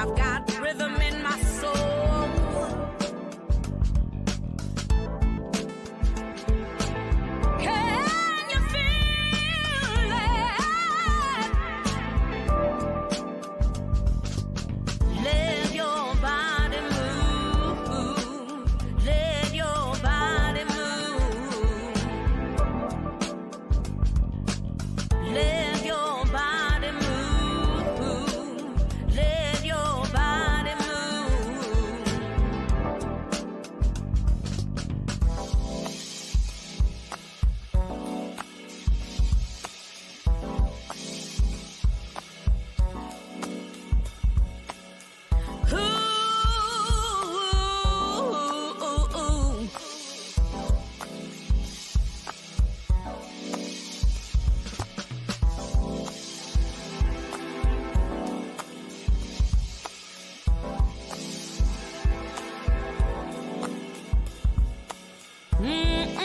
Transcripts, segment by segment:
I've got rhythm in my soul. Can you feel it? Let your body move. Let your body move. Let your body move. Let your body move. Ooh. Mm-mm.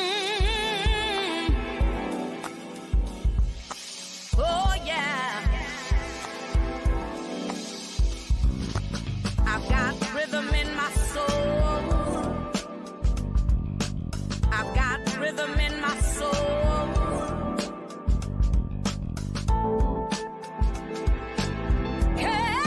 Oh yeah, I've got rhythm in my soul. I've got rhythm in my soul. Hey.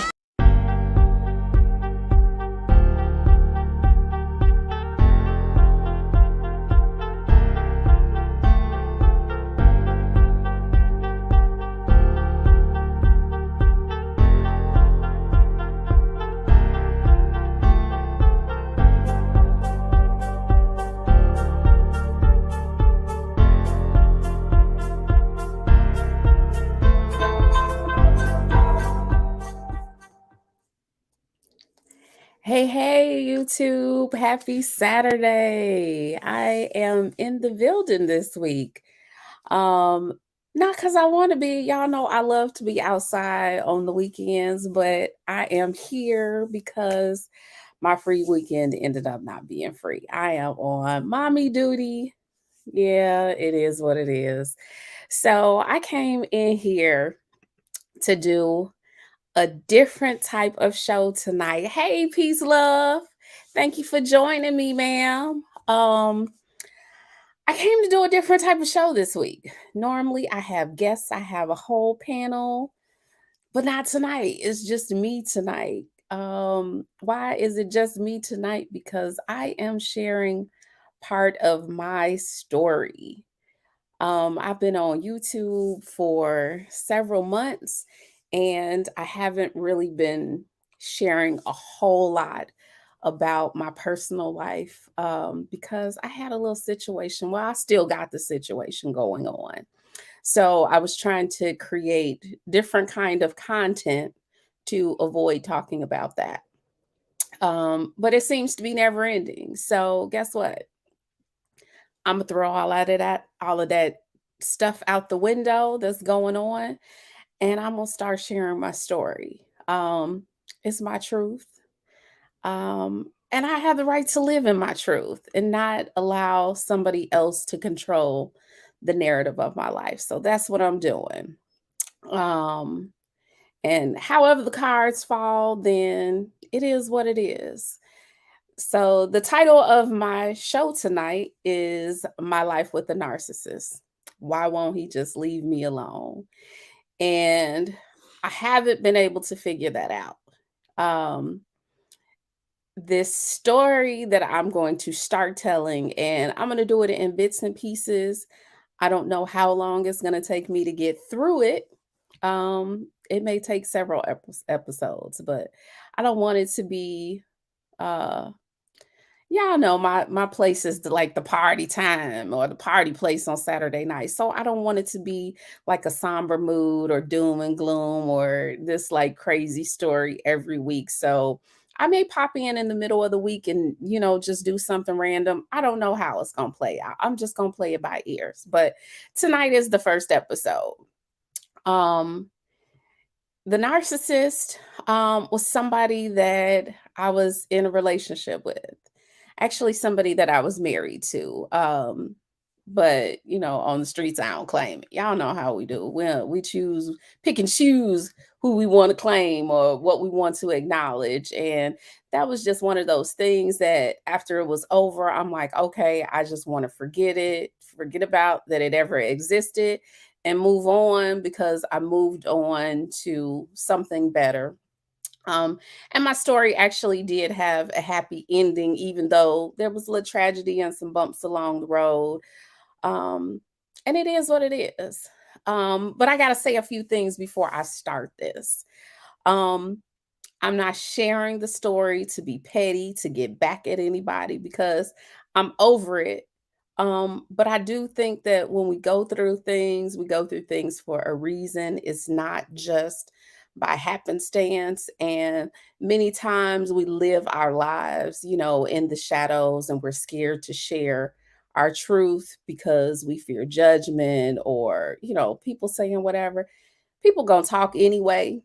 Hey, YouTube. Happy Saturday. I am in the building this week. Not because I want to be, y'all know I love to be outside on the weekends, but I am here because my free weekend ended up not being free. I am on mommy duty. Yeah, it is what it is. So I came in here to do a different type of show tonight. Hey, peace, love. Thank you for joining me, ma'am. I came to do a different type of show this week. Normally, I have guests, I have a whole panel, but not tonight. It's just me tonight. Why is it just me tonight? Because I am sharing part of my story. I've been on YouTube for several months and I haven't really been sharing a whole lot about my personal life because I had a little situation. Well, I still got the situation going on. So I was trying to create different kind of content to avoid talking about that. But it seems to be never ending. So guess what? I'm gonna throw all of that stuff out the window that's going on, and I'm gonna start sharing my story. It's my truth, and I have the right to live in my truth and not allow somebody else to control the narrative of my life. So that's what I'm doing. Um, and however the cards fall, then it is what it is. So, the title of my show tonight is My Life with a Narcissist. Why won't he just leave me alone? And I haven't been able to figure that out. Um, this story that I'm going to start telling, and I'm going to do it in bits and pieces. I don't know how long it's going to take me to get through it. It may take several episodes, but I don't want it to be uh y'all know my place is like the party time or the party place on Saturday night. So I don't want it to be like a somber mood or doom and gloom or this like crazy story every week. So I may pop in the middle of the week and just do something random. I don't know how it's going to play out. I'm just going to play it by ears. But tonight is the first episode. Um the narcissist was somebody that I was in a relationship with. Actually, somebody that I was married to. But on the streets, I don't claim it. Y'all know how we do. We choose, pick and choose who we want to claim or what we want to acknowledge. And that was just one of those things that after it was over, I'm like, okay, I just want to forget it, forget about that it ever existed, and move on, because I moved on to something better. um, and my story actually did have a happy ending, even though there was a little tragedy and some bumps along the road. um, and it is what it is. But I got to say a few things before I start this. Um, I'm not sharing the story to be petty, to get back at anybody, because I'm over it. But I do think that when we go through things for a reason. It's not just by happenstance. And many times we live our lives, in the shadows, and we're scared to share our truth because we fear judgment, or, people saying whatever. People gonna talk anyway,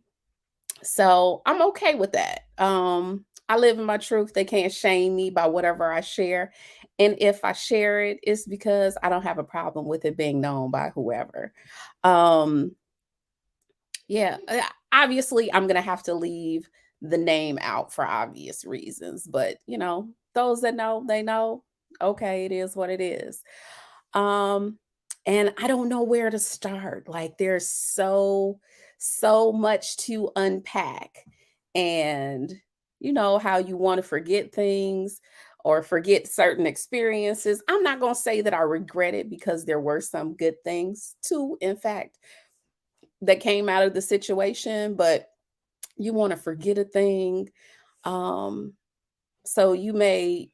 so I'm okay with that. I live in my truth. They can't shame me by whatever I share. And if I share it, it's because I don't have a problem with it being known by whoever. Um, yeah, obviously, I'm going to have to leave the name out for obvious reasons. But, those that know, they know. Okay, it is what it is. Um, and I don't know where to start. Like, there's so much to unpack. And how you want to forget things or forget certain experiences. I'm not going to say that I regret it, because there were some good things too, in fact, that came out of the situation. But you want to forget a thing. Um, so you may,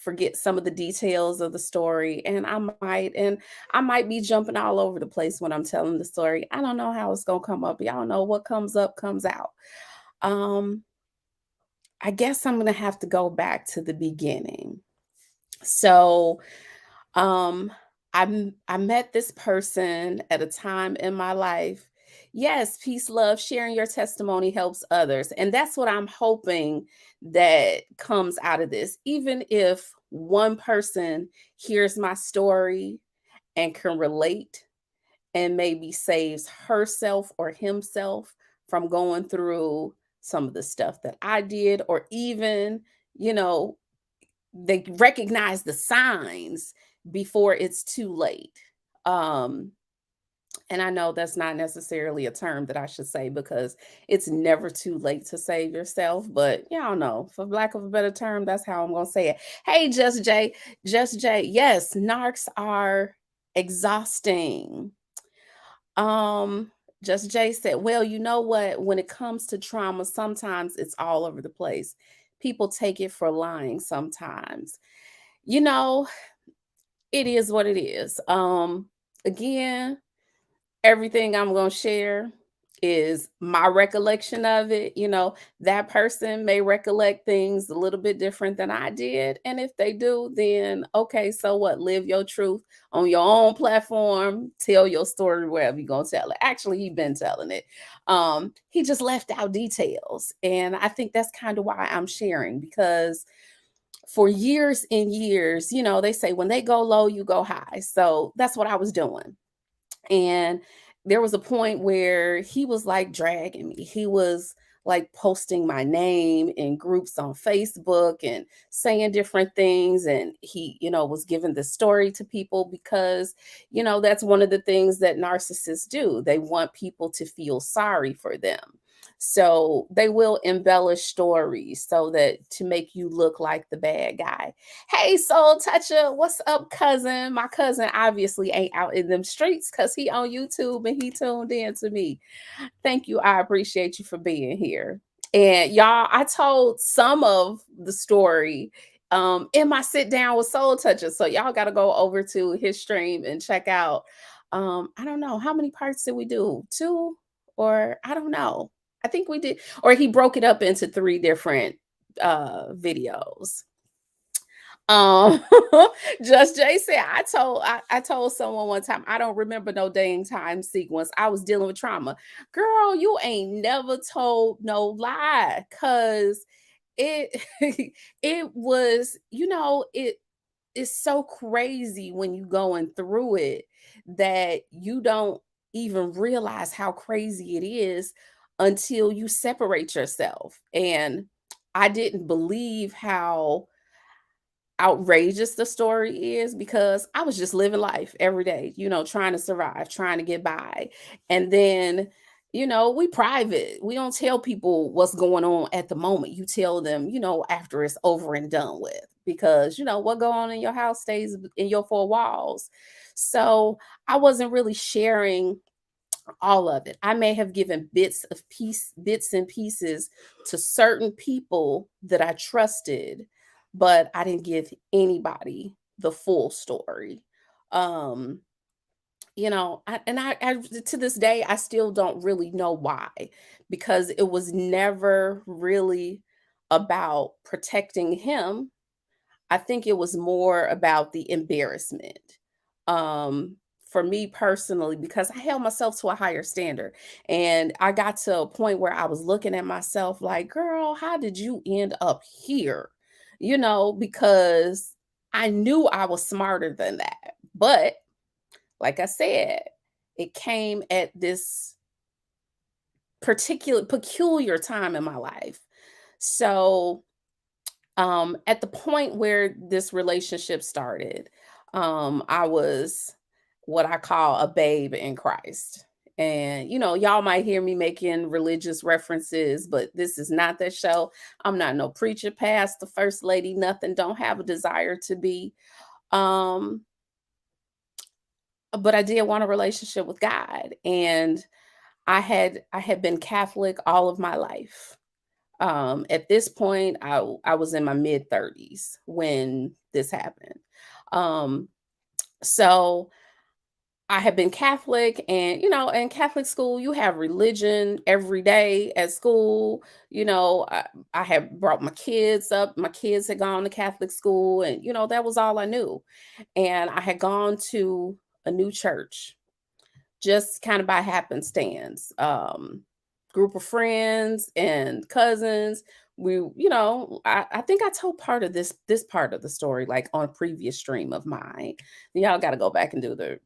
forget some of the details of the story, and I might be jumping all over the place when I'm telling the story. I don't know how it's going to come up. Y'all know what comes up comes out. Um, I guess I'm going to have to go back to the beginning. So, um, I met this person at a time in my life. Yes, peace, love, sharing your testimony helps others. And that's what I'm hoping that comes out of this. Even if one person hears my story and can relate, and maybe saves herself or himself from going through some of the stuff that I did, or even, you know, they recognize the signs before it's too late. Um, and I know that's not necessarily a term that I should say, because it's never too late to save yourself. But y'all know, for lack of a better term, that's how I'm going to say it. Hey, Just Jay. Yes, narcs are exhausting. Um, Just Jay said, well, you know what? When it comes to trauma, sometimes it's all over the place. People take it for lying sometimes. You know, it is what it is. Again, everything I'm going to share is my recollection of it. That person may recollect things a little bit different than I did. And if they do, then okay, so what? Live your truth on your own platform. Tell your story wherever you're going to tell it. Actually, he's been telling it. He just left out details. And I think that's kind of why I'm sharing, because for years and years, they say when they go low, you go high. So that's what I was doing. And there was a point where he was like dragging me. He was like posting my name in groups on Facebook and saying different things. And he, was giving the story to people, because, that's one of the things that narcissists do. They want people to feel sorry for them. So they will embellish stories so that to make you look like the bad guy. Hey, Soul Toucher, what's up, cousin? My cousin obviously ain't out in them streets because he on YouTube and he tuned in to me. Thank you. I appreciate you for being here. And y'all, I told some of the story in my sit down with Soul Toucher. So y'all got to go over to his stream and check out. I don't know, how many parts did we do? Two, or I don't know. I think we did, or he broke it up into three different videos. Um, Just Jay said, I told someone one time, I don't remember no dang time sequence. I was dealing with trauma. Girl, you ain't never told no lie, cause it it was, it's so crazy when you going through it that you don't even realize how crazy it is until you separate yourself. And I didn't believe how outrageous the story is because I was just living life every day, trying to survive, trying to get by. And then, we private. We don't tell people what's going on at the moment. You tell them, after it's over and done with, because what go on in your house stays in your four walls. So I wasn't really sharing all of it. I may have given bits and pieces to certain people that I trusted, but I didn't give anybody the full story. Um, I to this day I still don't really know why, because it was never really about protecting him. I think it was more about the embarrassment. Um, for me personally, because I held myself to a higher standard. And I got to a point where I was looking at myself like, girl, how did you end up here? Because I knew I was smarter than that. But like I said, it came at this particular peculiar time in my life. So at the point where this relationship started, I was what I call a babe in Christ. And y'all might hear me making religious references, but this is not that show. I'm not no preacher, pastor, first lady, nothing. Don't have a desire to be. um but I did want a relationship with God. And I had been Catholic all of my life. At this point, I was in my mid 30s when this happened. Um, so I had been Catholic, and in Catholic school, you have religion every day at school. I had brought my kids up. My kids had gone to Catholic school, and that was all I knew. And I had gone to a new church just kind of by happenstance. Group of friends and cousins. I think I told part of this part of the story like on a previous stream of mine. Y'all got to go back and do the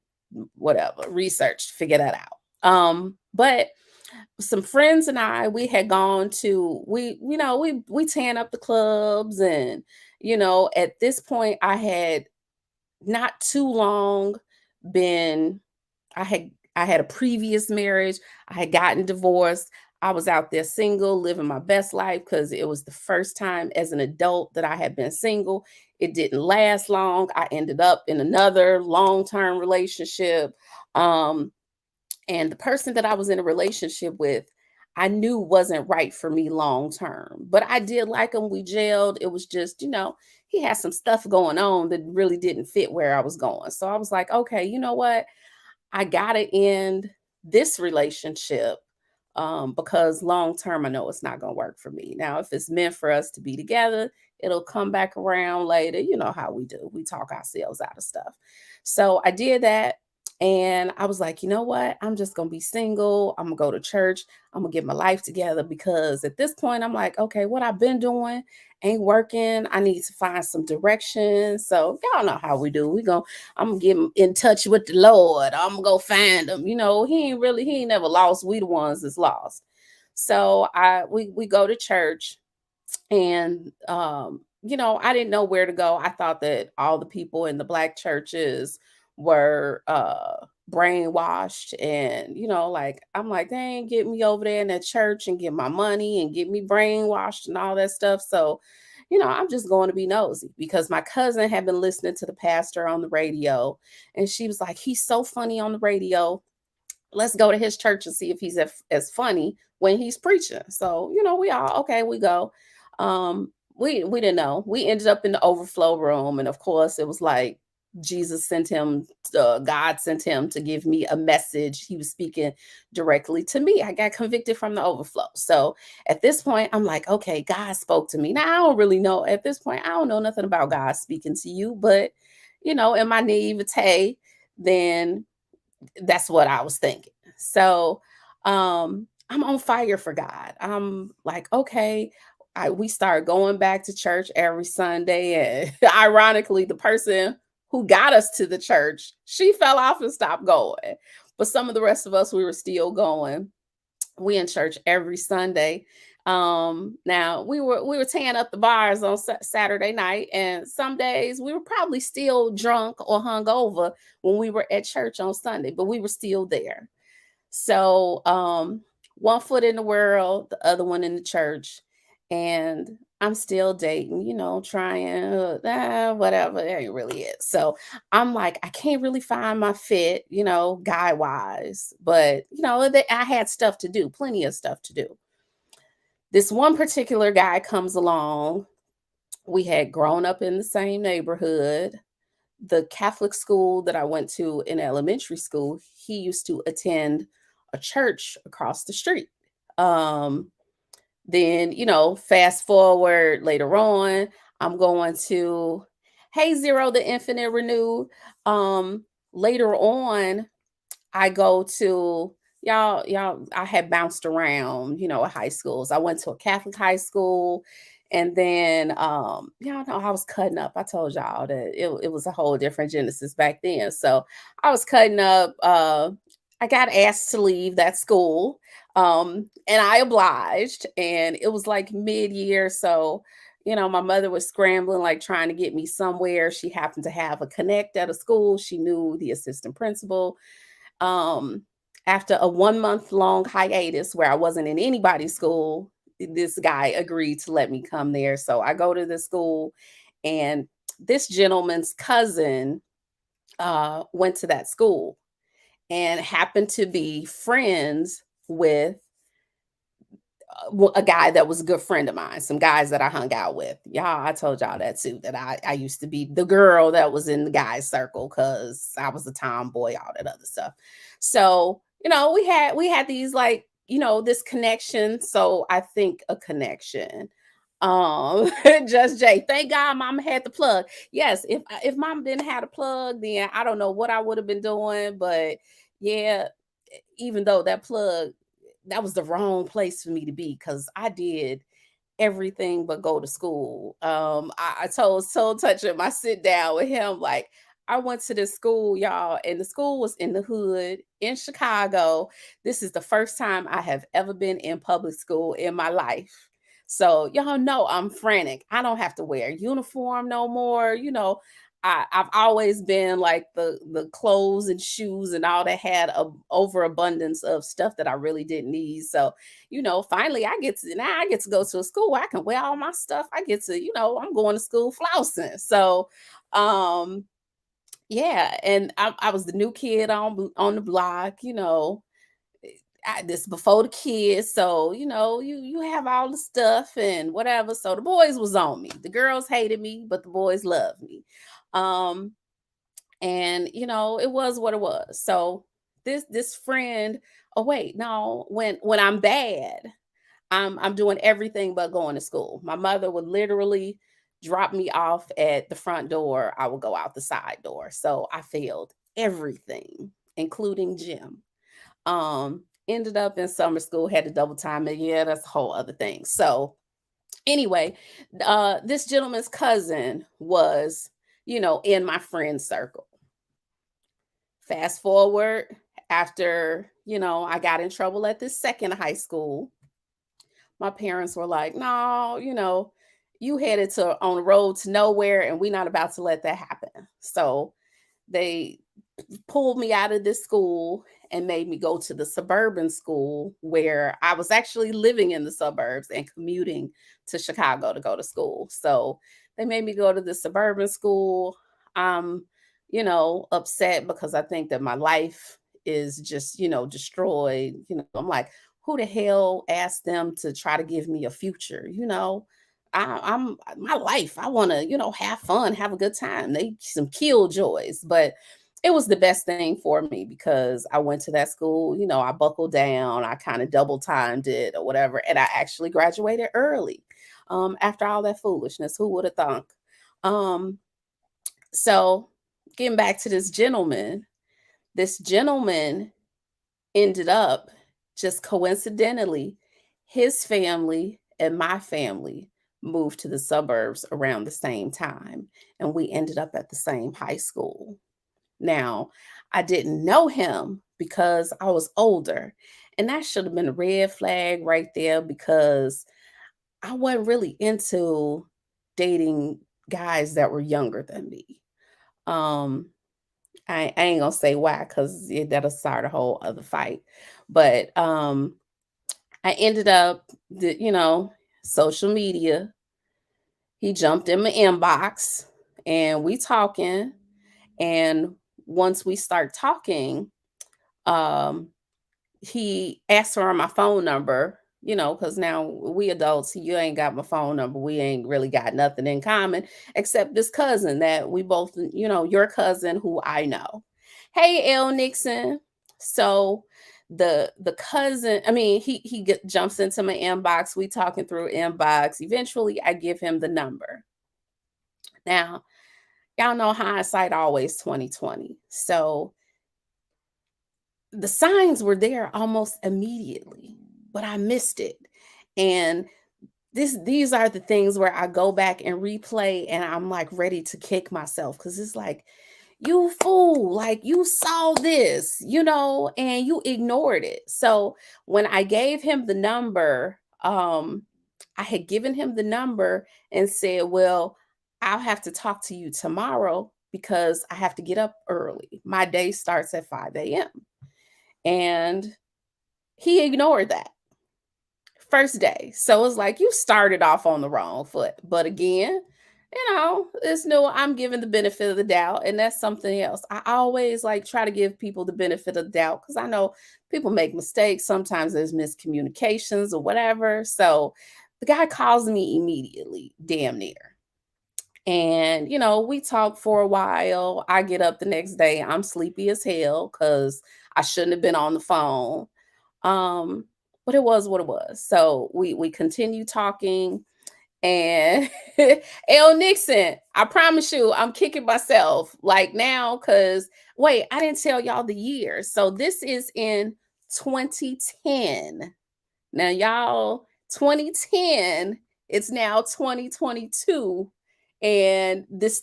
whatever research to figure that out. But some friends and I, we had gone to we tan up the clubs, and at this point I had not too long been I had I had a previous marriage. I had gotten divorced. I was out there single, living my best life because it was the first time as an adult that I had been single. It didn't last long. I ended up in another long-term relationship. Um, and the person that I was in a relationship with, I knew wasn't right for me long term. But I did like him. We gelled. It was just, he had some stuff going on that really didn't fit where I was going. So I was like, okay, you know what? I gotta end this relationship, because long term, I know it's not gonna work for me. Now, if it's meant for us to be together, it'll come back around later. You know how we do. We talk ourselves out of stuff. So I did that. And I was like, you know what? I'm just gonna be single. I'm gonna go to church. I'm gonna get my life together, because at this point, I'm like, okay, what I've been doing ain't working. I need to find some direction. So y'all know how we do. I'm gonna get in touch with the Lord. I'm gonna go find him. He ain't never lost. We the ones that's lost. So we go to church, and I didn't know where to go. I thought that all the people in the black churches were brainwashed, and like I'm like, they ain't get me over there in that church and get my money and get me brainwashed and all that stuff. So I'm just going to be nosy, because my cousin had been listening to the pastor on the radio, and she was like, he's so funny on the radio. Let's go to his church and see if he's as funny when he's preaching. So, we all okay, we go. We didn't know. We ended up in the overflow room, and of course, it was like Jesus sent him, God sent him to give me a message. He was speaking directly to me. I got convicted from the overflow. So at this point, I'm like, okay, God spoke to me. Now I don't really know. At this point, I don't know nothing about God speaking to you, but in my naivete, then that's what I was thinking. So I'm on fire for God. I'm like, okay. we started going back to church every Sunday. And ironically, the person who got us to the church, she fell off and stopped going. But some of the rest of us, we were still going. We in church every Sunday. Now we were tearing up the bars on Saturday night, and some days we were probably still drunk or hungover when we were at church on Sunday, but we were still there. So, one foot in the world, the other one in the church, and I'm still dating, trying, whatever. It ain't really it. So I'm like, I can't really find my fit, guy wise, but I had stuff to do, plenty of stuff to do. This one particular guy comes along. We had grown up in the same neighborhood. The Catholic school that I went to in elementary school, he used to attend a church across the street. Um, then, fast forward later on, I'm going to Hey Zero, the Infinite Renewed. Later on, I go to I had bounced around, at high schools. I went to a Catholic high school, and then y'all know I was cutting up. I told y'all that it was a whole different Genesis back then. So I was cutting up. I got asked to leave that school. And I obliged, and it was like mid-year. So my mother was scrambling, like trying to get me somewhere. She happened to have a connect at a school. She knew the assistant principal. um After a 1 month long hiatus where I wasn't in anybody's school, this guy agreed to let me come there. So I go to the school, and this gentleman's cousin went to that school and happened to be friends with a guy that was a good friend of mine, some guys that I hung out with. Y'all, I told y'all that too, that I used to be the girl that was in the guys circle because I was a tomboy, all that other stuff. So, we had these, like, this connection. So I think a connection. Just Jay. Thank God mama had the plug. Yes, if mom didn't have a plug, then I don't know what I would have been doing. But yeah, even though that plug, that was the wrong place for me to be because I did everything but go to school. I told Soul Touch at my sit down with him, like, I went to this school, y'all, and the school was in the hood in Chicago. This is the first time I have ever been in public school in my life. So y'all know I'm frantic. I don't have to wear a uniform no more. I've always been like the clothes and shoes and all that had a overabundance of stuff that I really didn't need. So, finally I get to go to a school where I can wear all my stuff. I get to, I'm going to school flousing. So, yeah, and I was the new kid on the block. This before the kids, so you have all the stuff and whatever. So the boys was on me. The girls hated me, but the boys loved me. Um, and it was what it was. So this friend, oh wait, no, when I'm bad, I'm doing everything but going to school. My mother would literally drop me off at the front door. I would go out the side door. So I failed everything, including gym. Ended up in summer school, had to double time it. Yeah, that's a whole other thing. So anyway, this gentleman's cousin was, in my friend circle. Fast forward, after, I got in trouble at this second high school, my parents were like, no, you headed to on the road to nowhere, and we're not about to let that happen. So they pulled me out of this school and made me go to the suburban school where I was actually living in the suburbs and commuting to Chicago to go to school. So they made me go to the suburban school. I'm, upset because I think that my life is just, destroyed. I'm like, who the hell asked them to try to give me a future? I'm my life. I want to, have fun, have a good time. They some killjoys, but it was the best thing for me because I went to that school. I buckled down. I kind of double timed it or whatever, and I actually graduated early. After all that foolishness, who would have thunk? Um, so getting back to this gentleman ended up just coincidentally, his family and my family moved to the suburbs around the same time, and we ended up at the same high school. Now, I didn't know him because I was older, and that should have been a red flag right there because I wasn't really into dating guys that were younger than me. Um, I ain't gonna say why because that'll start a whole other fight. But I ended up, social media. He jumped in my inbox and we talking. And once we start talking, um, he asked for my phone number, because now we adults, you ain't got my phone number. We ain't really got nothing in common except this cousin that we both, your cousin who I know. Hey, L Nixon. So the cousin, I mean, jumps into my inbox. We talking through inbox. Eventually, I give him the number. Now, y'all know hindsight always 2020. So the signs were there almost immediately, but I missed it. And these are the things where I go back and replay and I'm like ready to kick myself because it's like, you fool, like you saw this, and you ignored it. So when I gave him the number, I had given him the number and said, well, I'll have to talk to you tomorrow because I have to get up early. My day starts at 5 a.m. And he ignored that first day. So it's like you started off on the wrong foot. But again, it's new. I'm giving the benefit of the doubt, and that's something else. I always like try to give people the benefit of the doubt because I know people make mistakes. Sometimes there's miscommunications or whatever. So the guy calls me immediately, damn near. And, we talk for a while. I get up the next day. I'm sleepy as hell because I shouldn't have been on the phone. But it was what it was. So we continue talking. And L Nixon, I promise you, I'm kicking myself like now because wait, I didn't tell y'all the year. So this is in 2010. Now, y'all, 2010, it's now 2022. And this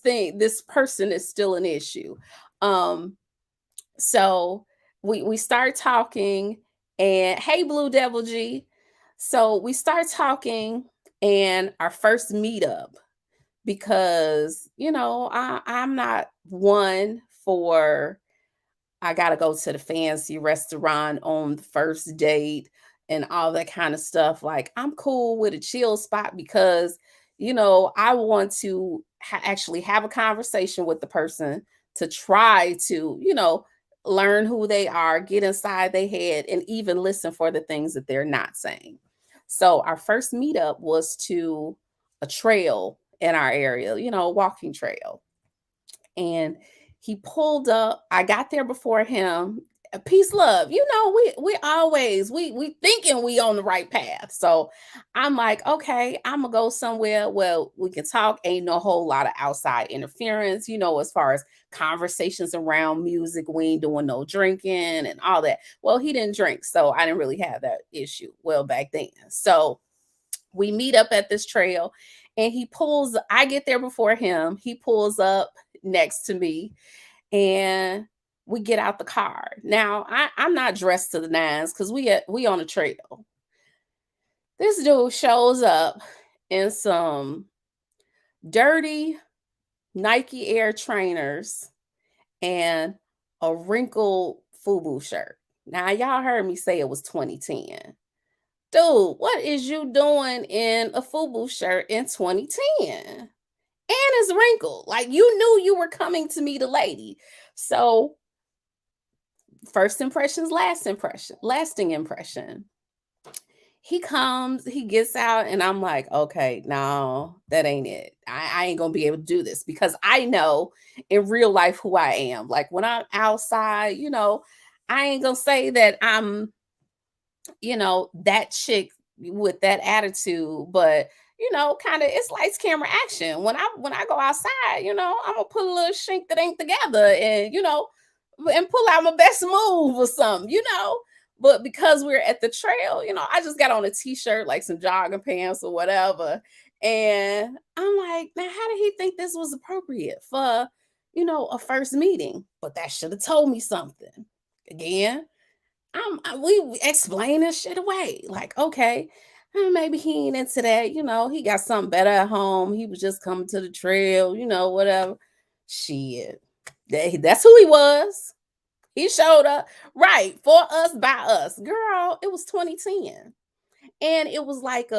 person is still an issue. So we start talking, and hey, Blue Devil G. So we start talking, and our first meetup, because I'm not one for I gotta go to the fancy restaurant on the first date and all that kind of stuff. Like I'm cool with a chill spot because I want to actually have a conversation with the person to try to learn who they are, get inside their head, and even listen for the things that they're not saying. So our first meetup was to a trail in our area, a walking trail. And he pulled up. I got there before him. Peace, love. We always we thinking we on the right path. So I'm like, okay, I'm gonna go somewhere where we can talk. Ain't no whole lot of outside interference, as far as conversations around music. We ain't doing no drinking and all that. Well, he didn't drink, so I didn't really have that issue. Well, back then. So we meet up at this trail and I get there before him. He pulls up next to me and we get out the car. Now, I'm not dressed to the nines because we on a trail. This dude shows up in some dirty Nike Air trainers and a wrinkled FUBU shirt. Now, y'all heard me say it was 2010. Dude, what is you doing in a FUBU shirt in 2010? And it's wrinkled. Like you knew you were coming to meet a lady. So first impressions, lasting impression. He comes, he gets out, and I'm like, okay, no, that ain't it. I ain't gonna be able to do this because I know in real life who I am. Like when I'm outside, I ain't gonna say that I'm, that chick with that attitude, but kind of it's lights, camera, action. When I go outside, I'm gonna put a little shink that ain't together and and pull out my best move or something, But because we're at the trail, I just got on a t-shirt, like some jogging pants or whatever. And I'm like, now how did he think this was appropriate for, a first meeting? But that should have told me something. Again, we explaining shit away. Like, okay, maybe he ain't into that. He got something better at home. He was just coming to the trail, whatever. Shit. That's who he was. He showed up right for us by us. Girl, it was 2010. And it was like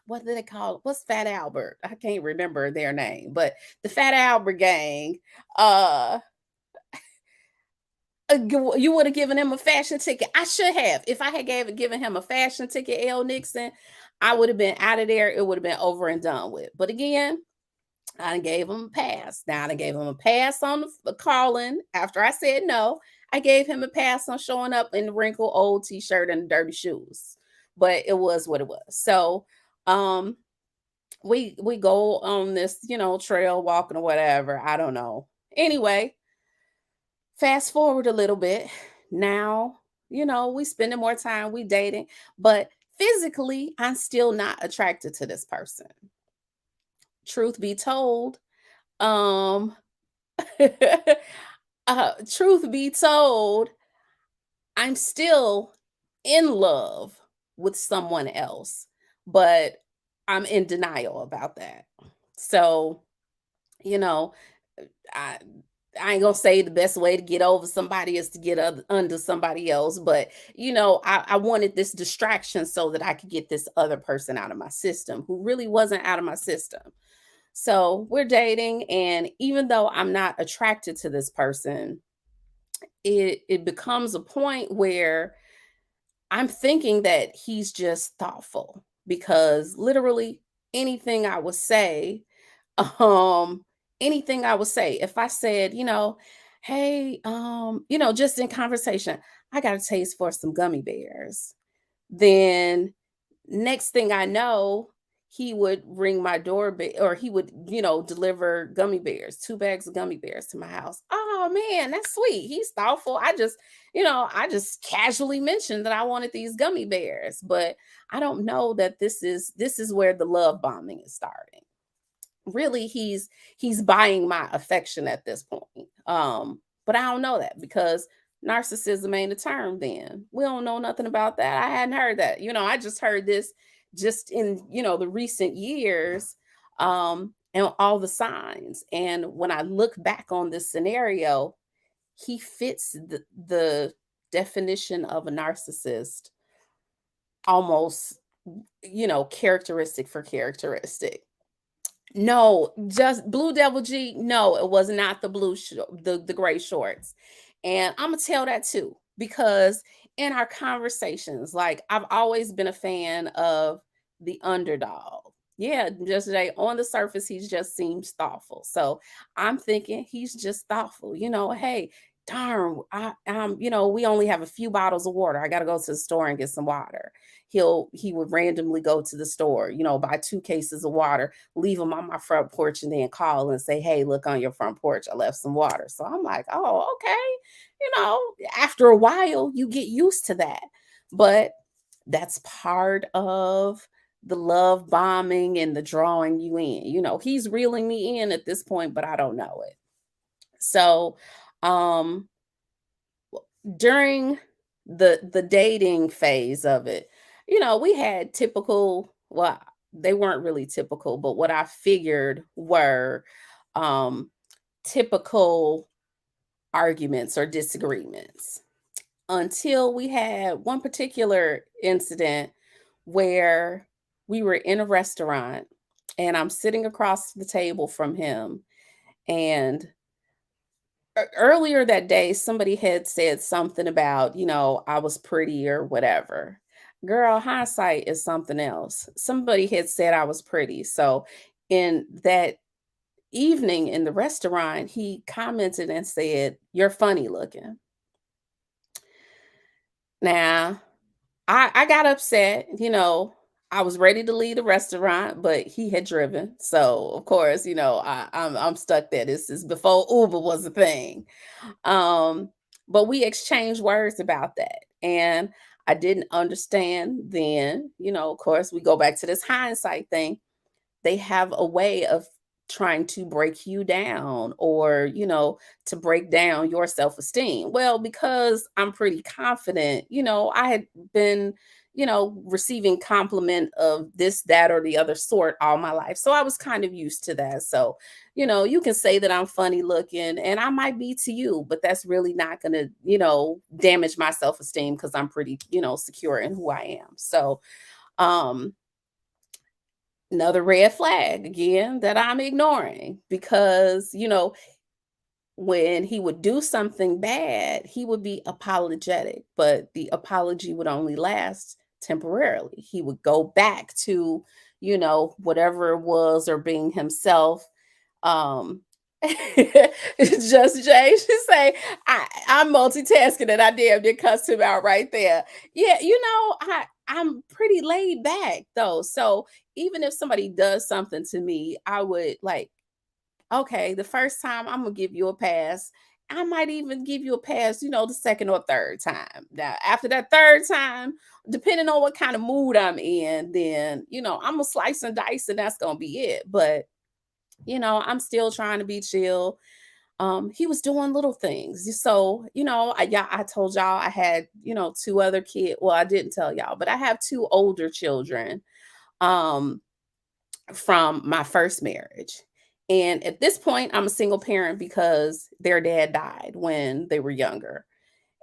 what do they call it? What's Fat Albert? I can't remember their name, but the Fat Albert gang, uh you would have given him a fashion ticket. I should have. If I had given him a fashion ticket, L. Nixon, I would have been out of there. It would have been over and done with. But again, I done gave him a pass. Now I done gave him a pass on the calling after I said no. I gave him a pass on showing up in the wrinkled old t-shirt and dirty shoes. But it was what it was. So um we go on this, trail walking or whatever. I don't know. Anyway, fast forward a little bit. Now, we spending more time, we dating, but physically, I'm still not attracted to this person. Truth be told, um truth be told, I'm still in love with someone else, but I'm in denial about that. So, you know, I I ain't gonna say the best way to get over somebody is to get under somebody else, but I wanted this distraction so that I could get this other person out of my system who really wasn't out of my system. So we're dating, and even though I'm not attracted to this person, it becomes a point where I'm thinking that he's just thoughtful because literally anything I would say, um, anything I would say, if I said, hey, just in conversation, I got a taste for some gummy bears, then next thing I know, he would ring my doorbell or he would, deliver gummy bears, 2 bags of gummy bears to my house. Oh man, that's sweet. He's thoughtful. I just casually mentioned that I wanted these gummy bears, but I don't know that this is where the love bombing is starting. Really, he's buying my affection at this point. But I don't know that because narcissism ain't a term then. We don't know nothing about that. I hadn't heard that. I just heard this just in, the recent years, and all the signs. And when I look back on this scenario, he fits the definition of a narcissist almost, characteristic for characteristic. No, just Blue Devil G. No, it was not the gray shorts. And I'm gonna tell that too because in our conversations, like I've always been a fan of the underdog. Yeah, just today on the surface, he just seems thoughtful. So I'm thinking he's just thoughtful. Hey, darn, we only have a few bottles of water. I gotta go to the store and get some water. He would randomly go to the store, buy 2 cases of water, leave them on my front porch, and then call and say, hey, look on your front porch, I left some water. So I'm like, oh, okay. After a while you get used to that, but that's part of the love bombing and the drawing you in. He's reeling me in at this point, but I don't know it. So um during the dating phase of it, we had typical, well, they weren't really typical, but what I figured were um typical arguments or disagreements until we had one particular incident where we were in a restaurant and I'm sitting across the table from him, and earlier that day, somebody had said something about, I was pretty or whatever. Girl, hindsight is something else. Somebody had said I was pretty. So, in that evening in the restaurant, he commented and said, you're funny looking. Now, I got upset, I was ready to leave the restaurant, but he had driven. So, of course, I'm stuck there. This is before Uber was a thing. Um, But we exchanged words about that. And I didn't understand then, of course, we go back to this hindsight thing. They have a way of trying to break you down, or to break down your self-esteem. Well, because I'm pretty confident, I had been receiving compliment of this, that, or the other sort all my life, so I was kind of used to that. So you can say that I'm funny looking, and I might be to you, but that's really not gonna damage my self-esteem, because I'm pretty secure in who I am. So um another red flag again that I'm ignoring, because, when he would do something bad, he would be apologetic, but the apology would only last temporarily. He would go back to, whatever it was, or being himself. Um just Jay, she say, I'm multitasking, and I damn near cussed him out right there. Yeah, I'm pretty laid back though. So even if somebody does something to me, I would like, okay, the first time I'm gonna give you a pass. I might even give you a pass, the second or third time. Now, after that third time, depending on what kind of mood I'm in, then I'm gonna slice and dice, and that's gonna be it. But I'm still trying to be chill. He was doing little things. So, I told y'all I had, two other kids. Well, I didn't tell y'all, but I have two older children. Um, from my first marriage. And at this point, I'm a single parent because their dad died when they were younger.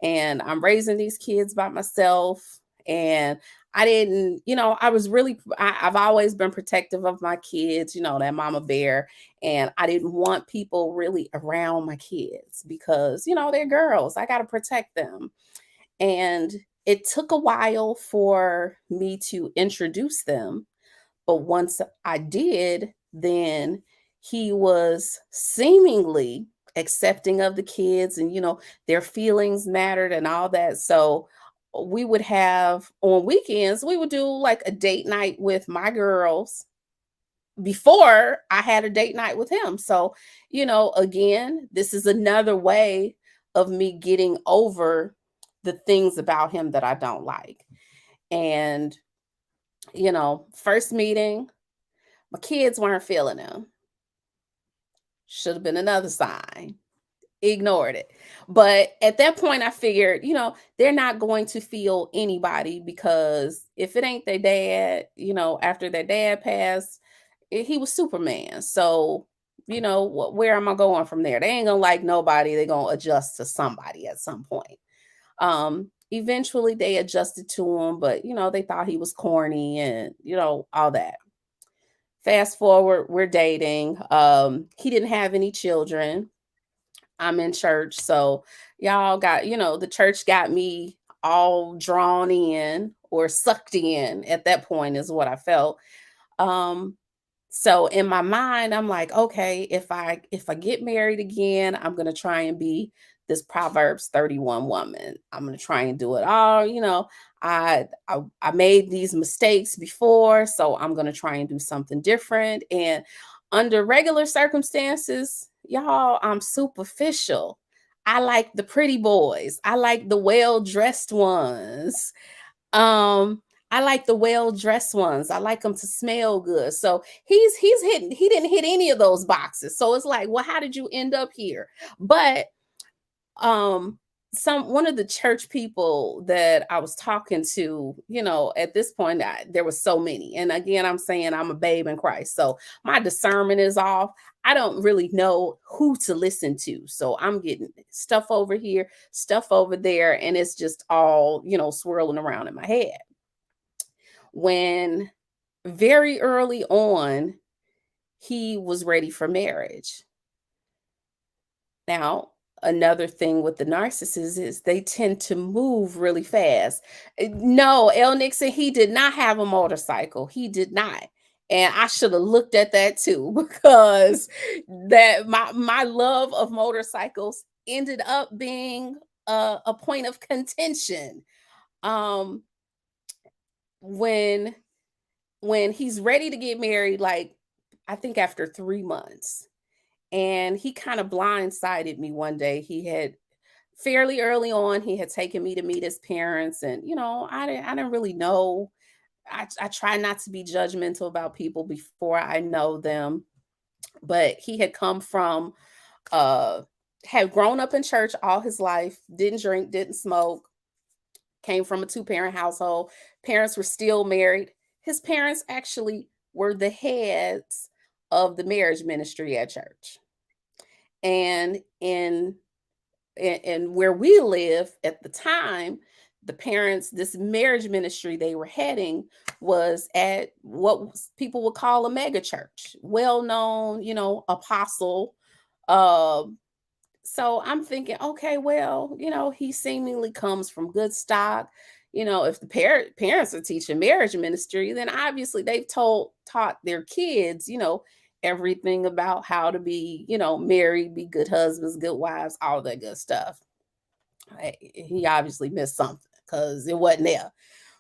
And I'm raising these kids by myself. And I didn't, I was really, I've always been protective of my kids, that mama bear. And I didn't want people really around my kids because, they're girls. I got to protect them. And it took a while for me to introduce them, but once I did, then he was seemingly accepting of the kids, and, their feelings mattered and all that. So we would have on weekends, we would do like a date night with my girls before I had a date night with him. So, again, this is another way of me getting over the things about him that I don't like. And, first meeting, my kids weren't feeling him. Should have been another sign. Ignored it. But at that point, I figured, they're not going to feel anybody, because if it ain't their dad, after their dad passed, he was Superman. So, where am I going from there? They ain't gonna like nobody. They're gonna adjust to somebody at some point. Eventually they adjusted to him, but they thought he was corny, and all that. Fast forward, we're dating. He didn't have any children. I'm in church, so y'all got, the church got me all drawn in, or sucked in at that point, is what I felt. Um, so in my mind, I'm like, okay, if I get married again, I'm gonna try and be this Proverbs 31 woman. I'm gonna try and do it all. I made these mistakes before, so I'm gonna try and do something different. And under regular circumstances, y'all, I'm superficial. I like the pretty boys. I like the well-dressed ones. Um, I like the well-dressed ones. I like them to smell good. So he didn't hit any of those boxes. So it's like, well, how did you end up here? But um one of the church people that I was talking to, at this point, there was so many. And again, I'm saying I'm a babe in Christ. So my discernment is off. I don't really know who to listen to. So I'm getting stuff over here, stuff over there, and it's just all, swirling around in my head. When very early on, he was ready for marriage. Now, another thing with the narcissists is they tend to move really fast. No, L. Nixon, he did not have a motorcycle. He did not. And I should have looked at that too, because that my love of motorcycles ended up being a point of contention. Um, when he's ready to get married, like I think after 3 months, and he kind of blindsided me one day. He had fairly early on, he had taken me to meet his parents, and I didn't really know. I try not to be judgmental about people before I know them, but he had come from uh had grown up in church all his life, didn't drink, didn't smoke, came from a two-parent household. Parents were still married. His parents actually were the heads of the marriage ministry at church. And in where we live at the time, the parents, this marriage ministry they were heading was at people would call a mega church, well known, apostle. um so I'm thinking, okay, well, he seemingly comes from good stock. If the parents are teaching marriage ministry, then obviously they've taught their kids, everything about how to be, married, be good husbands, good wives, all that good stuff. He obviously missed something because it wasn't there.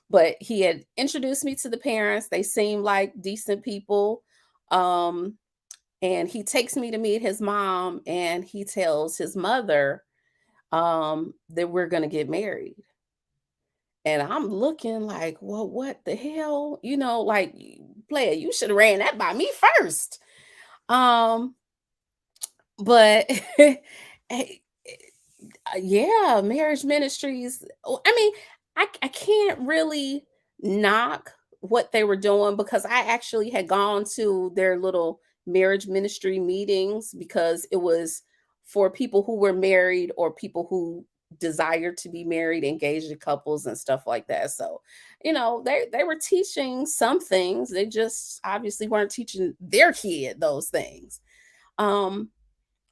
But he had introduced me to the parents. They seemed like decent people. Um, and he takes me to meet his mom, and he tells his mother that we're going to get married. And I'm looking like, well, what the hell? Like, player, you should have ran that by me first. Um, but eh, yeah, marriage ministries. I mean, I can't really knock what they were doing because I actually had gone to their little marriage ministry meetings because it was for people who were married or people who desired to be married, engaged in couples and stuff like that. So, they were teaching some things. They just obviously weren't teaching their kid those things. Um,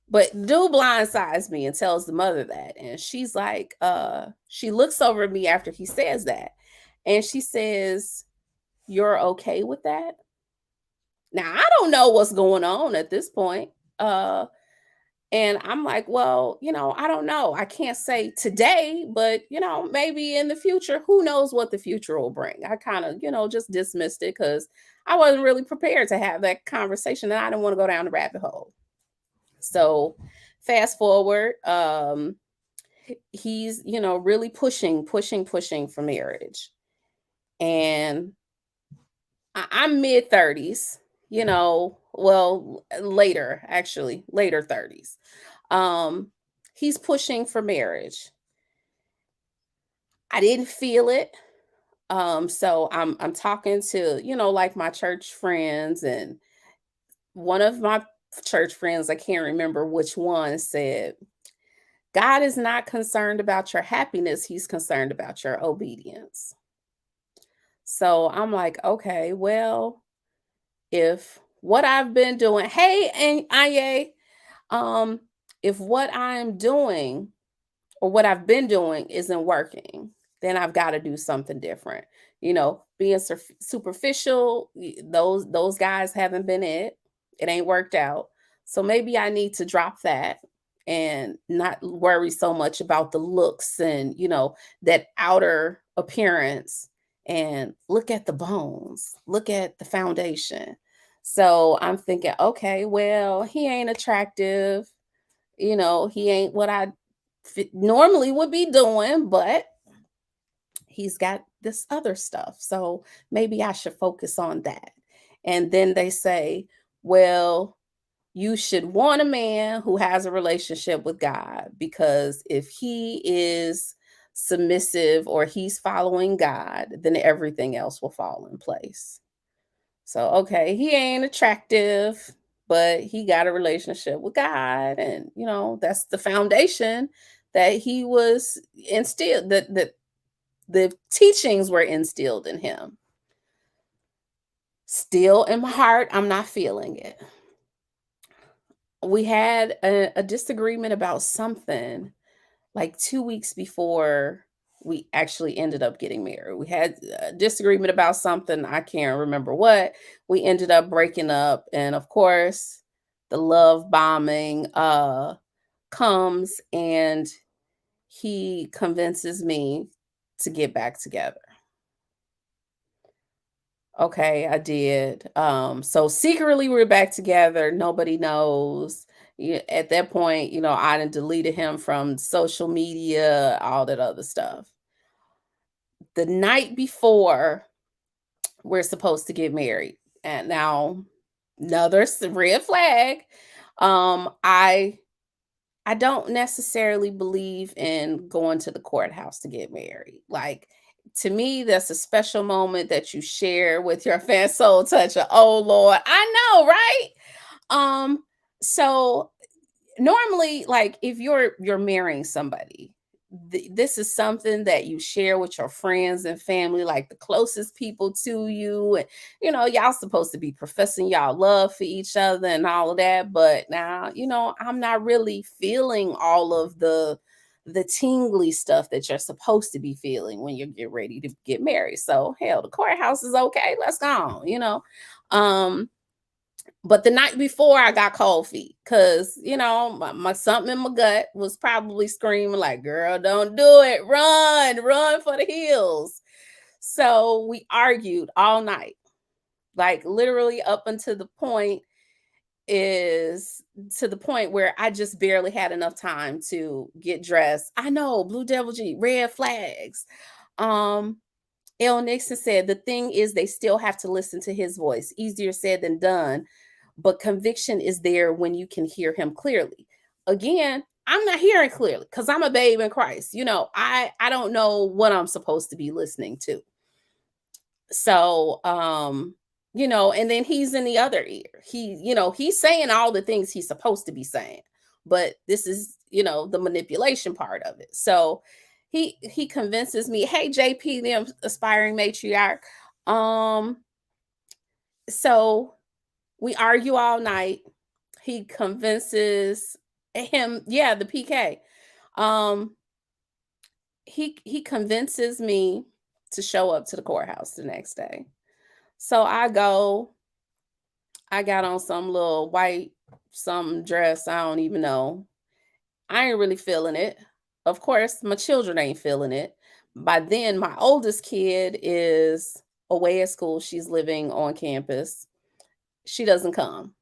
but dude blindsides me and tells the mother that. And she's like, she looks over at me after he says that. And she says, "You're okay with that?" Now, I don't know what's going on at this point. Uh, and I'm like, well, I don't know. I can't say today, but maybe in the future, who knows what the future will bring. I kind of, just dismissed it because I wasn't really prepared to have that conversation and I didn't want to go down the rabbit hole. So fast forward, he's, really pushing for marriage. And I'm mid 30s, well, later, actually, later 30s. Um, he's pushing for marriage. I didn't feel it. So I'm talking to, like my church friends, and one of my church friends, I can't remember which one, said, God is not concerned about your happiness, he's concerned about your obedience. So I'm like, okay, well, if what I've been doing, hey, and Anye, um, if what I'm doing or what I've been doing isn't working, then I've got to do something different. Being superficial, those guys haven't been it. It ain't worked out. So maybe I need to drop that and not worry so much about the looks and, that outer appearance, and look at the bones, look at the foundation. So I'm thinking, okay, well, he ain't attractive. He ain't what I normally would be doing, but he's got this other stuff. So maybe I should focus on that. And then they say, well, you should want a man who has a relationship with God, because if he is submissive or he's following God, then everything else will fall in place. So, okay, he ain't attractive, but he got a relationship with God. And, that's the foundation that he was instilled, that the teachings were instilled in him. Still in my heart, I'm not feeling it. We had a disagreement about something like 2 weeks before we actually ended up getting married. We had a disagreement about something. I can't remember what. We ended up breaking up. And of course, the love bombing comes, and he convinces me to get back together. Okay, I did. So secretly we're back together. Nobody knows. Yeah, at that point, I done deleted him from social media, all that other stuff. The night before we're supposed to get married, and now another red flag. I don't necessarily believe in going to the courthouse to get married. Like, to me, that's a special moment that you share with your fan soul toucher. Oh Lord, I know, right? So normally, like, if you're marrying somebody, this is something that you share with your friends and family, like the closest people to you. And y'all supposed to be professing y'all love for each other and all of that. But now, I'm not really feeling all of the tingly stuff that you're supposed to be feeling when you get ready to get married. So hell, the courthouse is okay, let's go on. But the night before, I got cold feet because, my something in my gut was probably screaming like, "Girl, don't do it. Run for the hills." So we argued all night, like literally up until the point where I just barely had enough time to get dressed. I know, Blue Devil G, red flags. Um, L. Nixon said, "The thing is, they still have to listen to his voice. Easier said than done, but conviction is there when you can hear him clearly." Again, I'm not hearing clearly because I'm a babe in Christ. I don't know what I'm supposed to be listening to. So, and then he's in the other ear. He's saying all the things he's supposed to be saying, but this is, the manipulation part of it. So he convinces me, "Hey, JP, the aspiring matriarch." Um, so we argue all night. He convinces him, yeah, the PK. Um, he convinces me to show up to the courthouse the next day. So I got on some little white some dress, I don't even know. I ain't really feeling it. Of course, my children ain't feeling it. By then, my oldest kid is away at school. She's living on campus. She doesn't come.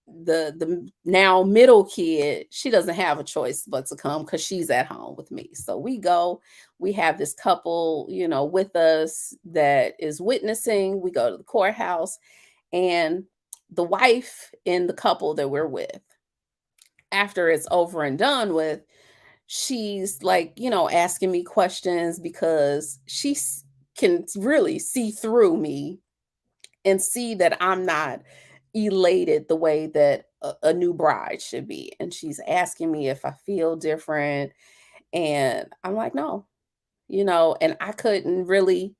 The now middle kid, she doesn't have a choice but to come because she's at home with me. So we have this couple, with us that is witnessing. We go to the courthouse, and the wife in the couple that we're with, after it's over and done with, she's like, asking me questions because can really see through me and see that I'm not elated the way that a new bride should be. And she's asking me if I feel different. And I'm like, no, and I couldn't really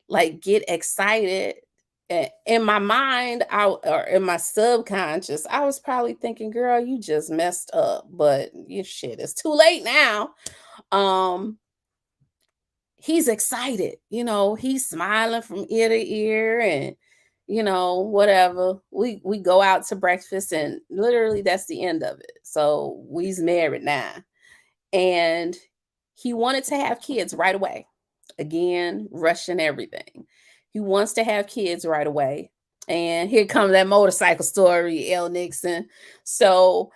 like get excited. In my mind, or in my subconscious, I was probably thinking, "Girl, you just messed up." But you shit, it's too late now. Um, he's excited, he's smiling from ear to ear, and whatever. We go out to breakfast, and literally that's the end of it. So we's married now. And he wanted to have kids right away. Again, rushing everything. He wants to have kids right away. And here comes that motorcycle story, L. Nixon. So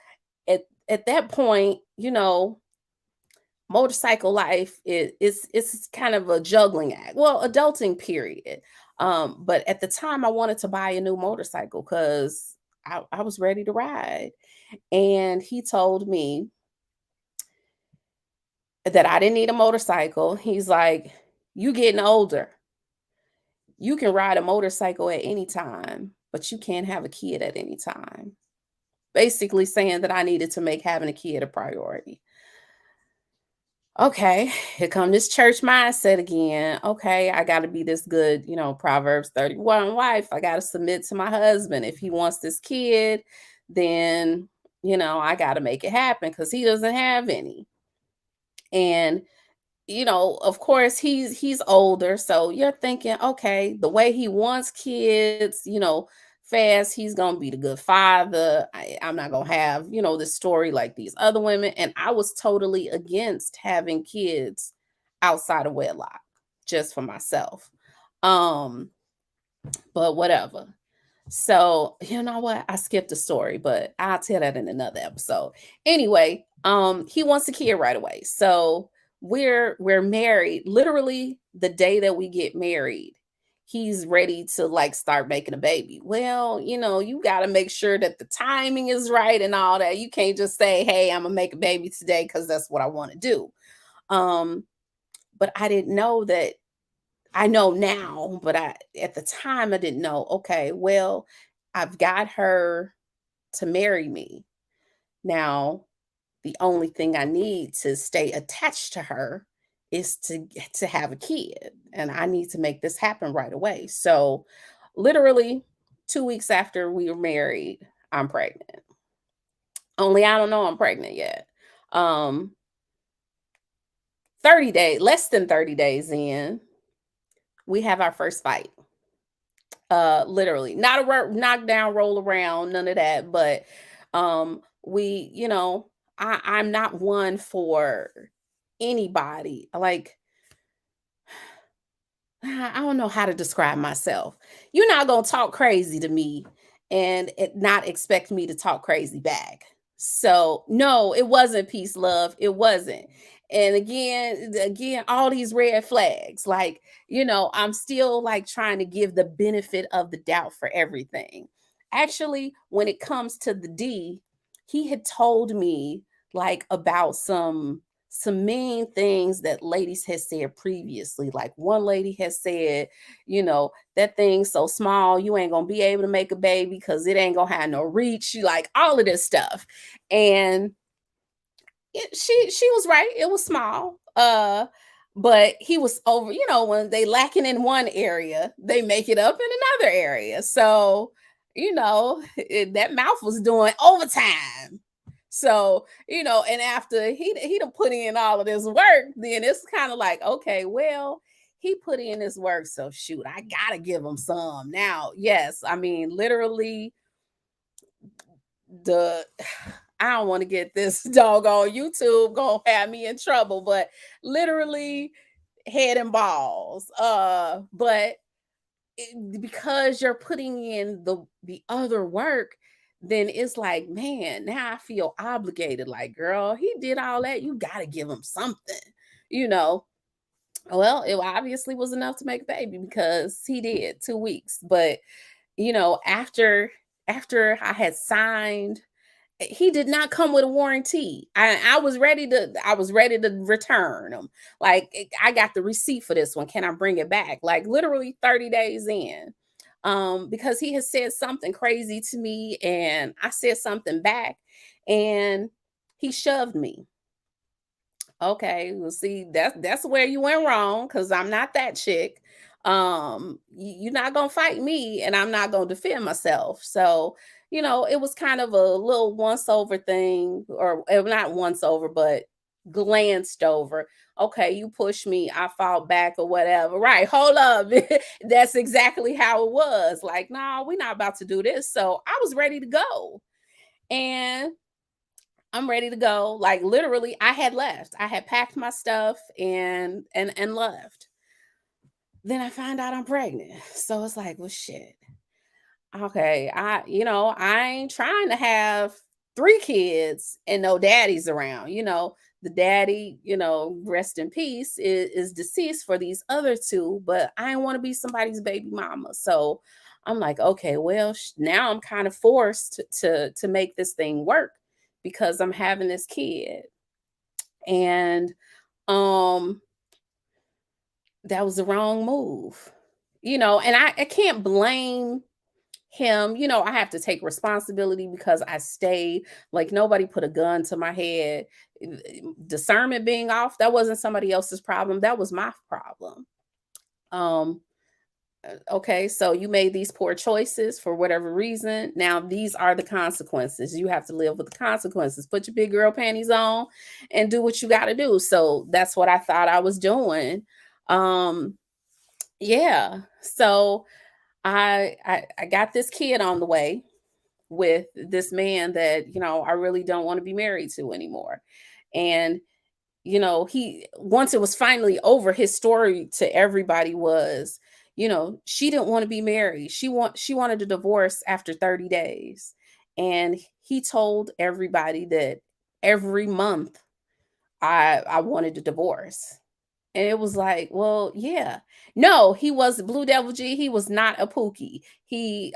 at that point, motorcycle life it's kind of a juggling act. Well, adulting period. But at the time I wanted to buy a new motorcycle because I was ready to ride. And he told me that I didn't need a motorcycle. He's like, "You getting older. You can ride a motorcycle at any time, but you can't have a kid at any time." Basically saying that I needed to make having a kid a priority. Okay, here come this church mindset again. Okay, I got to be this good, Proverbs 31 wife. I got to submit to my husband. If he wants this kid, then, I got to make it happen because he doesn't have any. And of course he's older, so you're thinking, okay, the way he wants kids, fast, he's gonna be the good father. I'm not gonna have, this story like these other women. And I was totally against having kids outside of wedlock just for myself. Um, but whatever. So, you know what? I skipped the story, but I'll tell that in another episode. Anyway, he wants a kid right away. So we're married. Literally the day that we get married, he's ready to like start making a baby. Well, you got to make sure that the timing is right and all that. You can't just say, "Hey, I'm gonna make a baby today because that's what I want to do." Um, but I didn't know that. I know now, but I at the time I didn't know. Okay, well, I've got her to marry me. Now, the only thing I need to stay attached to her is to have a kid, and I need to make this happen right away. So, literally 2 weeks after we were married, I'm pregnant. Only I don't know I'm pregnant yet. Um 30 days, less than 30 days in, we have our first fight. Literally not a knockdown roll around, none of that, but we I'm not one for anybody like I don't know how to describe myself. You're not gonna talk crazy to me and not expect me to talk crazy back. So no, it wasn't peace, love. It wasn't. And again, all these red flags. Like, I'm still like trying to give the benefit of the doubt for everything. Actually, when it comes to the D, he had told me like about some mean things that ladies had said previously. Like one lady has said, that thing's so small, you ain't gonna be able to make a baby because it ain't gonna have no reach. Like all of this stuff. And she was right. It was small. But he was over, when they lacking in one area, they make it up in another area. So, that mouth was doing overtime. So, and after he done put in all of this work, then it's kind of like, okay, well, he put in this work, so shoot, I gotta give him some. Now, yes, I mean, literally the I don't want to get this dog on YouTube gonna have me in trouble, but literally head and balls. But because you're putting in the other work, then it's like, man, now I feel obligated. Like, girl, he did all that. You gotta give him something, you know. Well, it obviously was enough to make a baby because he did 2 weeks. But after I had signed, he did not come with a warranty. I was ready to return them. Like I got the receipt for this one. Can I bring it back? Like literally 30 days in. Because he has said something crazy to me and I said something back and he shoved me. Okay, well, see, that's where you went wrong because I'm not that chick. You're not gonna fight me, and I'm not gonna defend myself. So, it was kind of a little once over thing, or not once over, but glanced over. Okay, you pushed me, I fought back, or whatever. Right? Hold up, that's exactly how it was. Like, no, we're not about to do this. So I was ready to go, and I'm ready to go. Like literally, I had left. I had packed my stuff and left. Then I find out I'm pregnant. So it's like, well, shit. Okay, I ain't trying to have 3 kids and no daddies around. The daddy, rest in peace, is deceased for these other 2, but I don't want to be somebody's baby mama. So I'm like, okay, well, now I'm kind of forced to make this thing work because I'm having this kid. And um that was the wrong move. And I can't blame him. I have to take responsibility because I stayed. Like nobody put a gun to my head. Discernment being off, that wasn't somebody else's problem. That was my problem. Um okay, so you made these poor choices for whatever reason. Now these are the consequences. You have to live with the consequences. Put your big girl panties on and do what you got to do. So that's what I thought I was doing. Um yeah. So I got this kid on the way with this man that, I really don't want to be married to anymore. And he once it was finally over, his story to everybody was, she didn't want to be married. She wanted a divorce after 30 days. And he told everybody that every month I wanted a divorce. And it was like, well, yeah. No, he was Blue Devil G. He was not a Pookie. He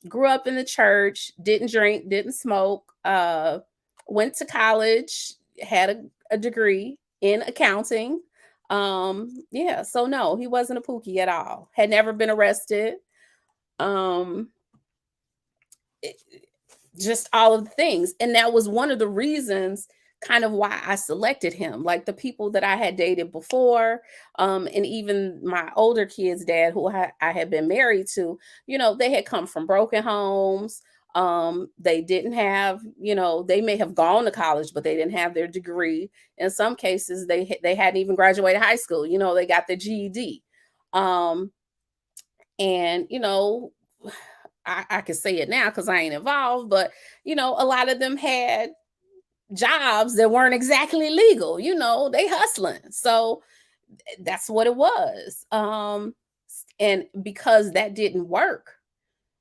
grew up in the church, didn't drink, didn't smoke, went to college, had a degree in accounting. Yeah, so no, he wasn't a Pookie at all. Had never been arrested. Um, it- just all of the things. And that was one of the reasons kind of why I selected him. Like the people that I had dated before, and even my older kid's dad, who I had been married to, they had come from broken homes. They didn't have, they may have gone to college, but they didn't have their degree. In some cases, they hadn't even graduated high school. They got their GED. And I can say it now because I ain't involved, but a lot of them had jobs that weren't exactly legal. They hustling. So that's what it was. And because that didn't work,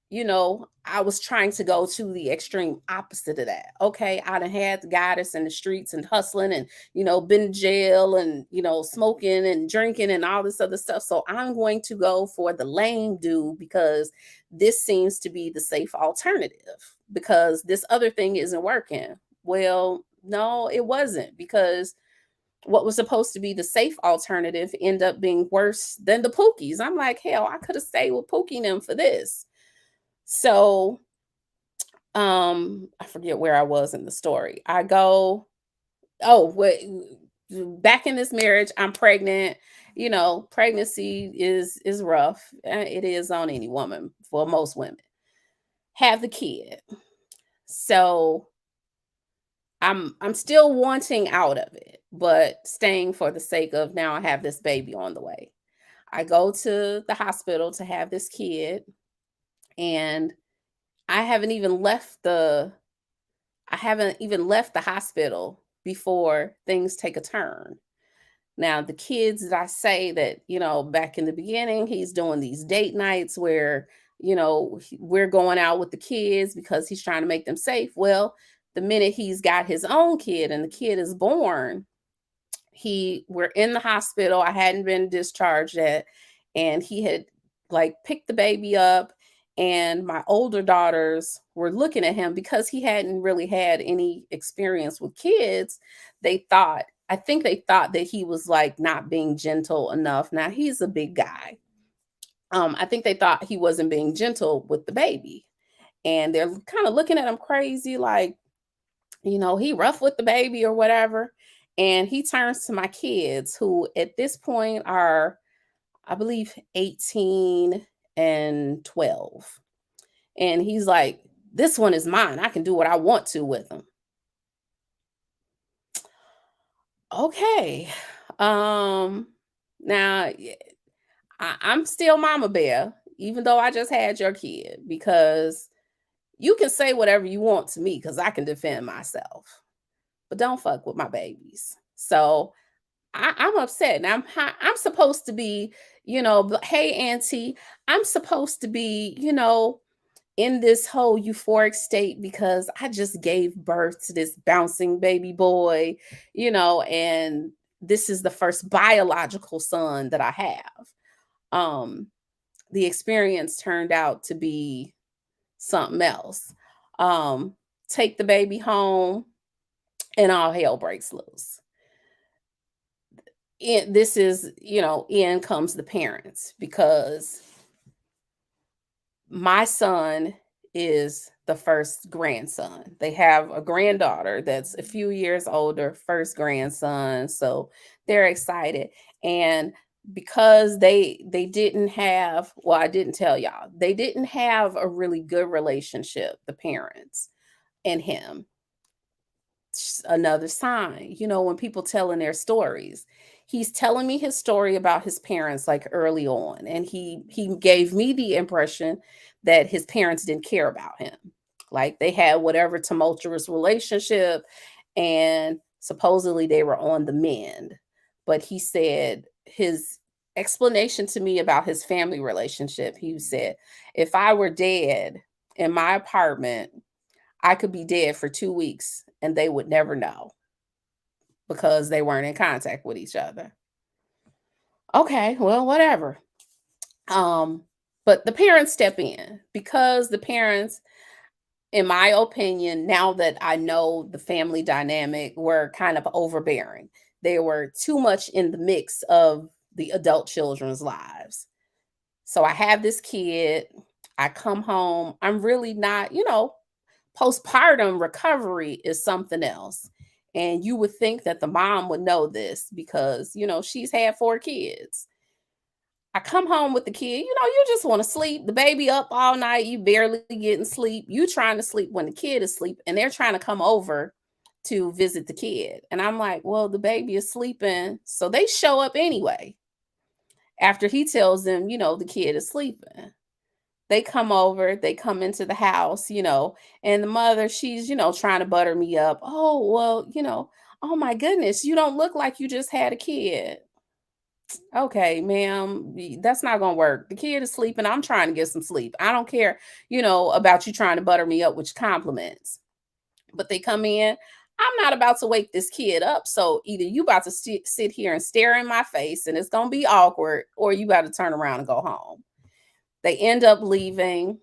I was trying to go to the extreme opposite of that. Okay, I done had the goddess in the streets and hustling and, been in jail and, smoking and drinking and all this other stuff. So I'm going to go for the lame dude because this seems to be the safe alternative because this other thing isn't working. Well, no, it wasn't because what was supposed to be the safe alternative ended up being worse than the Pookies. I'm like, hell, I could have stayed with Pookie and them for this. So, I forget where I was in the story. I go, oh, wait, back in this marriage, I'm pregnant. Pregnancy is rough. It is on any woman, for most women. Have the kid. So I'm still wanting out of it, but staying for the sake of now I have this baby on the way. I go to the hospital to have this kid, and I haven't even left the hospital before things take a turn. Now, the kids that I say that, back in the beginning, he's doing these date nights where, we're going out with the kids because he's trying to make them safe. Well, the minute he's got his own kid and the kid is born, we're in the hospital. I hadn't been discharged yet. And he had like picked the baby up, and my older daughters were looking at him because he hadn't really had any experience with kids. I think they thought that he was like not being gentle enough. Now he's a big guy. I think they thought he wasn't being gentle with the baby. And they're kind of looking at him crazy, like, he rough with the baby or whatever. And he turns to my kids, who at this point are, I believe, 18 and 12. And he's like, this one is mine. I can do what I want to with him. Okay. Now I'm still mama bear, even though I just had your kid, because you can say whatever you want to me because I can defend myself, but don't fuck with my babies. So I'm upset. And I'm supposed to be, hey, auntie, I'm supposed to be, in this whole euphoric state because I just gave birth to this bouncing baby boy, and this is the first biological son that I have. The experience turned out to be something else. Take the baby home and all hell breaks loose. This is, in comes the parents, because my son is the first grandson. They have a granddaughter that's a few years older, first grandson. So they're excited. And because they didn't have, well, I didn't tell y'all, they didn't have a really good relationship, the parents and him. Another sign, when people telling their stories, he's telling me his story about his parents like early on, and he gave me the impression that his parents didn't care about him, like they had whatever tumultuous relationship, and supposedly they were on the mend. But he said his explanation to me about his family relationship. He said, if I were dead in my apartment, I could be dead for 2 weeks and they would never know because they weren't in contact with each other. Okay, well, whatever. But the parents step in because the parents, in my opinion, now that I know the family dynamic, were kind of overbearing. They were too much in the mix of the adult children's lives. So I have this kid, I come home, I'm really not, postpartum recovery is something else. And you would think that the mom would know this because, she's had 4 kids. I come home with the kid, you just want to sleep. The baby up all night, you barely getting sleep. You trying to sleep when the kid is asleep, and they're trying to come over to visit the kid. And I'm like, well, the baby is sleeping. So they show up anyway. After he tells them, the kid is sleeping. They come over, they come into the house, and the mother, she's, trying to butter me up. Oh, well, oh my goodness, you don't look like you just had a kid. Okay, ma'am, that's not gonna work. The kid is sleeping. I'm trying to get some sleep. I don't care, about you trying to butter me up with compliments. But they come in. I'm not about to wake this kid up. So either you about to sit here and stare in my face and it's gonna be awkward, or you got to turn around and go home. They end up leaving.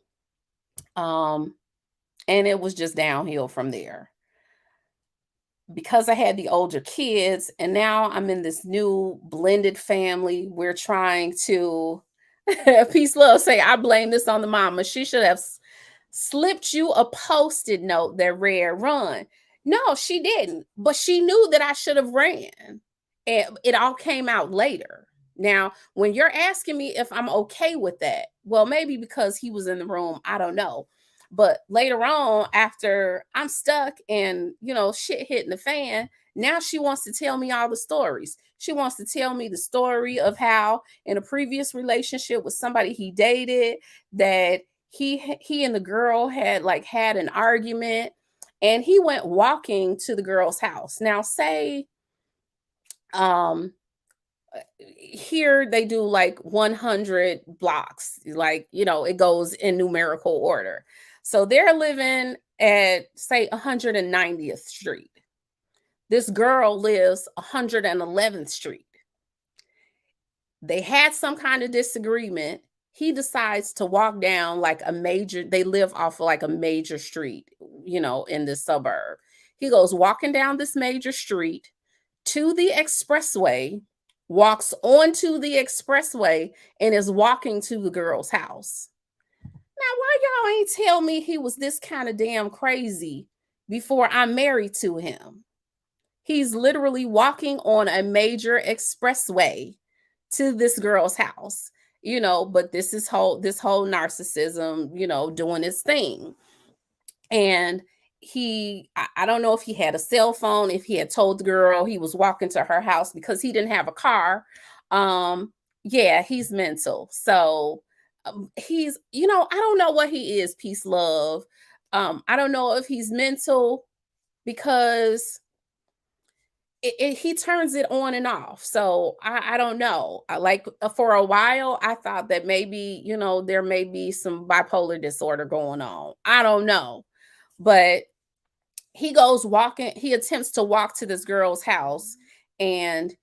And it was just downhill from there. Because I had the older kids and now I'm in this new blended family, we're trying to peace love say I blame this on the mama. She should have slipped you a post-it note that read run. No, she didn't, but she knew that I should have ran. And it all came out later. Now, when you're asking me if I'm okay with that, well, maybe because he was in the room, I don't know. But later on, after I'm stuck and, shit hitting the fan, now she wants to tell me all the stories. She wants to tell me the story of how in a previous relationship with somebody he dated, that he and the girl had an argument, and he went walking to the girl's house. Now, say here they do like 100 blocks, it goes in numerical order. So they're living at, say, 190th Street. This girl lives 111th Street. They had some kind of disagreement. He decides to walk down they live off of like a major street, in this suburb. He goes walking down this major street to the expressway, walks onto the expressway, and is walking to the girl's house. Now, why y'all ain't tell me he was this kind of damn crazy before I'm married to him? He's literally walking on a major expressway to this girl's house, but this whole narcissism, doing his thing. And I don't know if he had a cell phone, if he had told the girl he was walking to her house because he didn't have a car. Yeah, he's mental. So he's, I don't know what he is, peace, love. I don't know if he's mental because he turns it on and off. So I don't know. For a while, I thought that maybe, there may be some bipolar disorder going on. I don't know. But he attempts to walk to this girl's house, and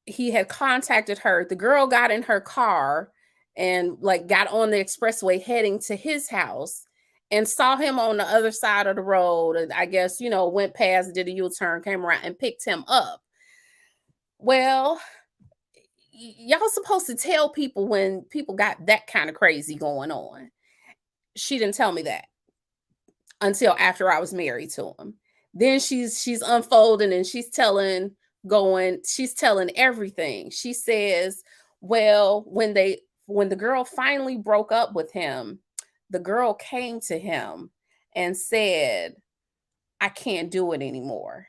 he had contacted her. The girl got in her car and got on the expressway heading to his house, and saw him on the other side of the road. And I guess, went past, did a U-turn, came around and picked him up. Well, y'all supposed to tell people when people got that kind of crazy going on. She didn't tell me that until after I was married to him. Then she's unfolding and she's telling everything. She says, well, when the girl finally broke up with him, the girl came to him and said, I can't do it anymore.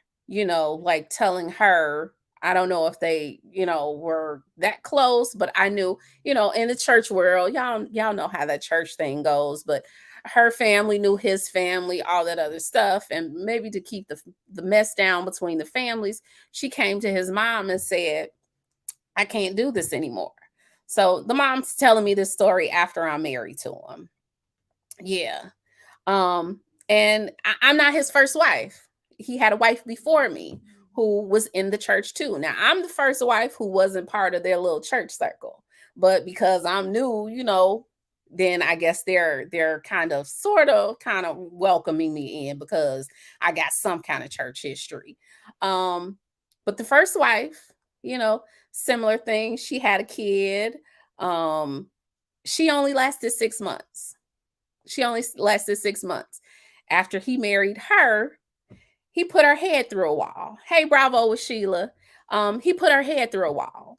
Telling her, I don't know if they, were that close, but I knew, in the church world, y'all know how that church thing goes, but her family knew his family, all that other stuff. And maybe to keep the mess down between the families, she came to his mom and said, I can't do this anymore. So the mom's telling me this story after I'm married to him. Yeah. Um, and I'm not his first wife. He had a wife before me who was in the church too. Now I'm the first wife who wasn't part of their little church circle, but because I'm new, then I guess they're kind of welcoming me in because I got some kind of church history. Um, but the first wife, you know, similar thing. She had a kid. Um, she only lasted 6 months. She only lasted 6 months. After he married her, he put her head through a wall. Hey, bravo with Sheila. He put her head through a wall.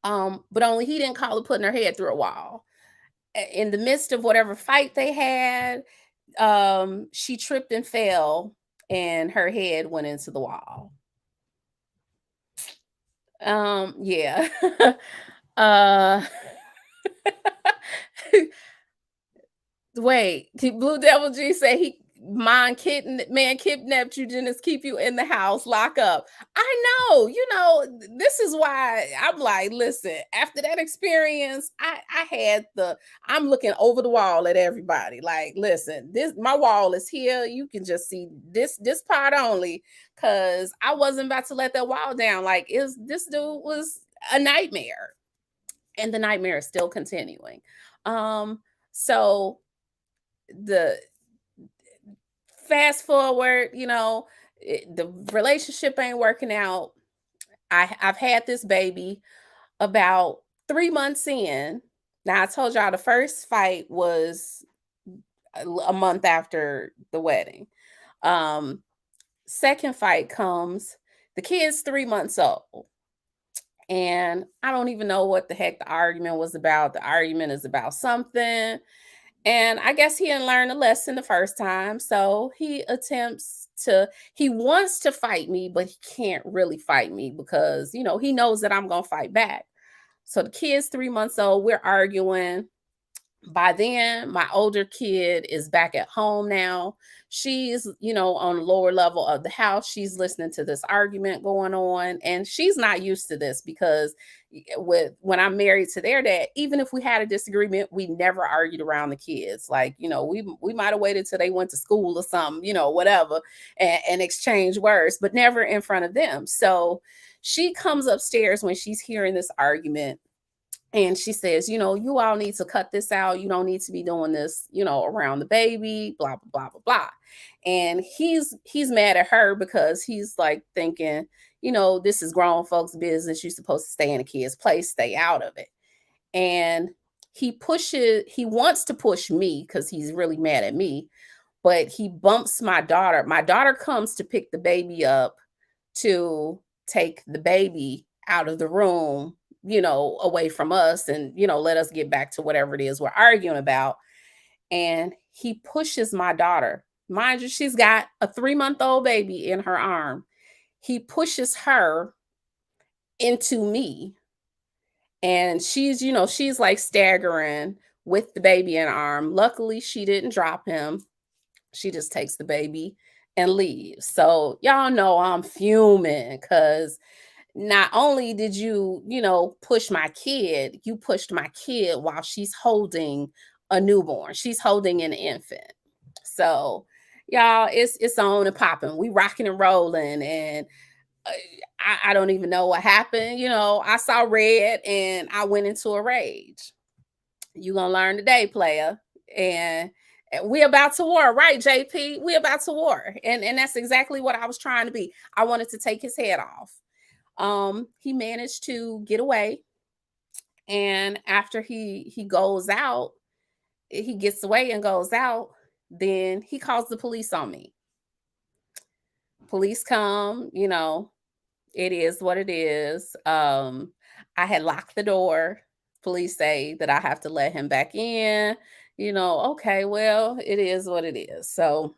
But only he didn't call it putting her head through a wall. In the midst of whatever fight they had, she tripped and fell, and her head went into the wall. Yeah. uh Wait, Blue Devil G say he man kidnapped you, Dennis, keep you in the house, lock up. I know, this is why I'm like, listen, after that experience, I had I'm looking over the wall at everybody. Like, listen, this my wall is here. You can just see this part only, because I wasn't about to let that wall down. Like, this dude was a nightmare. And the nightmare is still continuing. So the fast forward, the relationship ain't working out. I've had this baby about 3 months in. Now I told y'all the first fight was a month after the wedding. Um, Second fight comes, the kid's 3 months old. And I don't even know what the heck the argument was about. The argument is about something. And I guess he didn't learn a lesson the first time. So he wants to fight me, but he can't really fight me because, he knows that I'm going to fight back. So the kid's 3 months old. We're arguing. By then, my older kid is back at home now. She's, on the lower level of the house. She's listening to this argument going on, and she's not used to this because when I'm married to their dad, even if we had a disagreement, we never argued around the kids. Like, we might have waited till they went to school or something, whatever, and exchange words, but never in front of them. So she comes upstairs when she's hearing this argument. And she says, you all need to cut this out. You don't need to be doing this, around the baby, blah, blah, blah, blah, blah. And he's mad at her because he's like thinking, this is grown folks' business. You're supposed to stay in a kid's place, stay out of it. And he wants to push me because he's really mad at me, but he bumps my daughter. My daughter comes to pick the baby up to take the baby out of the room, away from us and, let us get back to whatever it is we're arguing about. And he pushes my daughter. Mind you, she's got a 3-month-old baby in her arm. He pushes her into me. And she's like staggering with the baby in her arm. Luckily, she didn't drop him. She just takes the baby and leaves. So y'all know I'm fuming because not only did you, push my kid, you pushed my kid while she's holding a newborn. She's holding an infant. So, y'all, it's on and popping. We rocking and rolling, and I don't even know what happened. I saw red and I went into a rage. You gonna learn today, player. And we about to war, right, JP? We about to war, and that's exactly what I was trying to be. I wanted to take his head off. He managed to get away, and after he goes out, he gets away and goes out, then he calls the police on me. Police come, it is what it is. I had locked the door. Police say that I have to let him back in. Okay, well, it is what it is. So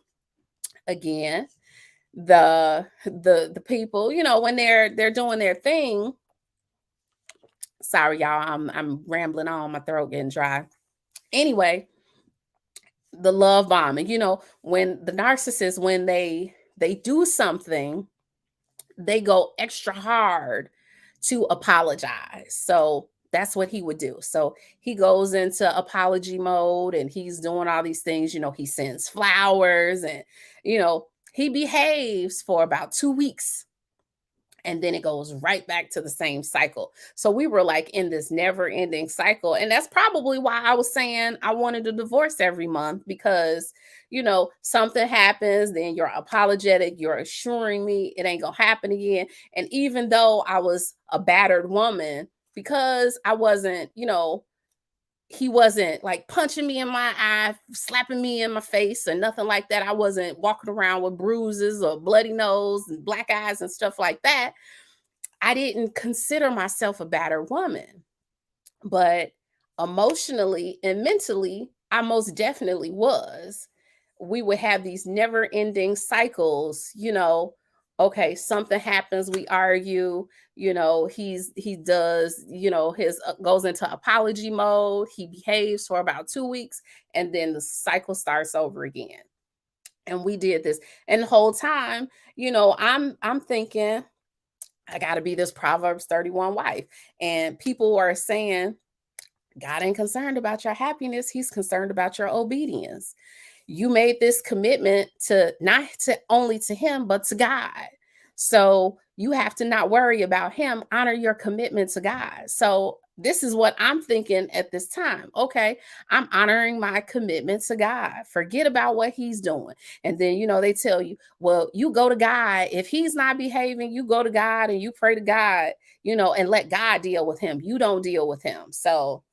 again, the people, when they're doing their thing. Sorry, y'all, I'm rambling on, my throat getting dry. Anyway, the love bombing, when the narcissist, when they do something, they go extra hard to apologize. So That's what he would do. So he goes into apology mode and he's doing all these things. He sends flowers and, he behaves for about 2 weeks, and then it goes right back to the same cycle. So we were like in this never ending cycle. And that's probably why I was saying I wanted a divorce every month, because, something happens, then you're apologetic, you're assuring me it ain't gonna happen again. And even though I was a battered woman, because I wasn't, he wasn't like punching me in my eye, slapping me in my face, or nothing like that. I wasn't walking around with bruises or bloody nose and black eyes and stuff like that. I didn't consider myself a battered woman, but emotionally and mentally, I most definitely was. We would have these never ending cycles, okay, something happens, we argue, he does, his goes into apology mode, he behaves for about 2 weeks, and then the cycle starts over again. And we did this. And the whole time, I'm thinking, I got to be this Proverbs 31 wife. And people are saying, God ain't concerned about your happiness. He's concerned about your obedience. You made this commitment to not to only to him, but to God. So you have to not worry about him, honor your commitment to God. So this is what I'm thinking at this time. Okay, I'm honoring my commitment to God. Forget about what he's doing. And then, they tell you, well, you go to God. If he's not behaving, you go to God and you pray to God, and let God deal with him. You don't deal with him. So,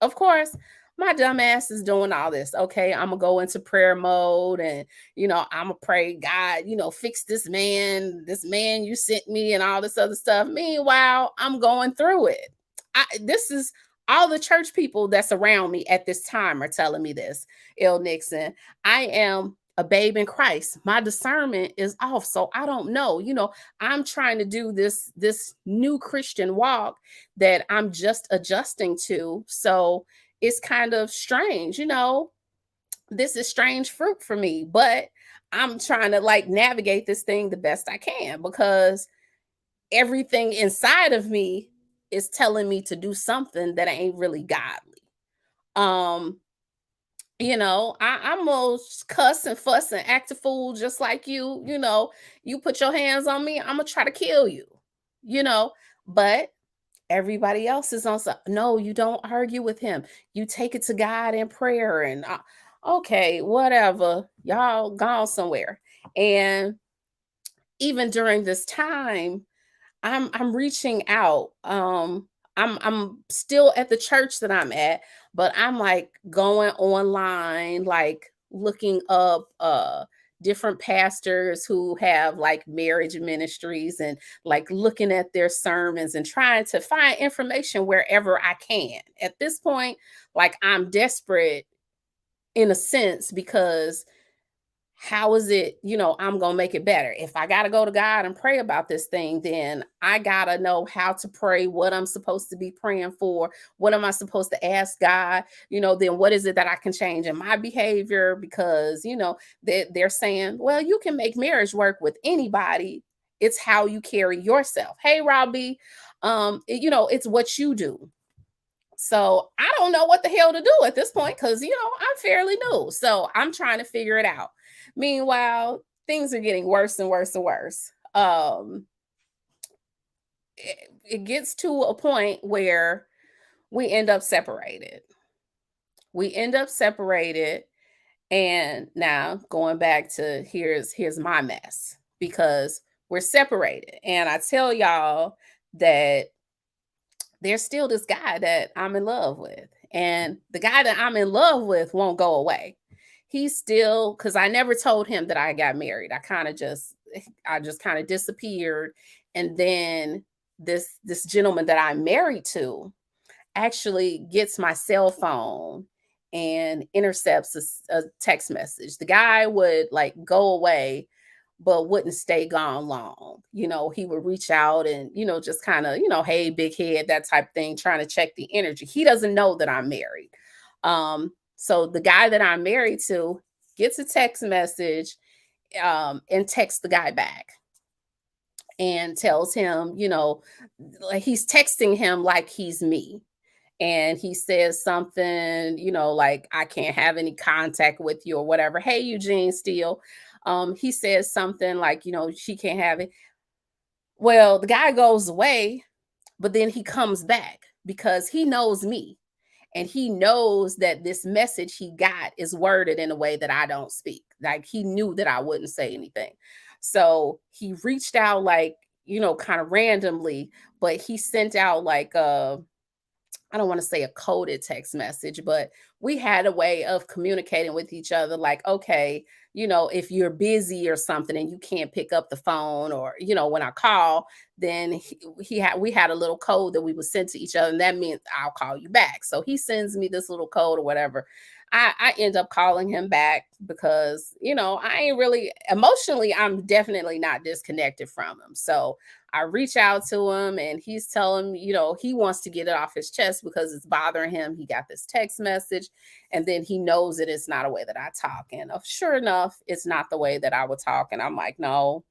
of course, my dumb ass is doing all this. Okay, I'm gonna go into prayer mode, and I'm gonna pray, God, fix this man you sent me, and all this other stuff. Meanwhile, I'm going through it. This is all the church people that's around me at this time are telling me this. Il Nixon, I am a babe in Christ. My discernment is off, so I don't know. I'm trying to do this new Christian walk that I'm just adjusting to. So it's kind of strange, this is strange fruit for me, but I'm trying to like navigate this thing the best I can, because everything inside of me is telling me to do something that ain't really godly. Um, I'm gonna cuss and fuss and act a fool just like you. You put your hands on me, I'm gonna try to kill you, you know, but everybody else is on some, no, you don't argue with him. You take it to God in prayer and okay, whatever. Y'all gone somewhere. And even during this time, I'm reaching out. I'm still at the church that I'm at, but I'm like going online, like looking up different pastors who have like marriage ministries, and like looking at their sermons and trying to find information wherever I can. At this point, like I'm desperate in a sense, because how is it, I'm going to make it better? If I got to go to God and pray about this thing, then I got to know how to pray, what I'm supposed to be praying for, what am I supposed to ask God, then what is it that I can change in my behavior? Because, they're saying, well, you can make marriage work with anybody. It's how you carry yourself. Hey, Robbie, it's what you do. So I don't know what the hell to do at this point, because, I'm fairly new. So I'm trying to figure it out. Meanwhile, things are getting worse and worse and worse. It gets to a point where we end up separated. We end up separated. And now going back to here's my mess, because we're separated. And I tell y'all that there's still this guy that I'm in love with. And the guy that I'm in love with won't go away. He's still, because I never told him that I got married. I just kind of disappeared. And then this gentleman that I'm married to actually gets my cell phone and intercepts a text message. The guy would like go away, but wouldn't stay gone long. He would reach out and, just kind of, hey, big head, that type of thing, trying to check the energy. He doesn't know that I'm married. So the guy that I'm married to gets a text message and texts the guy back and tells him, like he's texting him like he's me. and he says something, like, I can't have any contact with you or whatever. Hey, Eugene Steele. He says something like, she can't have it. Well, the guy goes away, but then he comes back because he knows me. And he knows that this message he got is worded in a way that I don't speak. Like, he knew that I wouldn't say anything. So he reached out, like, kind of randomly, but he sent out like I don't want to say a coded text message, but we had a way of communicating with each other. Like, okay, if you're busy or something and you can't pick up the phone, or, when I call, then we had a little code that we would send to each other. And that means I'll call you back. So he sends me this little code or whatever. I end up calling him back because, I ain't really emotionally, I'm definitely not disconnected from him. So I reach out to him and he's telling me, he wants to get it off his chest because it's bothering him. He got this text message and then he knows that it's not a way that I talk. And sure enough, it's not the way that I would talk. And I'm like, no,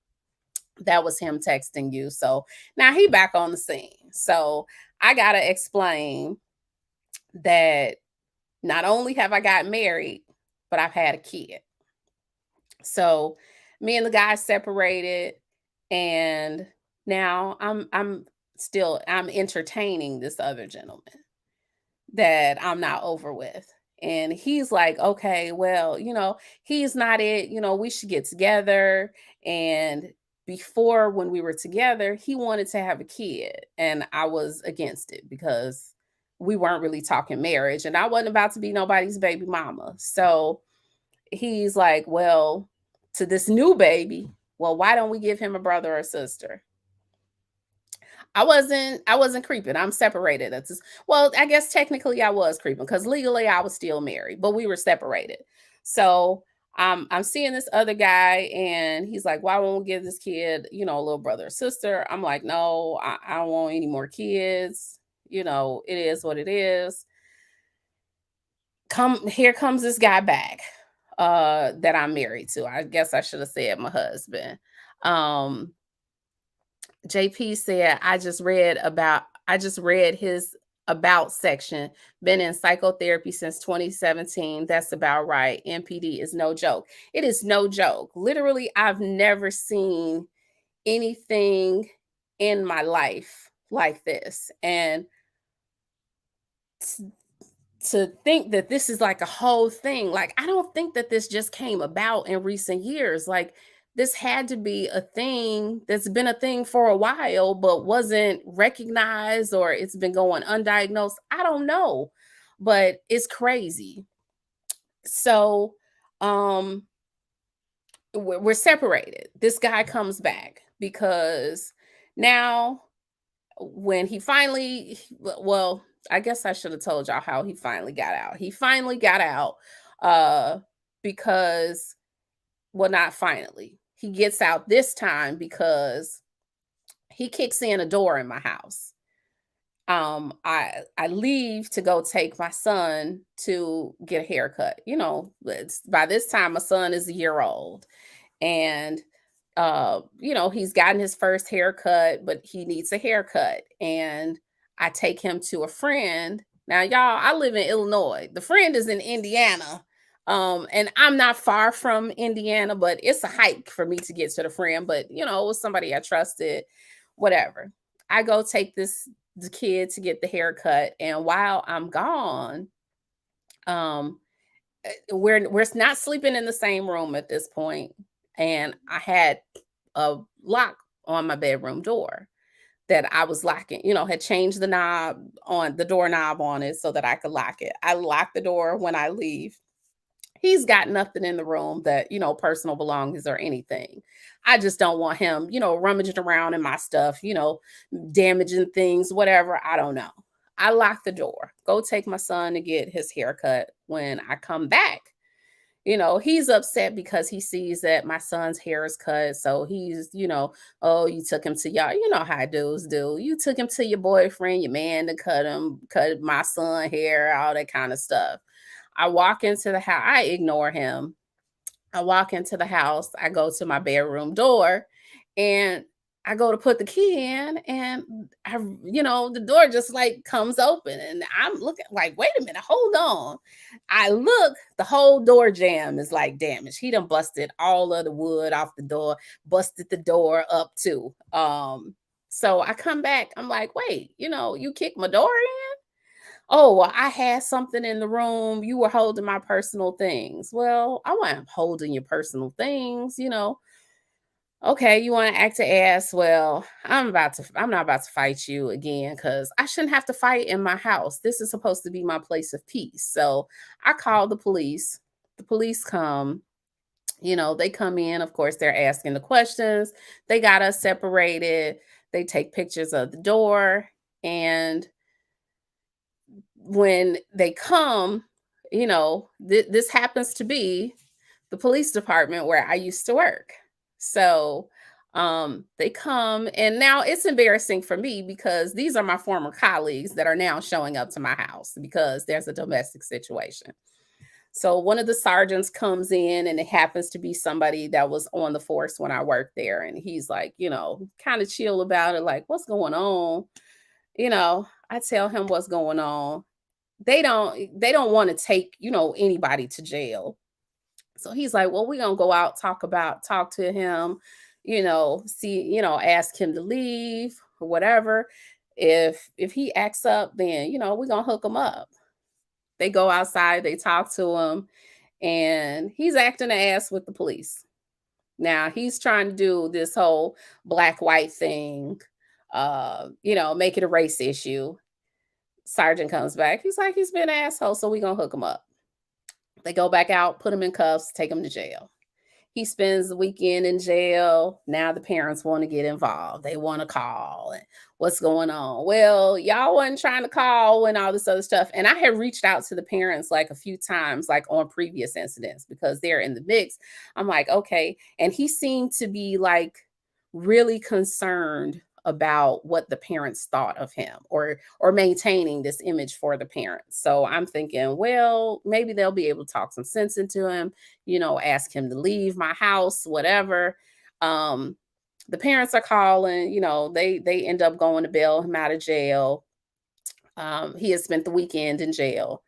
that was him texting you. So now he back on the scene. So I got to explain that not only have I got married, but I've had a kid. So me and the guy separated, and now I'm entertaining this other gentleman that I'm not over with. And he's like, okay, well, he's not it, we should get together. And before, when we were together, he wanted to have a kid. And I was against it because we weren't really talking marriage. And I wasn't about to be nobody's baby mama. So he's like, well, to this new baby, well, why don't we give him a brother or sister? I wasn't creeping. I'm separated. Well, I guess technically I was creeping because legally I was still married, but we were separated. So I'm seeing this other guy and he's like, why won't we give this kid, a little brother or sister? I'm like, no, I don't want any more kids. It is what it is. Here comes this guy back that I'm married to. I guess I should have said my husband. JP said, I just read his about section. Been in psychotherapy since 2017. That's about right. NPD is no joke. It is no joke. Literally, I've never seen anything in my life like this. And to think that this is like a whole thing, like, I don't think that this just came about in recent years. Like, this had to be a thing that's been a thing for a while, but wasn't recognized, or it's been going undiagnosed. I don't know, but it's crazy. So, um, we're separated. This guy comes back because now, when he finally, well, I guess I should have told y'all how he finally got out. He finally got out uh because, well, not finally. He gets out this time because he kicks in a door in my house. I leave to go take my son to get a haircut. By this time my son is a year old, and he's gotten his first haircut, but he needs a haircut. And I take him to a friend. Now, y'all, I live in Illinois. The friend is in Indiana. And I'm not far from Indiana, but it's a hike for me to get to the friend. But it was somebody I trusted, whatever. I go take the kid to get the haircut. And while I'm gone, we're not sleeping in the same room at this point, and I had a lock on my bedroom door that I was locking, had changed the knob on the doorknob on it so that I could lock it. I lock the door when I leave. He's got nothing in the room that, personal belongings or anything. I just don't want him, rummaging around in my stuff, damaging things, whatever. I don't know. I lock the door, go take my son to get his haircut. When I come back, he's upset because he sees that my son's hair is cut. So he's, oh, you took him to y'all. You know how dudes do. You took him to your boyfriend, your man, to cut my son hair, all that kind of stuff. I walk into the house. I ignore him. I walk into the house. I go to my bedroom door, and I go to put the key in and the door just like comes open and I'm looking like, wait a minute, hold on. I look, the whole door jamb is like damaged. He done busted all of the wood off the door, busted the door up too. So I come back, I'm like, wait, you kicked my door in? Oh, well, I had something in the room. You were holding my personal things. Well, I wasn't holding your personal things. Okay, you want to act to ass? Well, I'm not about to fight you again because I shouldn't have to fight in my house. This is supposed to be my place of peace. So I called the police. The police come, they come in. Of course, they're asking the questions. They got us separated. They take pictures of the door. And when they come, this happens to be the police department where I used to work. So they come, and now it's embarrassing for me because these are my former colleagues that are now showing up to my house because there's a domestic situation. So one of the sergeants comes in, and it happens to be somebody that was on the force when I worked there. And he's like, kind of chill about it, like, what's going on? I tell him what's going on. They don't want to take, anybody to jail. So he's like, well, we're gonna go out, talk to him, see, ask him to leave or whatever. If he acts up, then we're gonna hook him up. They go outside, they talk to him, and he's acting an ass with the police. Now he's trying to do this whole black white thing, make it a race issue. Sergeant comes back. He's like, he's been an asshole, so we're gonna hook him up. They go back out, put him in cuffs, take him to jail. He spends the weekend in jail. Now the parents want to get involved. They want to call and what's going on. Well, y'all wasn't trying to call and all this other stuff. And I had reached out to the parents like a few times, like on previous incidents, because they're in the mix. I'm like, okay. And he seemed to be like really concerned about what the parents thought of him or maintaining this image for the parents. So I'm thinking, well, maybe they'll be able to talk some sense into him, ask him to leave my house, whatever. The parents are calling, they end up going to bail him out of jail. He has spent the weekend in jail.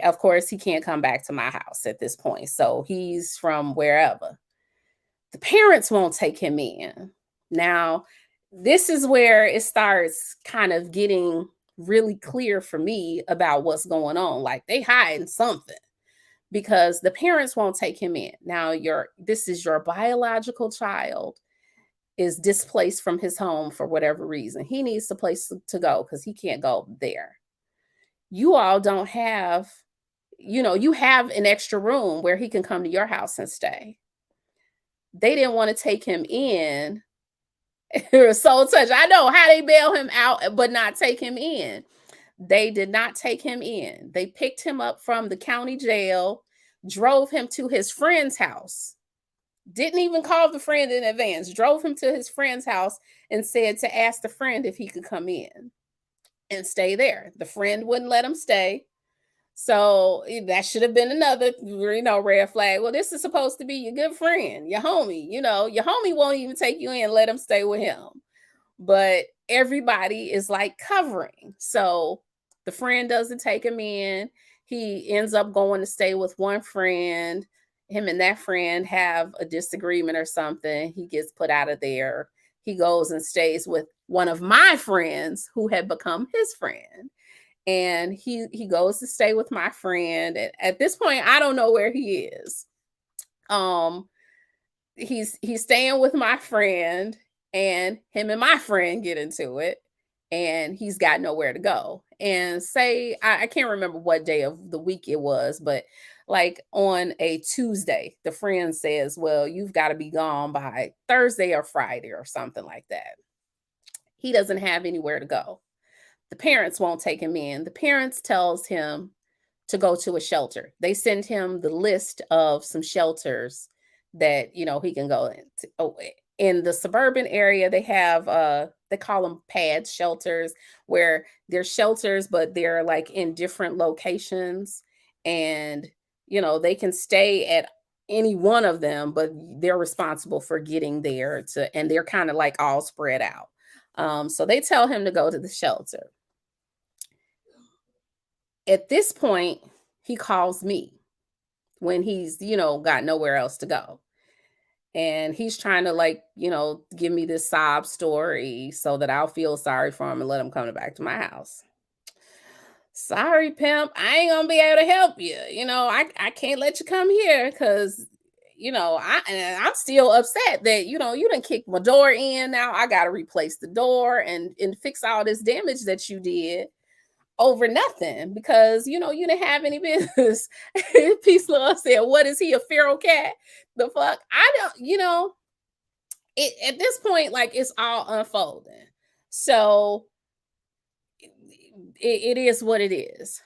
Of course, he can't come back to my house at this point. So he's from wherever. The parents won't take him in. Now, this is where it starts kind of getting really clear for me about what's going on. Like they hiding something because the parents won't take him in. Now, this is your biological child is displaced from his home for whatever reason. He needs a place to go because he can't go there. You all don't have, you have an extra room where he can come to your house and stay. They didn't want to take him in. So touched. I know how they bail him out, but not take him in. They did not take him in. They picked him up from the county jail, drove him to his friend's house, didn't even call the friend in advance, drove him to his friend's house and said to ask the friend if he could come in and stay there. The friend wouldn't let him stay. So that should have been another, red flag. Well, this is supposed to be your good friend, your homie. Your homie won't even take you in, let him stay with him. But everybody is like covering. So the friend doesn't take him in. He ends up going to stay with one friend. Him and that friend have a disagreement or something. He gets put out of there. He goes and stays with one of my friends who had become his friend. And he goes to stay with my friend. And at this point, I don't know where he is. He's staying with my friend, and him and my friend get into it, and he's got nowhere to go. And say, I can't remember what day of the week it was, but like on a Tuesday, the friend says, well, you've got to be gone by Thursday or Friday or something like that. He doesn't have anywhere to go. The parents won't take him in. The parents tells him to go to a shelter. They send him the list of some shelters that, he can go into. Oh, in the suburban area, they have, they call them pad shelters, where they're shelters, but they're like in different locations. And, they can stay at any one of them, but they're responsible for getting there to, and they're kind of like all spread out. So they tell him to go to the shelter. At this point, he calls me when he's, got nowhere else to go. And he's trying to, like, give me this sob story so that I'll feel sorry for him and let him come back to my house. Sorry, pimp, I ain't gonna be able to help you. I can't let you come here because I'm still upset that you didn't kick my door in. Now I gotta replace the door and fix all this damage that you did over nothing because you didn't have any business. Peace Love said, "What is he, a feral cat? The fuck?" I don't, at this point, like, it's all unfolding. So it is what it is.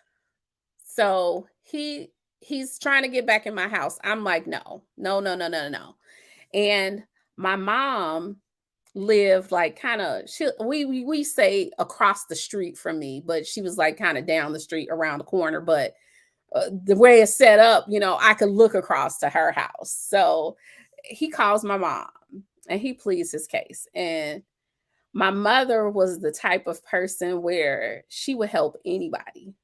So he's trying to get back in my house. I'm like, no, no, no, no, no, no. And my mom lived like kind of, we say across the street from me, but she was like kind of down the street around the corner. But the way it's set up, I could look across to her house. So he calls my mom and he pleads his case. And my mother was the type of person where she would help anybody.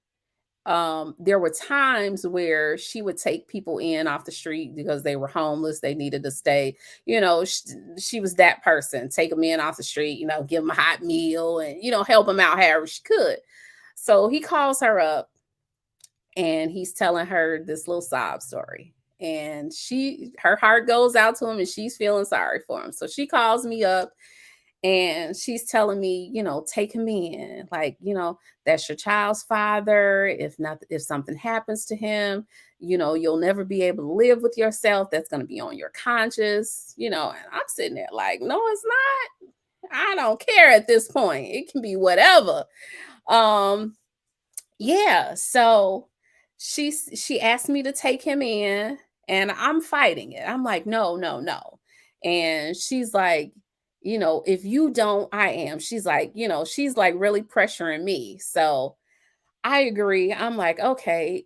There were times where she would take people in off the street because they were homeless, they needed to stay. She was that person. Take them in off the street, give them a hot meal and help them out however she could. So he calls her up and he's telling her this little sob story, and her heart goes out to him and she's feeling sorry for him. So she calls me up and she's telling me, take him in. Like, that's your child's father. If something happens to him, you'll never be able to live with yourself. That's going to be on your conscience, and I'm sitting there like, no, it's not. I don't care at this point. It can be whatever. Yeah. So she asked me to take him in and I'm fighting it. I'm like, no, no, no. And she's like, if you don't, I am. She's like, she's like really pressuring me. So I agree. I'm like, okay,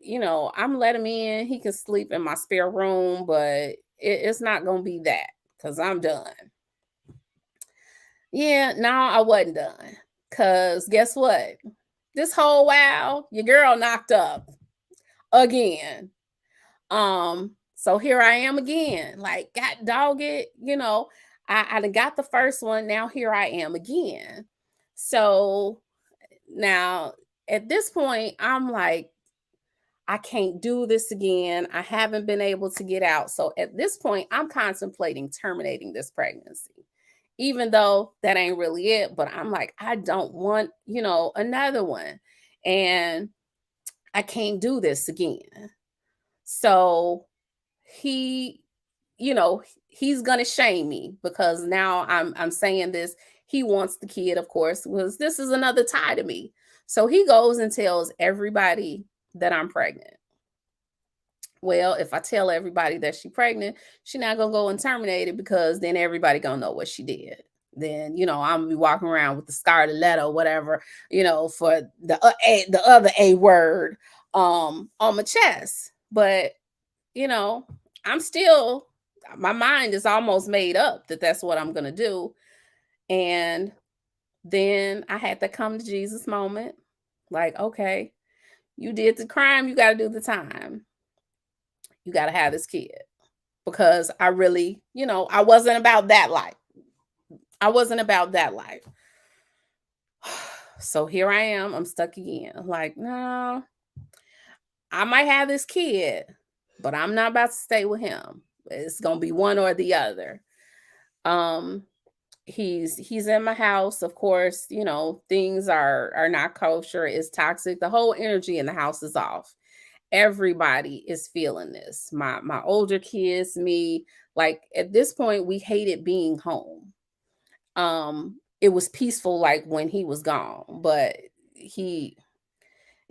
I'm letting him in. He can sleep in my spare room, but it's not going to be that because I'm done. Yeah, no, I wasn't done. Because guess what? This whole while, your girl knocked up again. So here I am again, like, God dog it, I done got the first one. Now here I am again. So now at this point, I'm like, I can't do this again. I haven't been able to get out. So at this point, I'm contemplating terminating this pregnancy, even though that ain't really it. But I'm like, I don't want, another one. And I can't do this again. So he, he's gonna shame me because now I'm saying this. He wants the kid, of course, was this is another tie to me. So he goes and tells everybody that I'm pregnant. Well, if I tell everybody that she's pregnant, she's not gonna go and terminate it because then everybody gonna know what she did. Then I'm gonna be walking around with the scarlet letter or whatever, for the other A word on my chest. But I'm still, my mind is almost made up that that's what I'm going to do. And then I had to come to Jesus moment. Like, okay, you did the crime, you got to do the time. You got to have this kid. Because I really, I wasn't about that life. I wasn't about that life. So here I am. I'm stuck again. Like, no, I might have this kid, but I'm not about to stay with him. It's gonna be one or the other. He's in my house, of course. Things are not kosher. It's toxic. The whole energy in the house is off. Everybody is feeling this. My older kids, me. Like at this point, we hated being home. It was peaceful, like when he was gone, but he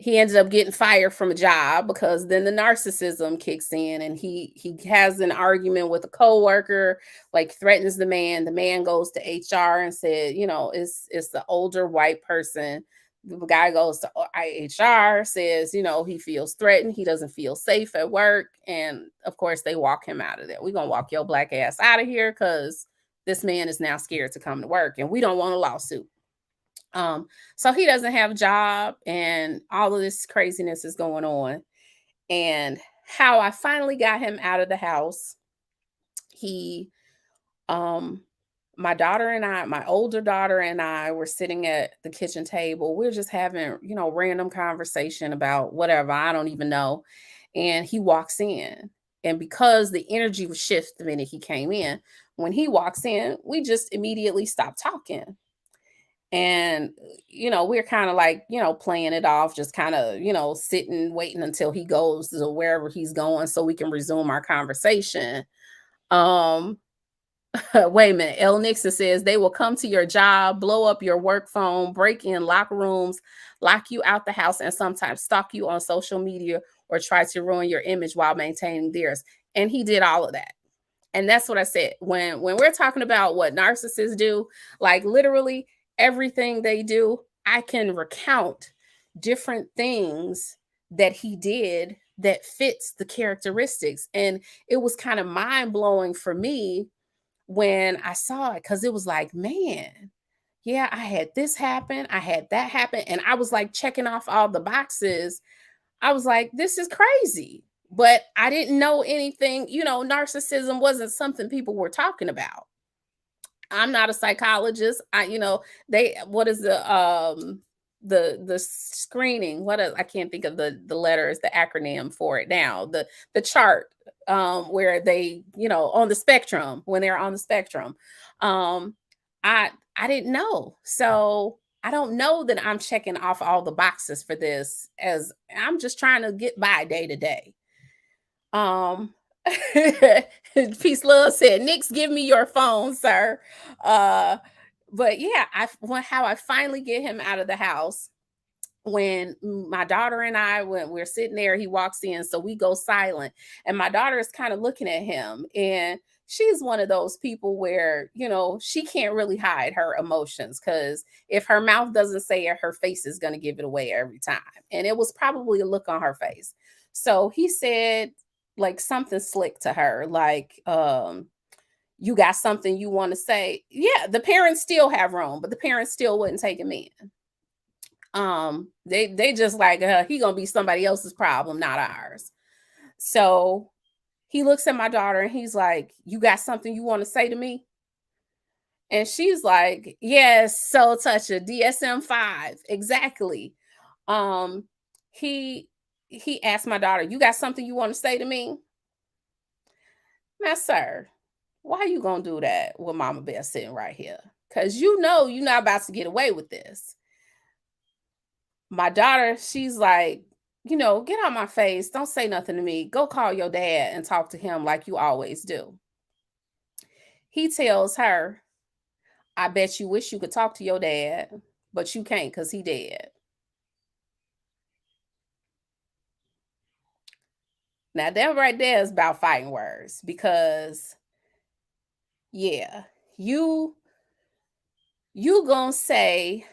ended up getting fired from a job because then the narcissism kicks in and he has an argument with a coworker, like threatens the man. The man goes to HR and said, it's the older white person The guy goes to IHR, says, he feels threatened. He doesn't feel safe at work. And of course, they walk him out of there. We're going to walk your black ass out of here because this man is now scared to come to work and we don't want a lawsuit. So he doesn't have a job and all of this craziness is going on. And how I finally got him out of the house, he, my daughter and I, my older daughter and I were sitting at the kitchen table. We're just having, random conversation about whatever. I don't even know. And he walks in. And because the energy was shift the minute he came in, when he walks in, we just immediately stop talking. And, we're kind of like, playing it off, just kind of, sitting, waiting until he goes to wherever he's going so we can resume our conversation. Wait a minute. L. Nixon says they will come to your job, blow up your work phone, break in locker rooms, lock you out the house, and sometimes stalk you on social media or try to ruin your image while maintaining theirs. And he did all of that. And that's what I said. When we're talking about what narcissists do, like literally everything they do, I can recount different things that he did that fits the characteristics. And it was kind of mind-blowing for me when I saw it, because it was like, man, yeah, I had this happen, I had that happen, and I was like checking off all the boxes. I was like, this is crazy. But I didn't know anything, narcissism wasn't something people were talking about. I'm not a psychologist. What is the screening? I can't think of the letters, the acronym for it now. The chart where they, on the spectrum, when they're on the spectrum. I didn't know. So I don't know that I'm checking off all the boxes for this, as I'm just trying to get by day to day. Peace Love said, Nix, give me your phone, sir. But yeah, how I finally get him out of the house, when my daughter and I, when we're sitting there, he walks in, so we go silent, and my daughter is kind of looking at him, and she's one of those people where, she can't really hide her emotions, because if her mouth doesn't say it, her face is going to give it away every time. And it was probably a look on her face. So he said like something slick to her, like, you got something you want to say? Yeah, the parents still have room, but the parents still wouldn't take him in. They just like, he gonna be somebody else's problem, not ours. So he looks at my daughter and he's like, you got something you want to say to me? And she's like, yes, so touch a DSM-5. Exactly. He asked my daughter, you got something you want to say to me? Now, sir, why you gonna do that with Mama Bear sitting right here? Because you're not about to get away with this. My daughter, she's like, get out my face. Don't say nothing to me. Go call your dad and talk to him like you always do. He tells her, I bet you wish you could talk to your dad, but you can't because he dead. Now, that right there is about fighting words, because, yeah, you gonna say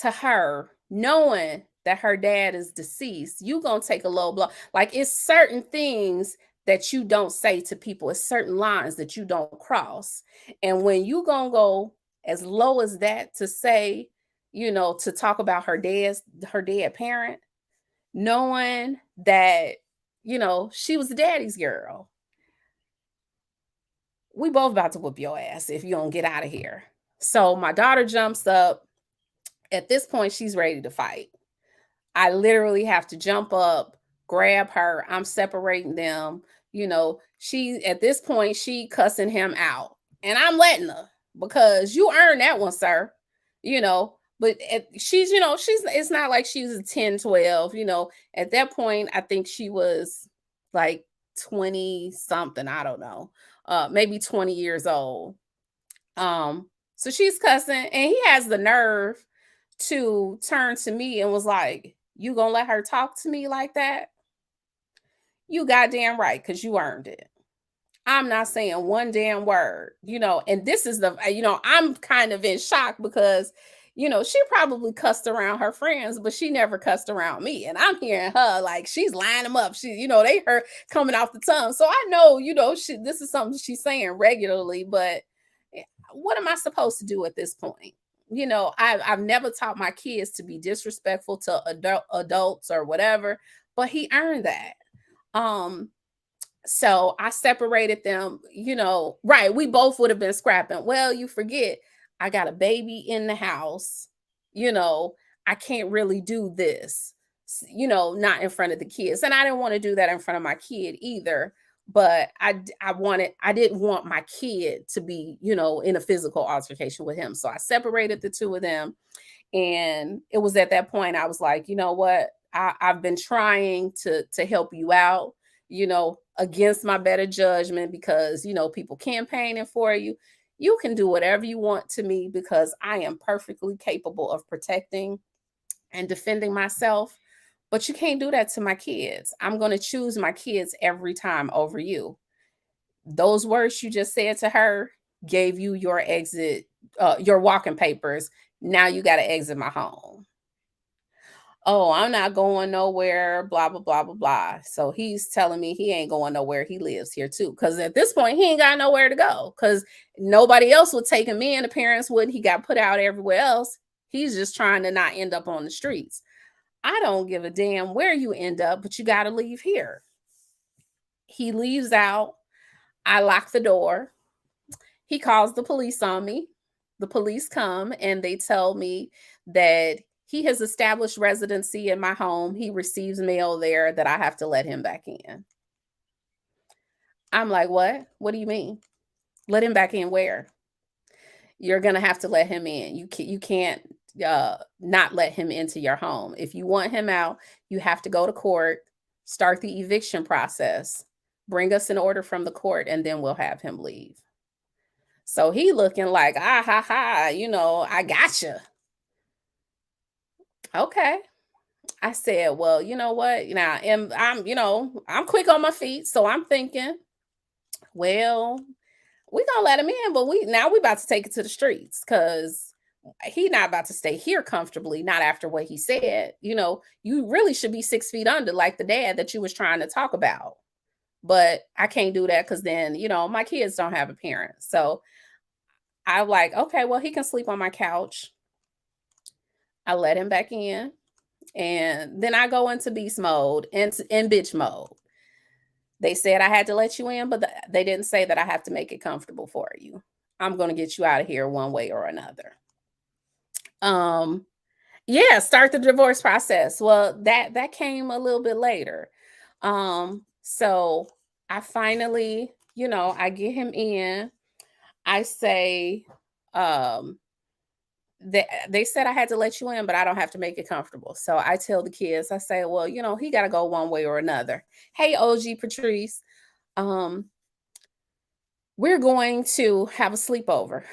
to her, knowing that her dad is deceased, you gonna take a low blow. Like, it's certain things that you don't say to people. It's certain lines that you don't cross. And when you gonna go as low as that to say, to talk about her dead parent, knowing that, she was daddy's girl. We both about to whoop your ass if you don't get out of here. So my daughter jumps up. At this point, she's ready to fight. I literally have to jump up, grab her. I'm separating them. At this point, she cussing him out. And I'm letting her, because you earned that one, sir. But it's not like she was a 10, 12. At that point, I think she was like 20 something. I don't know. Maybe 20 years old. So she's cussing, and he has the nerve to turn to me and was like, you gonna let her talk to me like that? You goddamn right, because you earned it. I'm not saying one damn word, and this is I'm kind of in shock, because, She probably cussed around her friends, but she never cussed around me. And I'm hearing her like she's lining them up. They her coming off the tongue. So I know, this is something she's saying regularly, but what am I supposed to do at this point? I've never taught my kids to be disrespectful to adults or whatever, but he earned that. Um, so I separated them, right. We both would have been scrapping. Well, you forget, I got a baby in the house, you know, I can't really do this, not in front of the kids. And I didn't want to do that in front of my kid either. But I didn't want my kid to be, in a physical altercation with him. So I separated the two of them. And it was at that point I was like, you know what? I've been trying to help you out, against my better judgment, because people campaigning for you. You can do whatever you want to me because I am perfectly capable of protecting and defending myself. But you can't do that to my kids. I'm going to choose my kids every time over you. Those words you just said to her gave you your exit, your walking papers. Now you got to exit my home. Oh, I'm not going nowhere, blah, blah, blah, blah, blah. So he's telling me he ain't going nowhere. He lives here too. Because at this point, he ain't got nowhere to go because nobody else would take him in. The parents wouldn't. He got put out everywhere else. He's just trying to not end up on the streets. I don't give a damn where you end up, but you got to leave here. He leaves out. I lock the door. He calls the police on me. The police come and they tell me that he has established residency in my home. He receives mail there that I have to let him back in. I'm like, what? What do you mean? Let him back in where? You're going to have to let him in. You can't not let him into your home. If you want him out, you have to go to court, start the eviction process, bring us an order from the court, and then we'll have him leave. So he looking like, I gotcha. Okay. I said, well, you know what? Now, I'm quick on my feet. So I'm thinking, well, we gonna let him in, but we about to take it to the streets because he not about to stay here comfortably, not after what he said. You really should be 6 feet under, like the dad that you was trying to talk about. But I can't do that because then, my kids don't have a parent. So I'm like, okay, well, he can sleep on my couch. I let him back in. And then I go into beast mode and in bitch mode. They said I had to let you in, but they didn't say that I have to make it comfortable for you. I'm going to get you out of here one way or another. Yeah, start the divorce process. Well, that came a little bit later. So I finally, I get him in. I say, they said I had to let you in, but I don't have to make it comfortable. So I tell the kids, I say, well, he got to go one way or another. Hey, OG Patrice, we're going to have a sleepover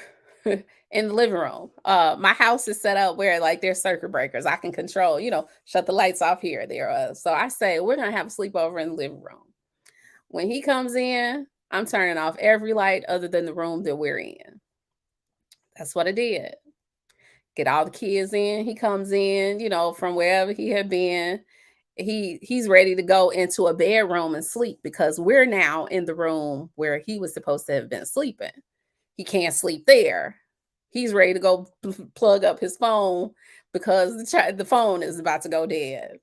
in the living room. My house is set up where like there's circuit breakers. I can control, shut the lights off here or there. So I say, we're going to have a sleepover in the living room. When he comes in, I'm turning off every light other than the room that we're in. That's what I did. Get all the kids in. He comes in, from wherever he had been. He's ready to go into a bedroom and sleep because we're now in the room where he was supposed to have been sleeping. He can't sleep there. He's ready to go plug up his phone because the phone is about to go dead.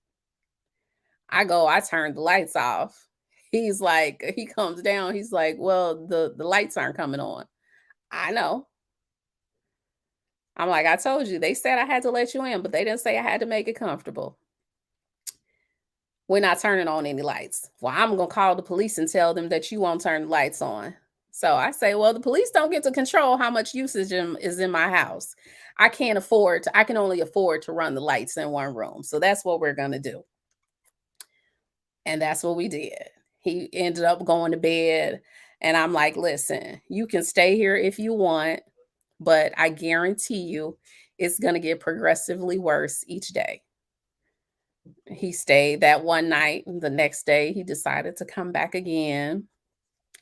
I turn the lights off. He's like, he comes down. He's like, well, the lights aren't coming on. I know. I'm like, I told you, they said I had to let you in, but they didn't say I had to make it comfortable. We're not turning on any lights. Well, I'm going to call the police and tell them that you won't turn the lights on. So I say, well, the police don't get to control how much usage is in my house. I can only afford to run the lights in one room. So that's what we're going to do. And that's what we did. He ended up going to bed. And I'm like, listen, you can stay here if you want, but I guarantee you it's going to get progressively worse each day. He stayed that one night. The next day, he decided to come back again.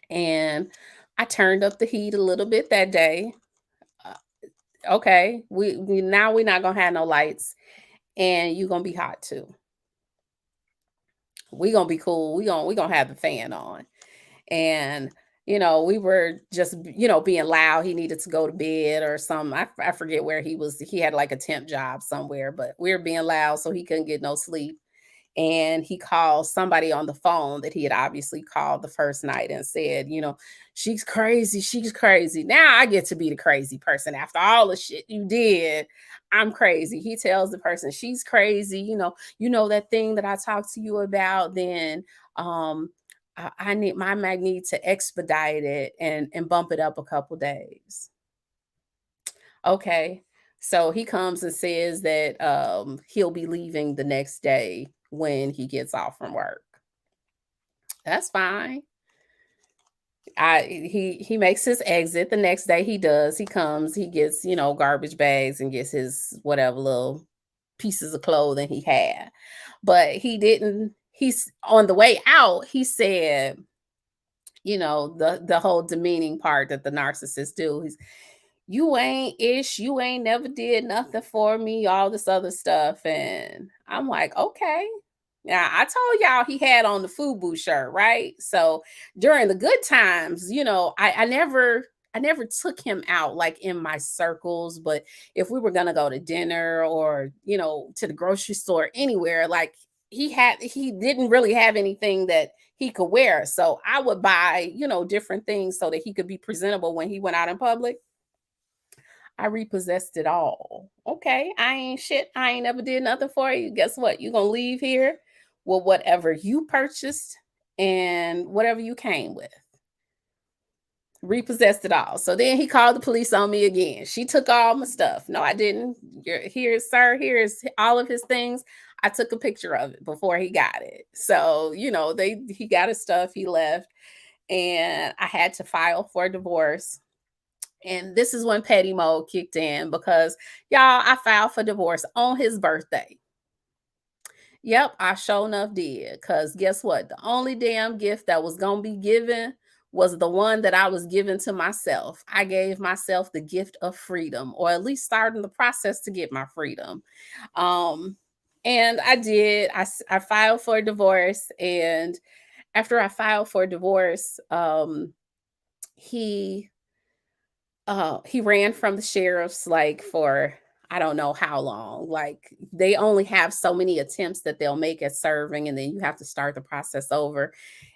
And I turned up the heat a little bit that day. Okay, we now we're not gonna have no lights, and you gonna be hot too. We gonna be cool. We gonna have the fan on. And we were just being loud. He needed to go to bed or something. I forget where he was. He had like a temp job somewhere, but we were being loud, so he couldn't get no sleep. And he called somebody on the phone that he had obviously called the first night and said, she's crazy, she's crazy. Now I get to be the crazy person after all the shit you did. I'm crazy. He tells the person she's crazy. That thing that I talked to you about. Then I need my might need to expedite it and bump it up a couple days. Okay. So he comes and says that he'll be leaving the next day when he gets off from work. That's fine. He makes his exit the next day. He does. He comes, he gets, garbage bags and gets his whatever little pieces of clothing he had. But he didn't, he's on the way out, he said, the whole demeaning part that the narcissists do. You ain't ish, you ain't never did nothing for me, all this other stuff. And I'm like, okay. Now I told y'all he had on the FUBU shirt, right? So during the good times, I never took him out like in my circles, but if we were gonna go to dinner or to the grocery store, anywhere, like he didn't really have anything that he could wear. So I would buy, different things so that he could be presentable when he went out in public. I repossessed it all. Okay, I ain't shit. I ain't never did nothing for you. Guess what? You gonna leave here with whatever you purchased and whatever you came with. Repossessed it all. So then he called the police on me again. She took all my stuff. No, I didn't. Here, sir. Here's all of his things. I took a picture of it before he got it. So he got his stuff. He left, and I had to file for divorce. And this is when petty mode kicked in because y'all, I filed for divorce on his birthday. Yep, I sure enough did. Cause guess what? The only damn gift that was gonna be given was the one that I was giving to myself. I gave myself the gift of freedom, or at least starting the process to get my freedom. Um, and I did. I filed for divorce, and after I filed for divorce, he he ran from the sheriffs like for I don't know how long. Like they only have so many attempts that they'll make at serving, and then you have to start the process over.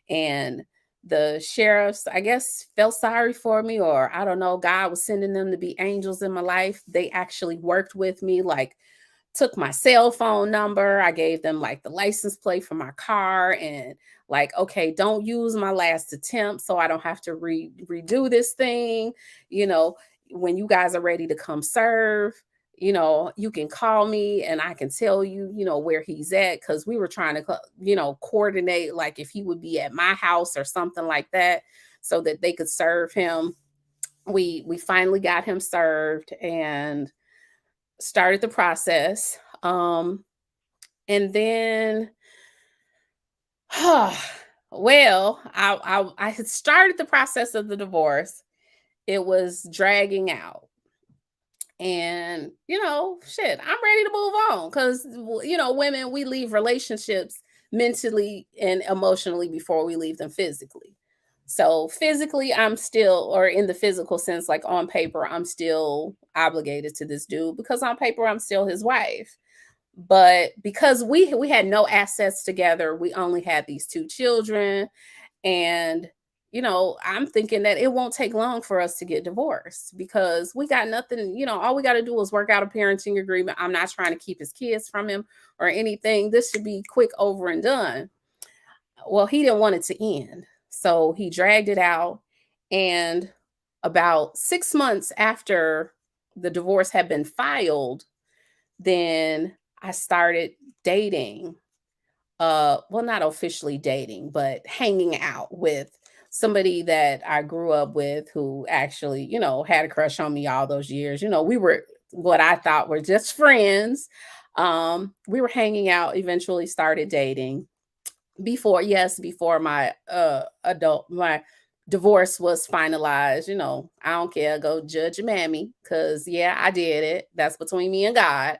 And the sheriffs, I guess, felt sorry for me, or I don't know, God was sending them to be angels in my life. They actually worked with me, like took my cell phone number. I gave them like the license plate for my car and like, okay, don't use my last attempt so I don't have to redo this thing. You know, when you guys are ready to come serve, you can call me and I can tell you, where he's at. Cause we were trying to, coordinate like if he would be at my house or something like that so that they could serve him. We finally got him served and started the process. And then, well, I had started the process of the divorce. It was dragging out. And, shit, I'm ready to move on because, women, we leave relationships mentally and emotionally before we leave them physically. So physically, I'm still, or in the physical sense, like on paper, I'm still obligated to this dude because on paper, I'm still his wife. But because we had no assets together, we only had these two children, and I'm thinking that it won't take long for us to get divorced because we got nothing. All we got to do is work out a parenting agreement. I'm not trying to keep his kids from him or anything. This should be quick, over and done. Well, he didn't want it to end, so he dragged it out. And about 6 months after the divorce had been filed, then I started dating. Well, not officially dating, but hanging out with somebody that I grew up with who actually, had a crush on me all those years. We were what I thought were just friends. We were hanging out, eventually started dating before my divorce was finalized. I don't care. Go judge your mammy, because yeah, I did it. That's between me and God.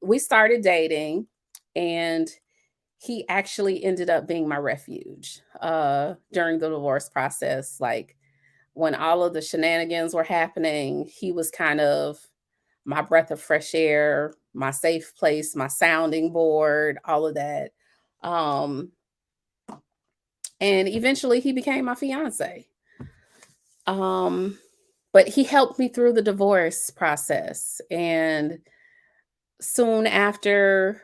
We started dating, and he actually ended up being my refuge during the divorce process. Like, when all of the shenanigans were happening, he was kind of my breath of fresh air, my safe place, my sounding board, all of that. Um, and eventually he became my fiance. Um, but he helped me through the divorce process. And soon after,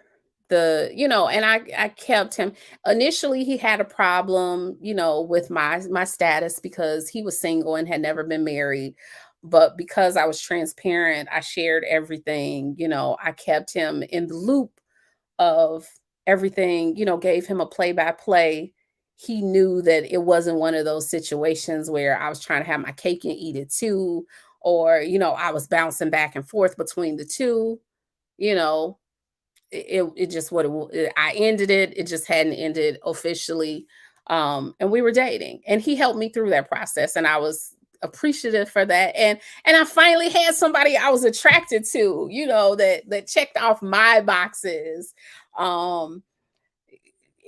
and I kept him. Initially he had a problem, with my status, because he was single and had never been married. But because I was transparent, I shared everything. I kept him in the loop of everything, gave him a play by play. He knew that it wasn't one of those situations where I was trying to have my cake and eat it too, or I was bouncing back and forth between the two. you know it just I ended it. It just hadn't ended officially. And we were dating, and he helped me through that process, and I was appreciative for that. And I finally had somebody I was attracted to, that checked off my boxes. um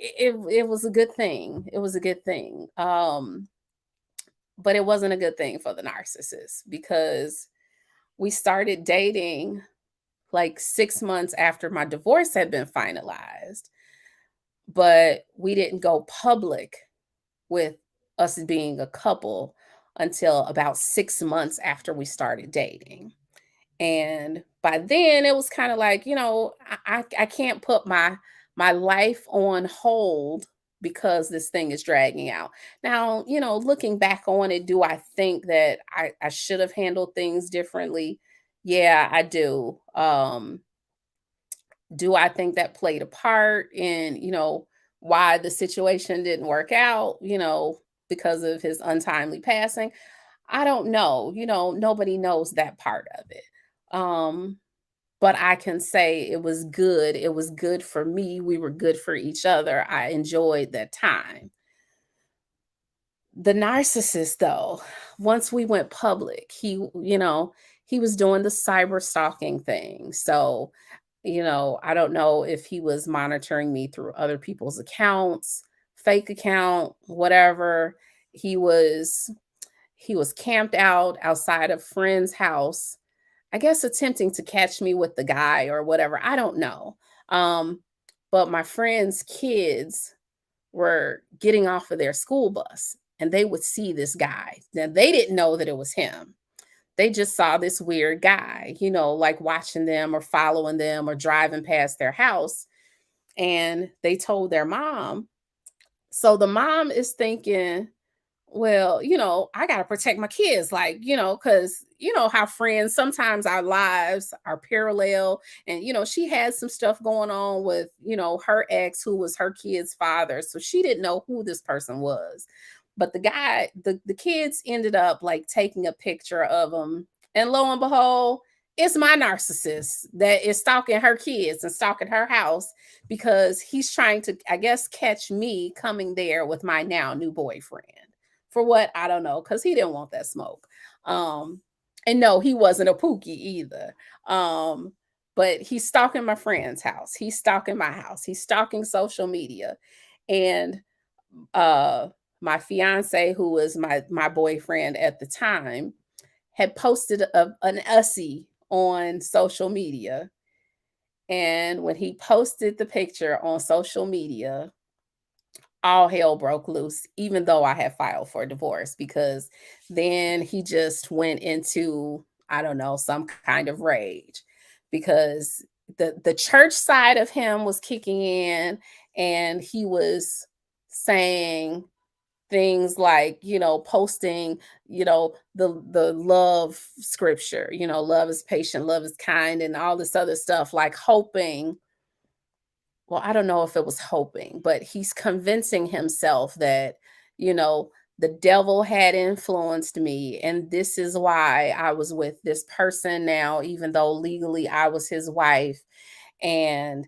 it was a good thing. It was a good thing. But it wasn't a good thing for the narcissist, because we started dating like 6 months after my divorce had been finalized, but we didn't go public with us being a couple until about 6 months after we started dating. And by then it was kind of like, I can't put my life on hold because this thing is dragging out. Now, looking back on it, do I think that I should have handled things differently? Yeah, I do. Do I think that played a part in, why the situation didn't work out, because of his untimely passing? I don't know. Nobody knows that part of it. Um, but I can say it was good. It was good for me. We were good for each other. I enjoyed that time. The narcissist, though, once we went public, he was doing the cyber stalking thing. So, I don't know if he was monitoring me through other people's accounts, fake account, whatever. He was he was camped out outside of friend's house, I guess attempting to catch me with the guy or whatever. I don't know. Um, but my friend's kids were getting off of their school bus, and they would see this guy. Now, they didn't know that it was him. They just saw this weird guy, like watching them or following them or driving past their house. And they told their mom. So the mom is thinking, well, I got to protect my kids. Like, because how friends, sometimes our lives are parallel. And, she had some stuff going on with, her ex, who was her kid's father. So she didn't know who this person was. But the guy, the kids ended up like taking a picture of him. And lo and behold, it's my narcissist that is stalking her kids and stalking her house, because he's trying to, I guess, catch me coming there with my now new boyfriend. For what? I don't know, because he didn't want that smoke. Um, and no, he wasn't a Pookie either. Um, but he's stalking my friend's house. He's stalking my house. He's stalking social media. And uh my fiance, who was my boyfriend at the time, had posted an ussy on social media. And when he posted the picture on social media, all hell broke loose, even though I had filed for divorce, because then he just went into, I don't know, some kind of rage, because the church side of him was kicking in, and he was saying things like, posting, the love scripture, love is patient, love is kind, and all this other stuff, like hoping, well, I don't know if it was hoping, but he's convincing himself that, you know, the devil had influenced me. And this is why I was with this person now, even though legally I was his wife. And,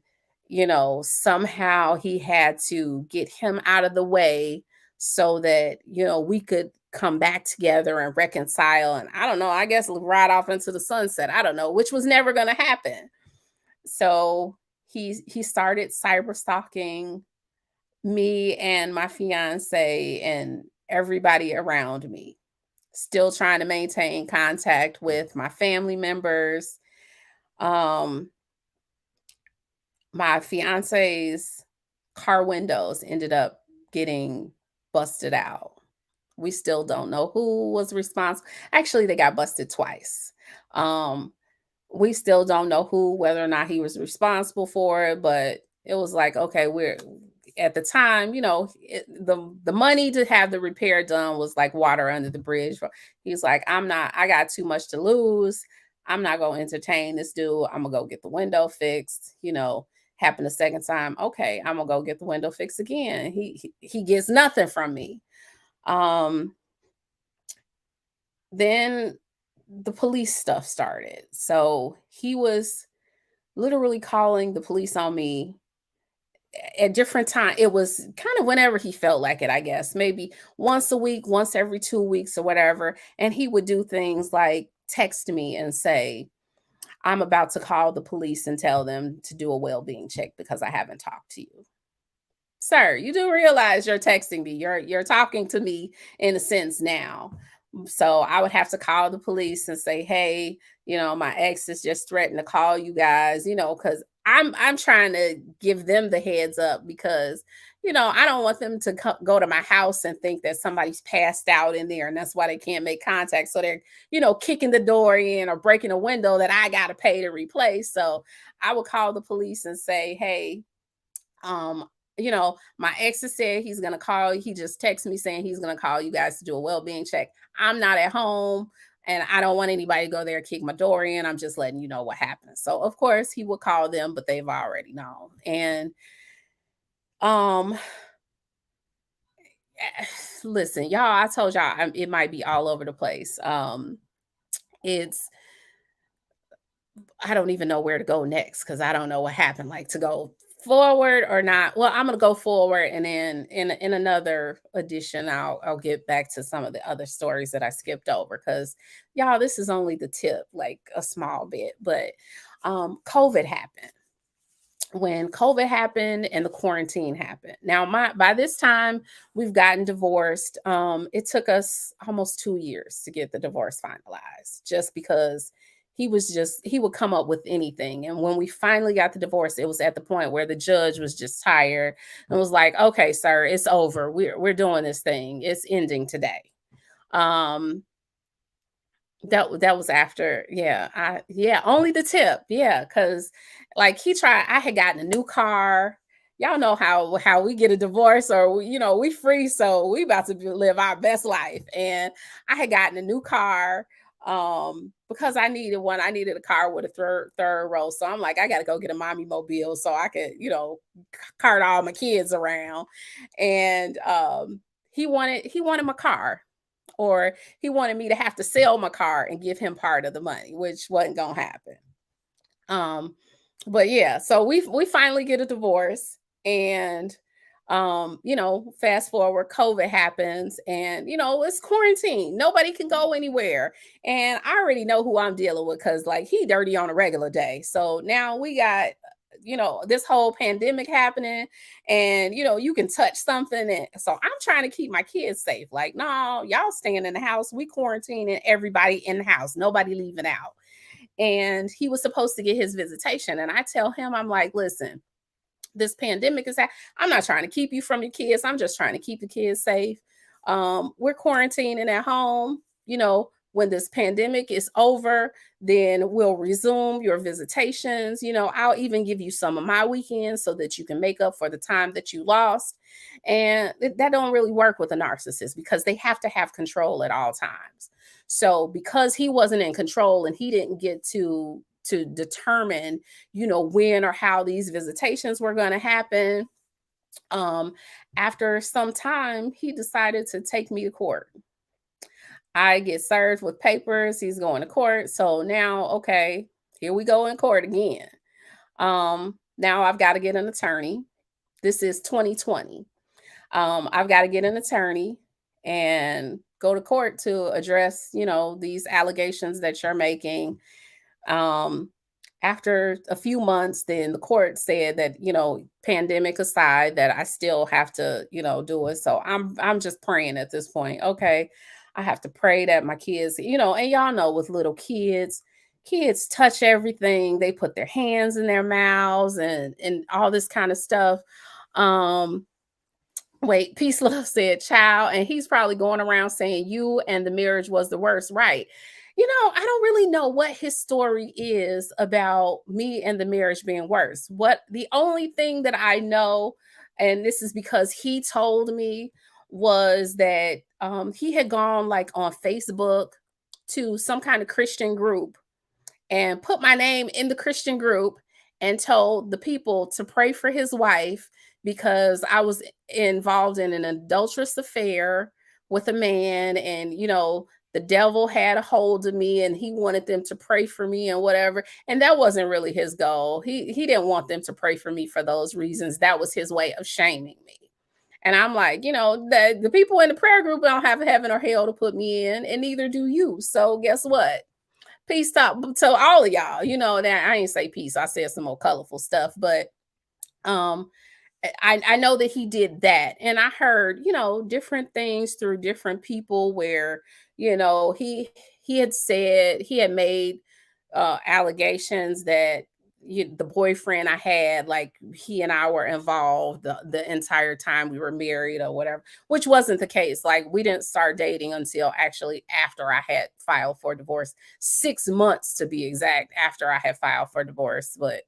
somehow he had to get him out of the way so that, we could come back together and reconcile. And I don't know, I guess ride off into the sunset. I don't know, which was never going to happen. So he started cyber stalking me and my fiance and everybody around me. Still trying to maintain contact with my family members. Um, my fiance's car windows ended up getting busted out. We still don't know who was responsible. Actually, they got busted twice. Um, we still don't know whether or not he was responsible for it, but it was like, okay, we're at the time, the money to have the repair done was like water under the bridge. He's like, I got too much to lose. I'm not going to entertain this dude. I'm going to go get the window fixed. Happened the second time. Okay, I'm going to go get the window fixed again. He gets nothing from me. Then the police stuff started. So he was literally calling the police on me at different times. It was kind of whenever he felt like it, I guess, maybe once a week, once every 2 weeks or whatever. And he would do things like text me and say, I'm about to call the police and tell them to do a well-being check because I haven't talked to you. Sir, you do realize you're texting me. You're talking to me in a sense now. So I would have to call the police and say, hey, my ex is just threatened to call you guys, because I'm trying to give them the heads up because, I don't want them to go to my house and think that somebody's passed out in there and that's why they can't make contact. So they're, kicking the door in or breaking a window that I got to pay to replace. So I would call the police and say, hey, my ex has said he's going to call. He just texted me saying he's going to call you guys to do a well-being check. I'm not at home and I don't want anybody to go there and kick my door in. I'm just letting you know what happened. So of course he would call them, but they've already known. And, listen, y'all, I told y'all it might be all over the place. I don't even know where to go next because I don't know what happened, like to go forward or not. Well, I'm gonna go forward, and then in another edition, I'll get back to some of the other stories that I skipped over because y'all, this is only the tip, like a small bit. But COVID happened. When COVID happened and the quarantine happened. Now, by this time, we've gotten divorced. It took us almost 2 years to get the divorce finalized, just because he would come up with anything. And when we finally got the divorce, it was at the point where the judge was just tired and was like, okay, sir, it's over. We're doing this thing. It's ending today. That was after, only the tip. Yeah, because like I had gotten a new car. Y'all know how we get a divorce or we free, so we about to live our best life. And I had gotten a new car because I needed one. I needed a car with a third row. So I'm like, I gotta go get a mommy mobile so I could, cart all my kids around. And he wanted my car. Or he wanted me to have to sell my car and give him part of the money, which wasn't gonna happen. But yeah, so we finally get a divorce, and fast forward, COVID happens, and it's quarantine. Nobody can go anywhere, and I already know who I'm dealing with because like he dirty on a regular day. So now we got this whole pandemic happening, and you can touch something, and so I'm trying to keep my kids safe. Like, no, y'all staying in the house. We quarantining everybody in the house, nobody leaving out. And he was supposed to get his visitation, and I tell him, I'm like, listen, this pandemic is I'm not trying to keep you from your kids. I'm just trying to keep the kids safe. We're quarantining at home. When this pandemic is over, then we'll resume your visitations. I'll even give you some of my weekends so that you can make up for the time that you lost. And that don't really work with a narcissist because they have to have control at all times. So because he wasn't in control and he didn't get to determine, when or how these visitations were going to happen, after some time, he decided to take me to court. I get served with papers. He's going to court. So now, okay, here we go in court again. Now I've got to get an attorney. This is 2020. I've got to get an attorney and go to court to address, these allegations that you're making. Um, After a few months, then the court said that, pandemic aside, that I still have to, do it. So I'm just praying at this point. Okay. I have to pray that my kids, and y'all know with little kids touch everything. They put their hands in their mouths and all this kind of stuff. Um, Wait, Peace Love said, child, and he's probably going around saying you and the marriage was the worst. Right. I don't really know what his story is about me and the marriage being worse. What the only thing that I know, and this is because he told me, was that he had gone like on Facebook to some kind of Christian group and put my name in the Christian group and told the people to pray for his wife because I was involved in an adulterous affair with a man, and the devil had a hold of me and he wanted them to pray for me and whatever, and that wasn't really his goal. He didn't want them to pray for me for those reasons. That was his way of shaming me. And I'm like, the people in the prayer group don't have heaven or hell to put me in, and neither do you. So guess what? Peace out to all of y'all. That I ain't say peace. I said some more colorful stuff, but um I know that he did that. And I heard, different things through different people where, he had said he had made allegations that the boyfriend I had, like he and I were involved the entire time we were married or whatever, which wasn't the case. Like we didn't start dating until actually after I had filed for divorce, 6 months to be exact, after I had filed for divorce. But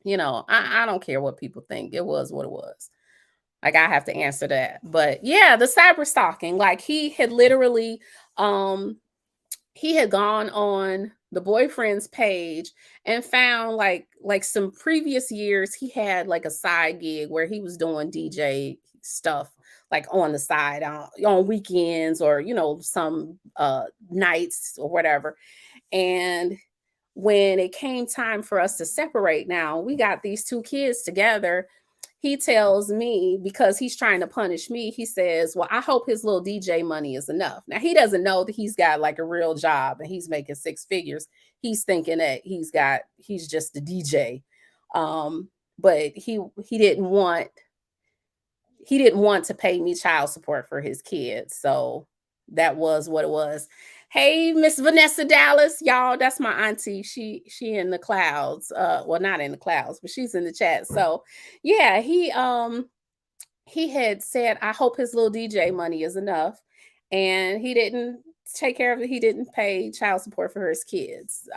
I don't care what people think. It was what it was. Like I have to answer that. But yeah, the cyber stalking, like he had gone on the boyfriend's page and found like some previous years he had like a side gig where he was doing DJ stuff like on the side on weekends or some nights or whatever. And when it came time for us to separate, now we got these two kids together. He tells me, because he's trying to punish me, he says, well, I hope his little DJ money is enough. Now he doesn't know that he's got like a real job and he's making six figures. He's thinking that he's just a DJ. But he didn't want to pay me child support for his kids. So that was what it was. Hey, Miss Vanessa Dallas, y'all, that's my auntie. She in the clouds. Well, not in the clouds, but she's in the chat. So yeah, he had said, I hope his little DJ money is enough. And he didn't take care of it. He didn't pay child support for his kids.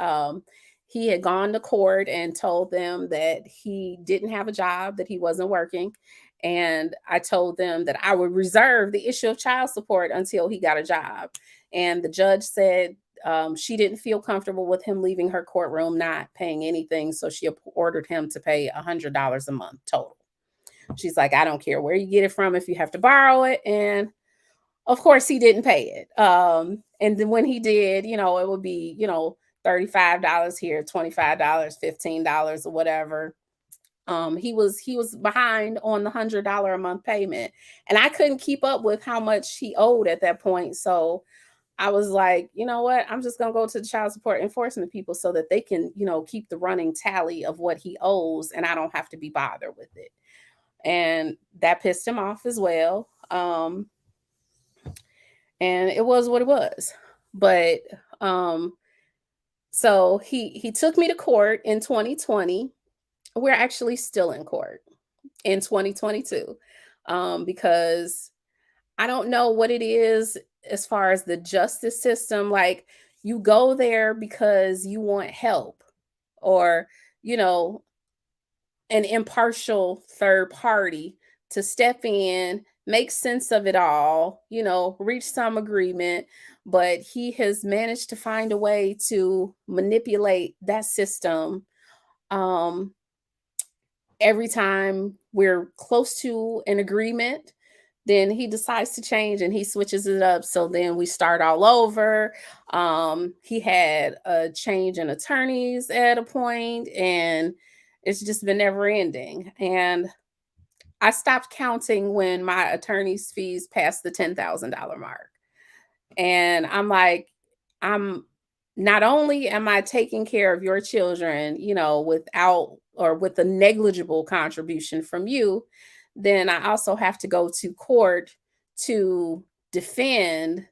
He had gone to court and told them that he didn't have a job, that he wasn't working. And I told them that I would reserve the issue of child support until he got a job. And the judge said she didn't feel comfortable with him leaving her courtroom not paying anything. So she ordered him to pay $100 a month total. She's like, I don't care where you get it from if you have to borrow it. And of course, he didn't pay it. And then when he did, it would be, $35 here, $25, $15 or whatever. He was behind on the $100 a month payment, and I couldn't keep up with how much he owed at that point. So I was like, you know what? I'm just gonna go to the child support enforcement people so that they can, keep the running tally of what he owes, and I don't have to be bothered with it. And that pissed him off as well. And it was what it was. But so he took me to court in 2020. We're actually still in court in 2022 because I don't know what it is as far as the justice system. Like you go there because you want help or, an impartial third party to step in, make sense of it all, reach some agreement. But he has managed to find a way to manipulate that system. Every time we're close to an agreement, then he decides to change and he switches it up. So then we start all over. He had a change in attorneys at a point, and it's just been never ending. And I stopped counting when my attorney's fees passed the $10,000 mark. And I'm like, I'm not only am I taking care of your children, without or with a negligible contribution from you, then I also have to go to court to defend,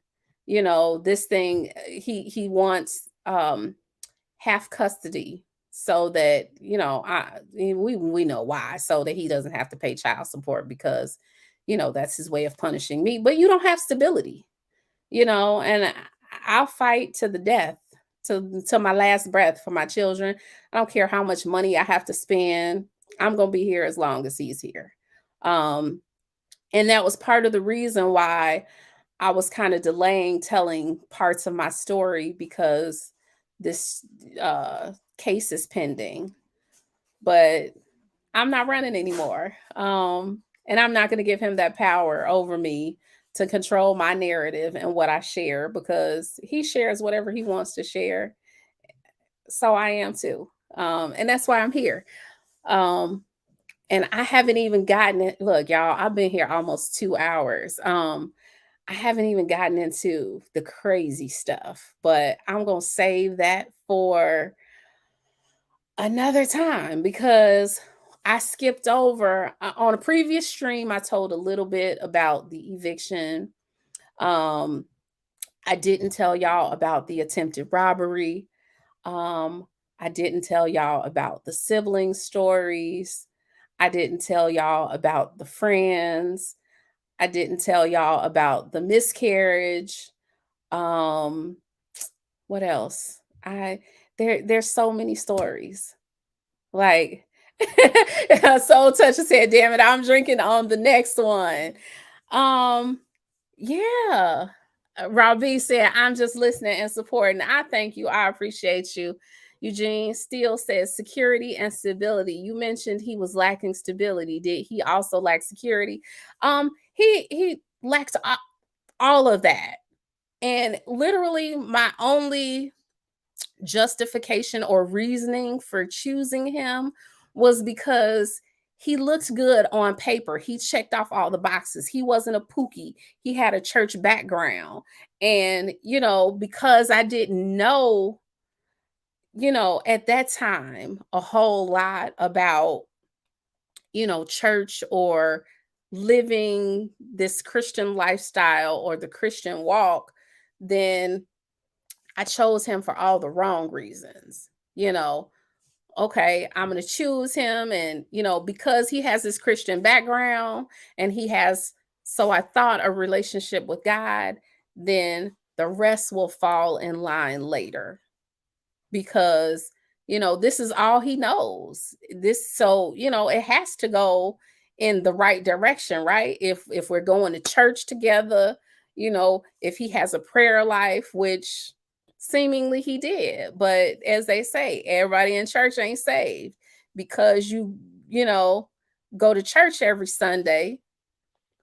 this thing. He wants half custody so that, we know why, so that he doesn't have to pay child support because, that's his way of punishing me. But you don't have stability, and I'll fight to the death, to my last breath for my children. I don't care how much money I have to spend. I'm going to be here as long as he's here. Um, and that was part of the reason why I was kind of delaying telling parts of my story, because this case is pending. But I'm not running anymore. And I'm not going to give him that power over me to control my narrative and what I share, because he shares whatever he wants to share. So I am too. And that's why I'm here. Um, and I haven't even gotten it. Look, y'all, I've been here almost 2 hours. I haven't even gotten into the crazy stuff, but I'm going to save that for another time, because I skipped over on a previous stream. I told a little bit about the eviction. Um, I didn't tell y'all about the attempted robbery. Um, I didn't tell y'all about the sibling stories. I didn't tell y'all about the friends. I didn't tell y'all about the miscarriage. Um, what else? There's so many stories. Like, Soul Toucher said, damn it, I'm drinking on the next one. Yeah. Robbie said, I'm just listening and supporting. I thank you. I appreciate you. Eugene Steele says security and stability. You mentioned he was lacking stability. Did he also lack security? He lacked all of that. And literally my only justification or reasoning for choosing him was because he looked good on paper. He checked off all the boxes. He wasn't a pookie. He had a church background. And, because I didn't know, at that time, a whole lot about, church or living this Christian lifestyle or the Christian walk, then I chose him for all the wrong reasons. Okay, I'm going to choose him. And, because he has this Christian background and he has, so I thought, a relationship with God, then the rest will fall in line later, because, this is all he knows. So, it has to go in the right direction, right? If we're going to church together, if he has a prayer life, which seemingly he did. But as they say, everybody in church ain't saved because go to church every Sunday,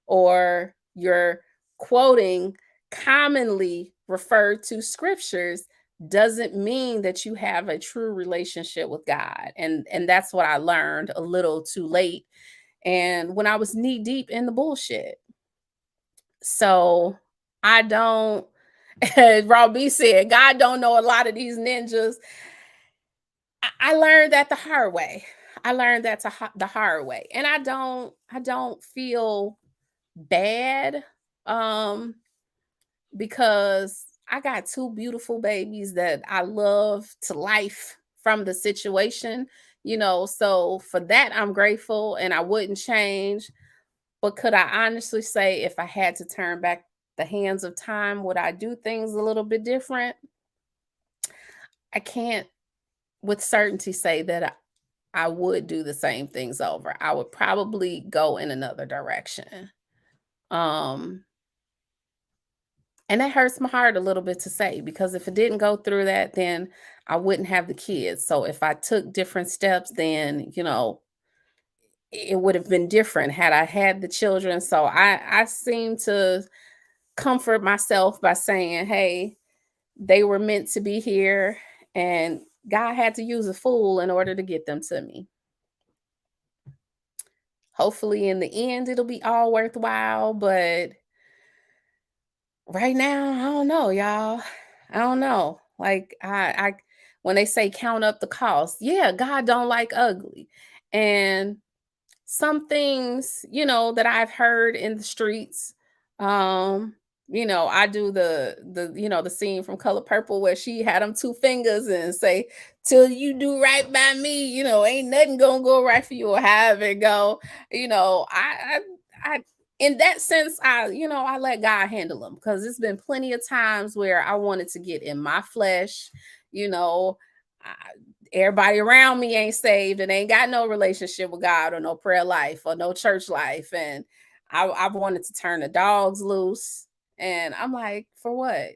or you're quoting commonly referred to scriptures, doesn't mean that you have a true relationship with God. And that's what I learned a little too late, and when I was knee deep in the bullshit. So I don't, as Robbie said, God don't know a lot of these ninjas. I learned that the hard way. I learned that the hard way. And I don't feel bad, because I got two beautiful babies that I love to life from the situation, so for that I'm grateful and I wouldn't change. But could I honestly say, if I had to turn back the hands of time, would I do things a little bit different? I can't with certainty say that I would do the same things over. I would probably go in another direction. Um, and that hurts my heart a little bit to say, because if it didn't go through that, then I wouldn't have the kids. So if I took different steps, then, it would have been different had I had the children. So I seem to comfort myself by saying, hey, they were meant to be here, and God had to use a fool in order to get them to me. Hopefully in the end it'll be all worthwhile, but right now, I don't know, y'all. I don't know. Like I when they say count up the cost, yeah, God don't like ugly. And some things, that I've heard in the streets, um, I do the scene from Color Purple where she had them two fingers and say, "Till you do right by me, ain't nothing gonna go right for you or have it go." I in that sense, I let God handle them because there's been plenty of times where I wanted to get in my flesh, you know. I, Everybody around me ain't saved and ain't got no relationship with God or no prayer life or no church life. And I wanted to turn the dogs loose. And I'm like, for what?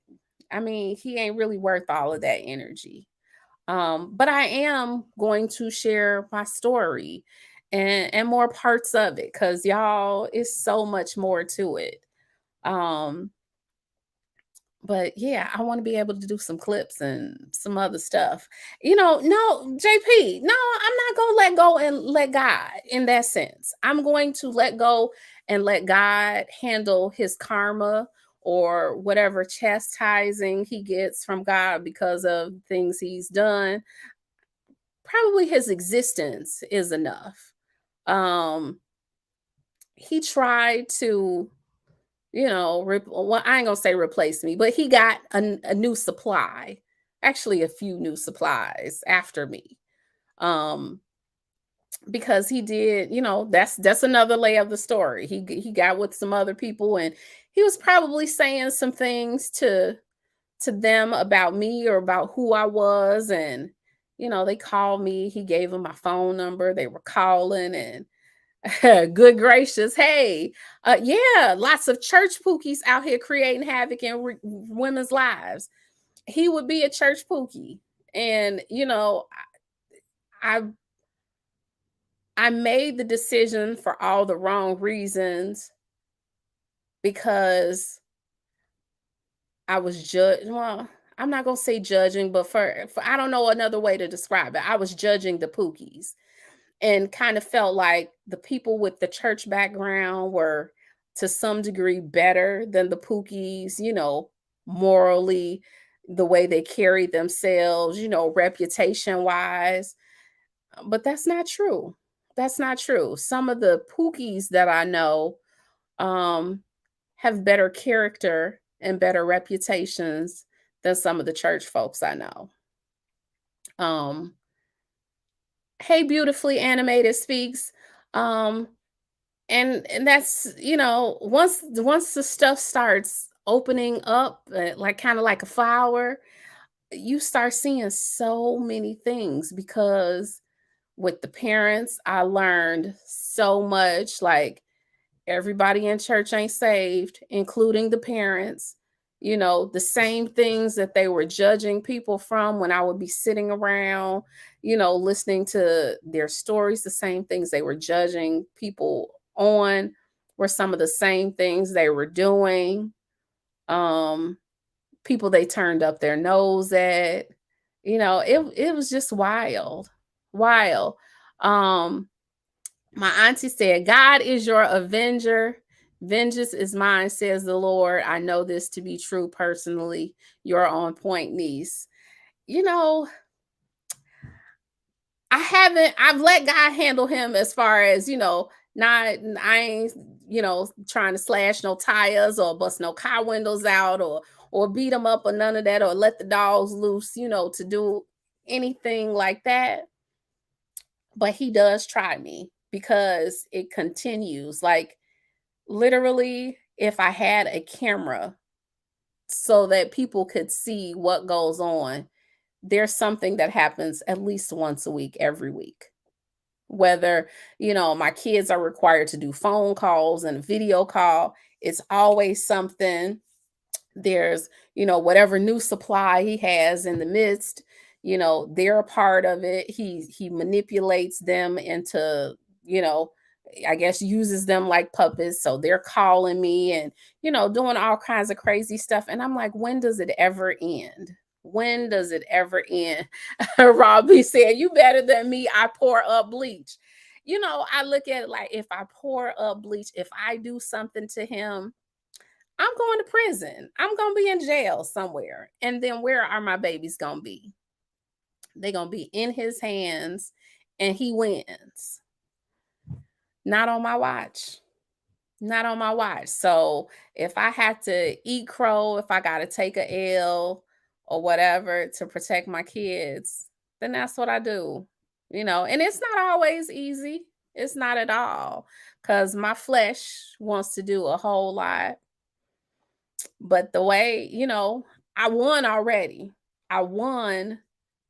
I mean, he ain't really worth all of that energy. But I am going to share my story and more parts of it because y'all, it's so much more to it. Um, but yeah, I want to be able to do some clips and some other stuff. No, JP, no, I'm not going to let go and let God in that sense. I'm going to let go and let God handle his karma or whatever chastising he gets from God because of things he's done. Probably his existence is enough. Um, he tried to well, I ain't gonna say replace me, but he got a new supply, actually a few new supplies after me. Um, because he did, that's another layer of the story. He got with some other people and he was probably saying some things to them about me or about who I was. And, they called me, he gave them my phone number, they were calling and good gracious. Hey, yeah, lots of church pookies out here creating havoc in women's lives. He would be a church pookie. And, I I made the decision for all the wrong reasons because I was judged. Well, I'm not gonna say judging, but for I don't know another way to describe it. I was judging the pookies and kind of felt like the people with the church background were to some degree better than the pookies, morally, the way they carried themselves, reputation wise. But that's not true. That's not true. Some of the pookies that I know um, have better character and better reputations than some of the church folks I know. Um, hey, beautifully animated speaks. Um, and that's once the stuff starts opening up like kind of like a flower, you start seeing so many things because with the parents I learned so much. Like, everybody in church ain't saved, including the parents. The same things that they were judging people from when I would be sitting around, listening to their stories, the same things they were judging people on were some of the same things they were doing. People they turned up their nose at. It was just wild. Wild. Um, my auntie said, God is your avenger. Vengeance is mine, says the Lord. I know this to be true personally. You're on point, niece. You know, I've let God handle him as far as, I ain't, trying to slash no tires or bust no car windows out or beat him up or none of that or let the dogs loose, to do anything like that. But he does try me because it continues. Like, literally, if I had a camera so that people could see what goes on, there's something that happens at least once a week, every week. Whether, my kids are required to do phone calls and a video call, it's always something. There's, whatever new supply he has in the midst, they're a part of it. He manipulates them into, I guess uses them like puppets. So they're calling me and, doing all kinds of crazy stuff. And I'm like, when does it ever end? When does it ever end? Robbie said, you better than me. I pour up bleach. I look at it like if I pour up bleach, if I do something to him, I'm going to prison. I'm going to be in jail somewhere. And then where are my babies going to be? They're going to be in his hands and he wins. Not on my watch. Not on my watch. So if I had to eat crow, if I got to take a L or whatever to protect my kids, then that's what I do. And it's not always easy. It's not at all because my flesh wants to do a whole lot. But the way, I won already. I won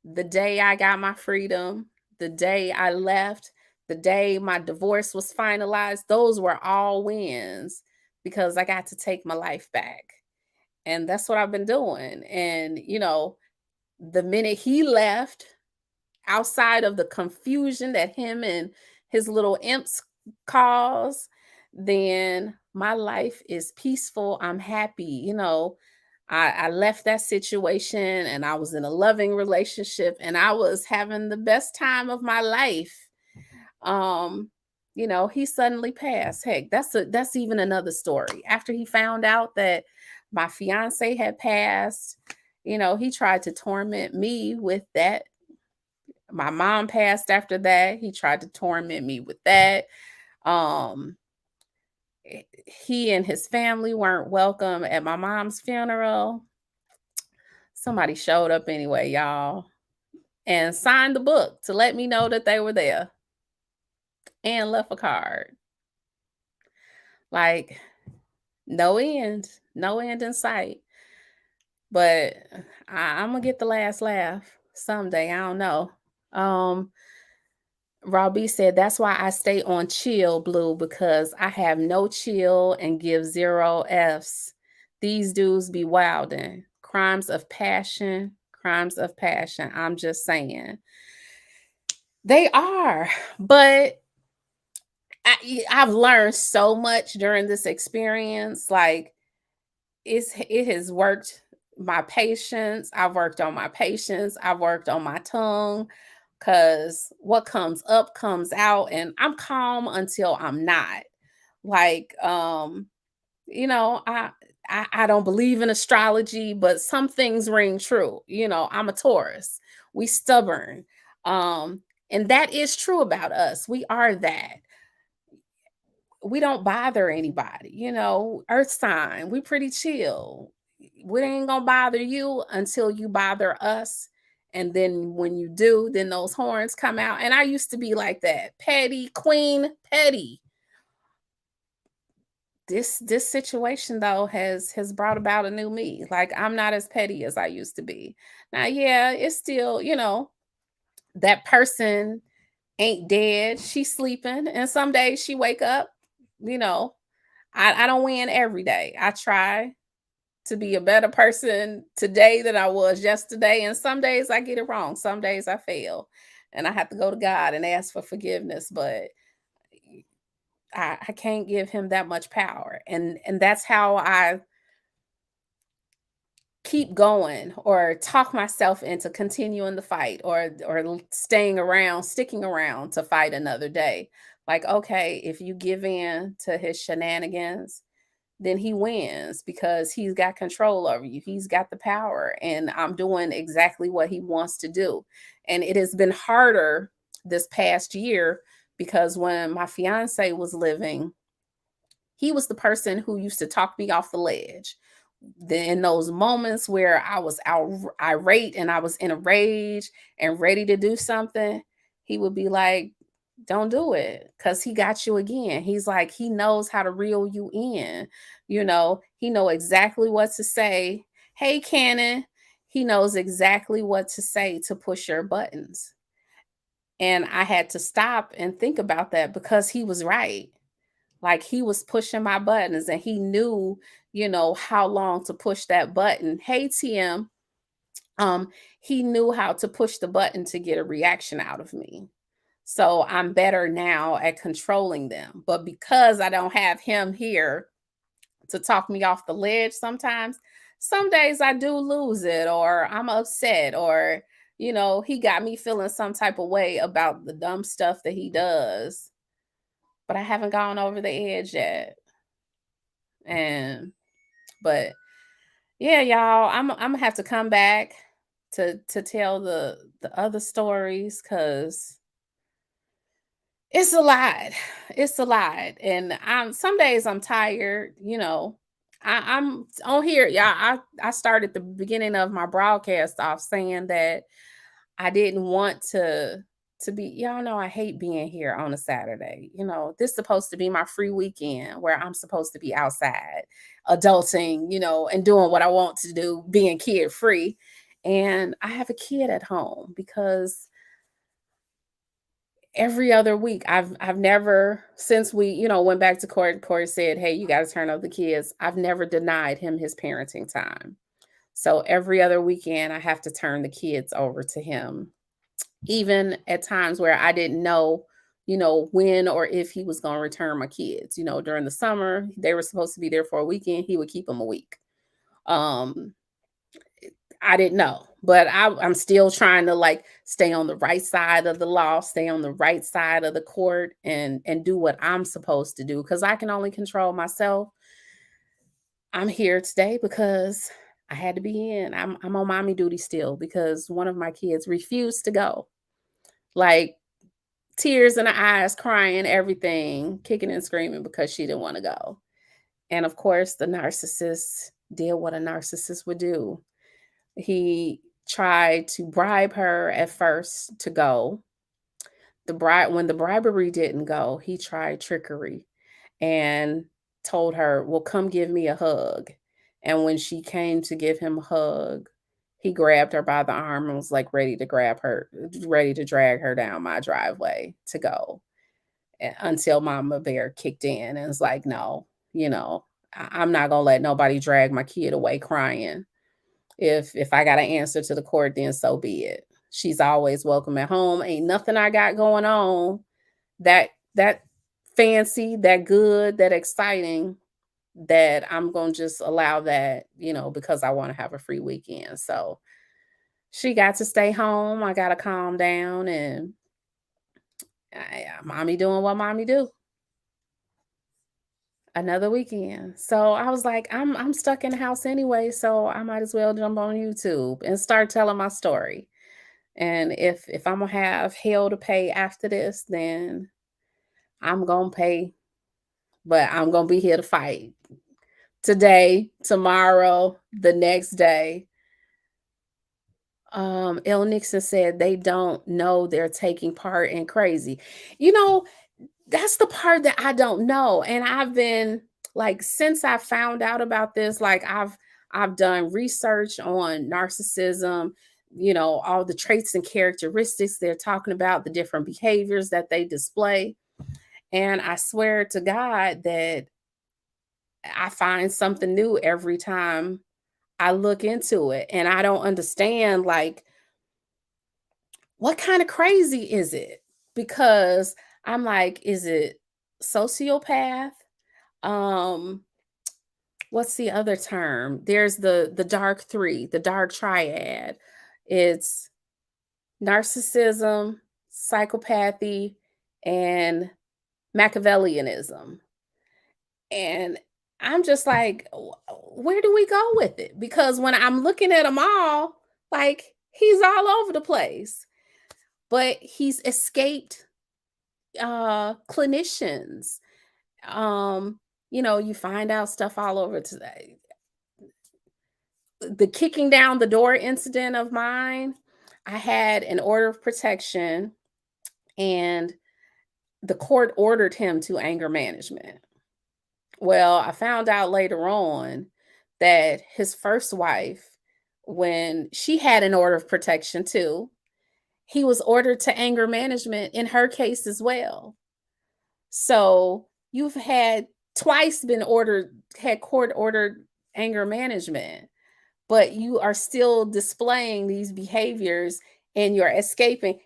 the day I got my freedom, the day I left, the day my divorce was finalized. Those were all wins because I got to take my life back. And that's what I've been doing. And, the minute he left, outside of the confusion that him and his little imps cause, then my life is peaceful. I'm happy. I left that situation and I was in a loving relationship and I was having the best time of my life. He suddenly passed. Heck, that's even another story. After he found out that my fiance had passed, he tried to torment me with that. My mom passed after that. He tried to torment me with that. Um, he and his family weren't welcome at my mom's funeral. Somebody showed up anyway, y'all, and signed the book to let me know that they were there and left a card. Like, no end in sight. But I'm going to get the last laugh someday. I don't know. Robbie said, that's why I stay on chill, Blue, because I have no chill and give 0 Fs. These dudes be wildin'. Crimes of passion. I'm just saying. They are. But I've learned so much during this experience. Like, it has worked my patience. I've worked on my patience. I've worked on my tongue. Because what comes up comes out, and I'm calm until I'm not. Like, I don't believe in astrology, but some things ring true. I'm a Taurus. We stubborn. And that is true about us. We are that. We don't bother anybody, earth sign. We pretty chill. We ain't gonna bother you until you bother us. And then when you do, then those horns come out. And I used to be like that. Petty, queen, petty. This situation though has brought about a new me. Like, I'm not as petty as I used to be. Now, yeah, it's still, that person ain't dead. She's sleeping. And some days she wake up, I don't win every day. I try to be a better person today than I was yesterday. And some days I get it wrong. Some days I fail. And I have to go to God and ask for forgiveness. But I can't give him that much power. And that's how I keep going or talk myself into continuing the fight or sticking around to fight another day. Like, okay, if you give in to his shenanigans, then he wins because he's got control over you. He's got the power, and I'm doing exactly what he wants to do. And it has been harder this past year because when my fiance was living, he was the person who used to talk me off the ledge. In those moments where I was irate and I was in a rage and ready to do something, he would be like, don't do it, because he got you again. He's like, he knows how to reel you in. He know exactly what to say. Hey, Cannon, he knows exactly what to say to push your buttons. And I had to stop and think about that because he was right. Like, he was pushing my buttons and he knew, how long to push that button. Hey, TM, he knew how to push the button to get a reaction out of me. So I'm better now at controlling them. But because I don't have him here to talk me off the ledge sometimes, some days I do lose it or I'm upset or, he got me feeling some type of way about the dumb stuff that he does, but I haven't gone over the edge yet. And but yeah, y'all, I'm gonna have to come back to tell the other stories because it's a lot. It's a lot. And I'm some days I'm tired, I'm on here. Yeah, I started the beginning of my broadcast off saying that I didn't want to be, y'all know I hate being here on a Saturday. This is supposed to be my free weekend where I'm supposed to be outside, adulting, and doing what I want to do, being kid free. And I have a kid at home because every other week I've never, since we went back to court said, hey, you got to turn up the kids. I've never denied him his parenting time. So every other weekend I have to turn the kids over to him, even at times where I didn't know when or if he was going to return my kids. During the summer they were supposed to be there for a weekend, he would keep them a week. um I didn't know, but I'm still trying to like stay on the right side of the law, stay on the right side of the court, and do what I'm supposed to do because I can only control myself. I'm here today because I had to be in. I'm on mommy duty still because one of my kids refused to go. Like tears in the eyes, crying, everything, kicking and screaming because she didn't want to go. And of course, the narcissist did what a narcissist would do. He tried to bribe her at first to go. When the bribery didn't go, he tried trickery and told her, "Well, come give me a hug." And when she came to give him a hug, he grabbed her by the arm and was like ready to ready to drag her down my driveway to go. Until Mama Bear kicked in and was like, "No, I'm not gonna let nobody drag my kid away crying. If I got to answer to the court, then so be it. She's always welcome at home. Ain't nothing I got going on that fancy, that good, that exciting that I'm going to just allow that, because I want to have a free weekend." So she got to stay home. I got to calm down and mommy doing what mommy do. Another weekend. So I was like, I'm stuck in the house anyway, so I might as well jump on YouTube and start telling my story. And if I'm gonna have hell to pay after this, then I'm gonna pay, but I'm gonna be here to fight today, tomorrow, the next day. El Nixon said they don't know they're taking part in crazy. You know, that's the part that I don't know. And I've been like, since I found out about this, like I've done research on narcissism, all the traits and characteristics they're talking about, the different behaviors that they display. And I swear to God that I find something new every time I look into it. And I don't understand, like, what kind of crazy is it? Because I'm like, is it sociopath? Um, what's the other term? There's the dark three, the dark triad. It's narcissism, psychopathy, and Machiavellianism. And I'm just like, where do we go with it? Because when I'm looking at them all, like he's all over the place. But he's escaped clinicians. You find out stuff all over today. The kicking down the door incident of mine, I had an order of protection and the court ordered him to anger management. Well, I found out later on that his first wife, when she had an order of protection too, he was ordered to anger management in her case as well. So you've had twice had court ordered anger management, but you are still displaying these behaviors and you're escaping.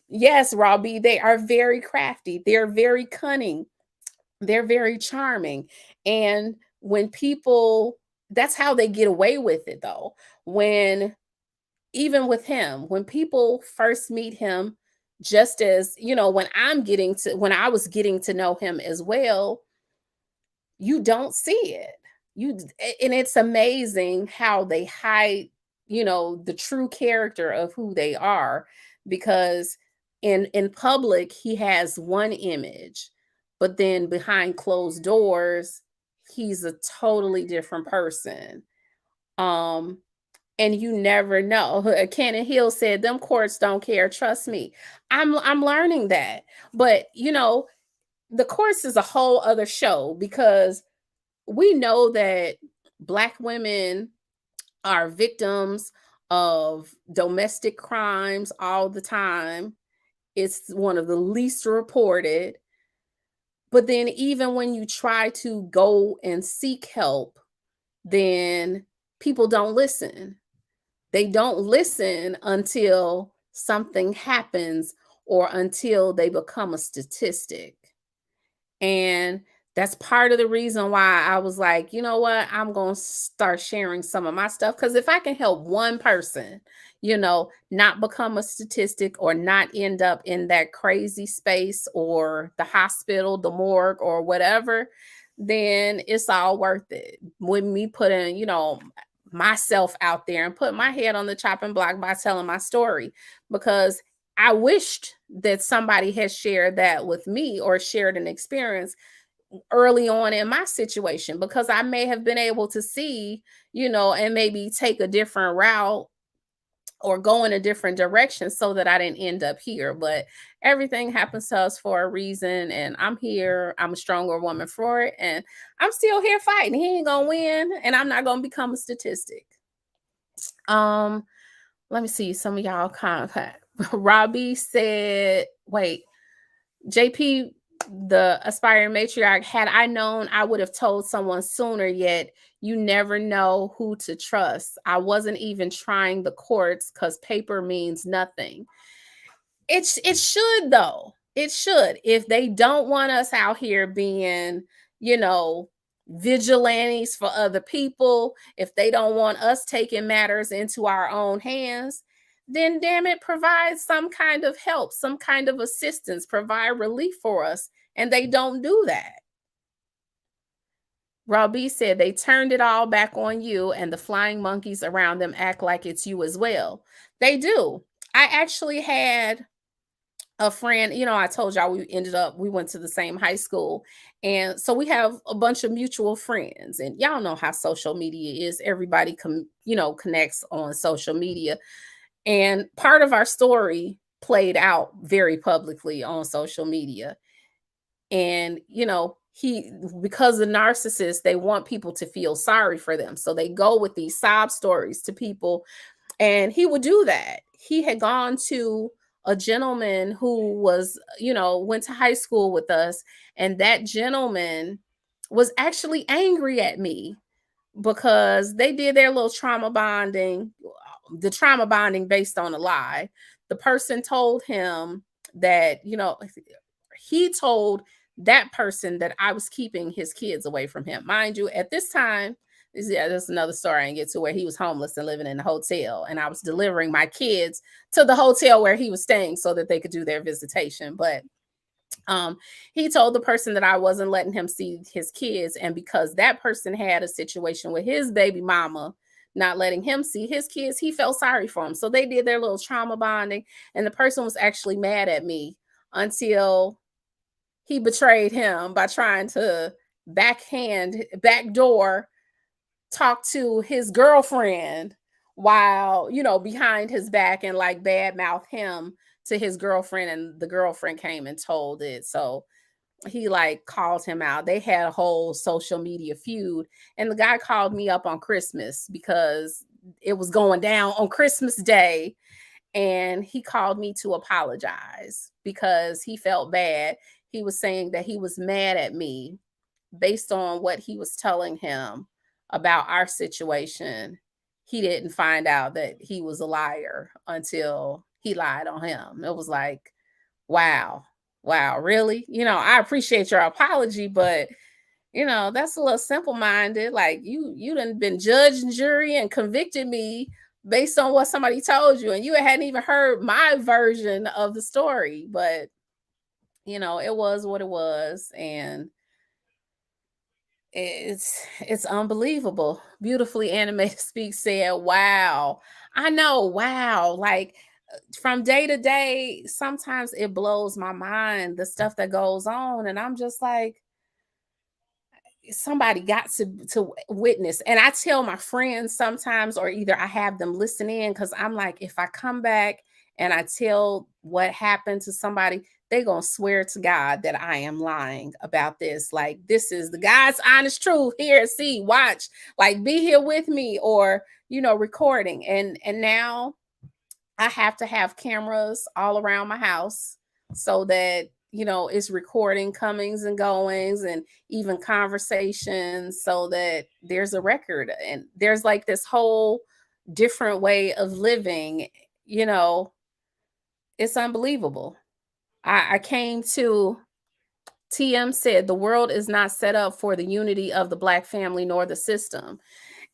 Yes, Robbie, they are very crafty. They're very cunning. They're very charming. And when people, that's how they get away with it though. When even with him, when people first meet him, just as, when I was getting to know him as well, you don't see it. And it's amazing how they hide, the true character of who they are, because in public he has one image, but then behind closed doors he's a totally different person. Um and you never know. Cannon Hill said, "Them courts don't care. Trust me." I'm learning that, but the courts is a whole other show, because we know that Black women are victims of domestic crimes all the time. It's one of the least reported. But then, even when you try to go and seek help, then people don't listen. They don't listen until something happens or until they become a statistic. And that's part of the reason why I was like, you know what? I'm going to start sharing some of my stuff. Because if I can help one person, not become a statistic or not end up in that crazy space or the hospital, the morgue, or whatever, then it's all worth it. With me putting, myself out there and put my head on the chopping block by telling my story, because I wished that somebody had shared that with me or shared an experience early on in my situation, because I may have been able to see, and maybe take a different route or go in a different direction so that I didn't end up here. But everything happens to us for a reason. And I'm here. I'm a stronger woman for it. And I'm still here fighting. He ain't going to win. And I'm not going to become a statistic. Let me see. Some of y'all contact. Robbie said, wait, JP, the aspiring matriarch, had I known, I would have told someone sooner, yet you never know who to trust. I wasn't even trying the courts because paper means nothing. It should, though. It should. If they don't want us out here being, vigilantes for other people, if they don't want us taking matters into our own hands, then damn it, provide some kind of help, some kind of assistance, provide relief for us. And they don't do that. Robbie said they turned it all back on you, and the flying monkeys around them act like it's you as well. They do. I actually had a friend, I told y'all we went to the same high school. And so we have a bunch of mutual friends, and y'all know how social media is. Everybody connects on social media. And part of our story played out very publicly on social media. And, because the narcissists, they want people to feel sorry for them. So they go with these sob stories to people. And he would do that. He had gone to a gentleman who was, went to high school with us. And that gentleman was actually angry at me because they did their little trauma bonding, the trauma bonding based on a lie. The person told him that, he told that person that I was keeping his kids away from him. Mind you, at this time, that's another story I didn't get to, where he was homeless and living in a hotel, and I was delivering my kids to the hotel where he was staying so that they could do their visitation. But he told the person that I wasn't letting him see his kids, and because that person had a situation with his baby mama not letting him see his kids, he felt sorry for him. So they did their little trauma bonding, and the person was actually mad at me until he betrayed him by trying to backdoor talk to his girlfriend while, behind his back, and like badmouth him to his girlfriend, and the girlfriend came and told it. So he like called him out. They had a whole social media feud, and the guy called me up on Christmas because it was going down on Christmas Day, and he called me to apologize because he felt bad. He was saying that he was mad at me based on what he was telling him about our situation. He didn't find out that he was a liar until he lied on him. It was like, wow, really? I appreciate your apology, but that's a little simple-minded. Like you done been judge and jury and convicted me based on what somebody told you, and you hadn't even heard my version of the story. But it was what it was, and it's unbelievable. Beautifully animated speak said, "Wow." I know, wow. Like from day to day, sometimes it blows my mind the stuff that goes on, and I'm just like, somebody got to witness. And I tell my friends sometimes, or either I have them listen in, because I'm like, if I come back and I tell what happened to somebody, they gonna swear to God that I am lying about this. Like, this is the God's honest truth. Here, see, watch, like, be here with me, or recording. And now I have to have cameras all around my house so that it's recording comings and goings, and even conversations, so that there's a record, and there's like this whole different way of living. you know it's unbelievable. I came to TM said the world is not set up for the unity of the Black family nor the system.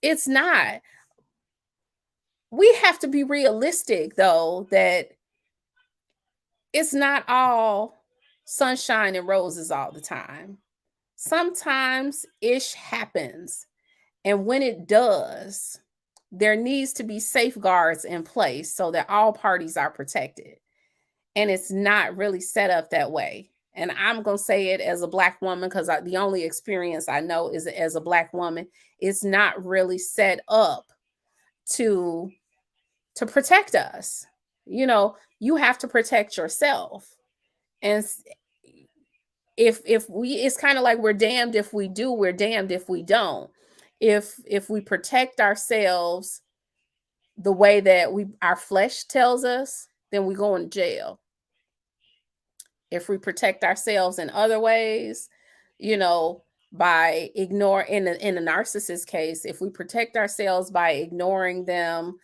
It's not. We have to be realistic, though, that it's not all sunshine and roses all the time. Sometimes ish happens. And when it does, there needs to be safeguards in place so that all parties are protected. And it's not really set up that way. And I'm going to say it as a Black woman, because the only experience I know is as a Black woman. It's not really set up to protect us. You have to protect yourself. And if we, it's kind of like we're damned if we do, we're damned if we don't. If we protect ourselves the way that our flesh tells us, then we go in jail. If we protect ourselves in other ways, by in a narcissist case, if we protect ourselves by ignoring them,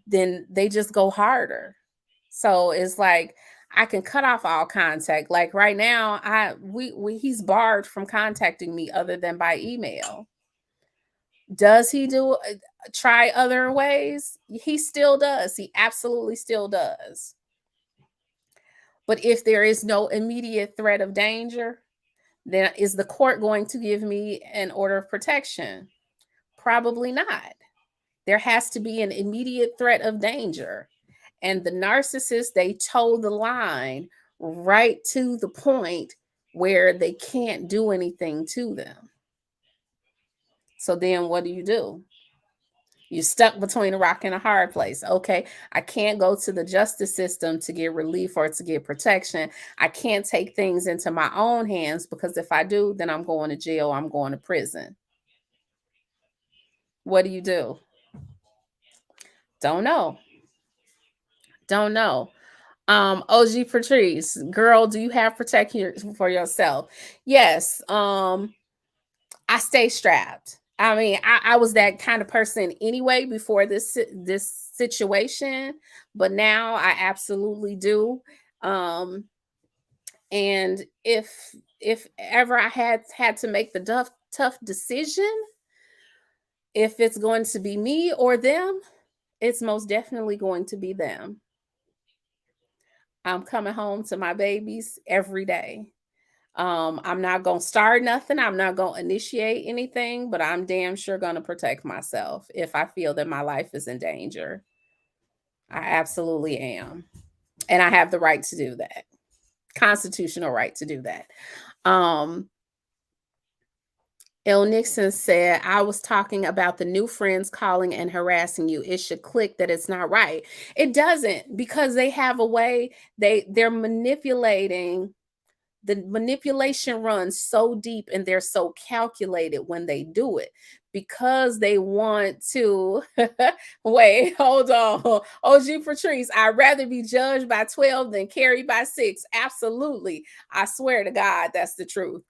then they just go harder. So it's like, I can cut off all contact. Like right now, he's barred from contacting me other than by email. Does he try other ways? He still does. He absolutely still does. But if there is no immediate threat of danger, then is the court going to give me an order of protection? Probably not. There has to be an immediate threat of danger. And the narcissist, they toe the line right to the point where they can't do anything to them. So then what do? You're stuck between a rock and a hard place. Okay, I can't go to the justice system to get relief or to get protection. I can't take things into my own hands, because if I do, then I'm going to jail. I'm going to prison. What do? Don't know. Don't know. OG Patrice, girl, do you have protection for yourself? Yes. I stay strapped. I mean, I was that kind of person anyway before this situation, but now I absolutely do. And if ever I had to make the tough decision, if it's going to be me or them, it's most definitely going to be them. I'm coming home to my babies every day. I'm not going to start nothing. I'm not going to initiate anything, but I'm damn sure going to protect myself if I feel that my life is in danger. I absolutely am. And I have the right to do that. Constitutional right to do that. L. Nixon said, I was talking about the new friends calling and harassing you. It should click that it's not right. It doesn't, because they have a way, they're manipulating. The manipulation runs so deep, and they're so calculated when they do it, because they want to wait, hold on. OG Patrice, I'd rather be judged by 12 than carried by 6. Absolutely. I swear to God, that's the truth.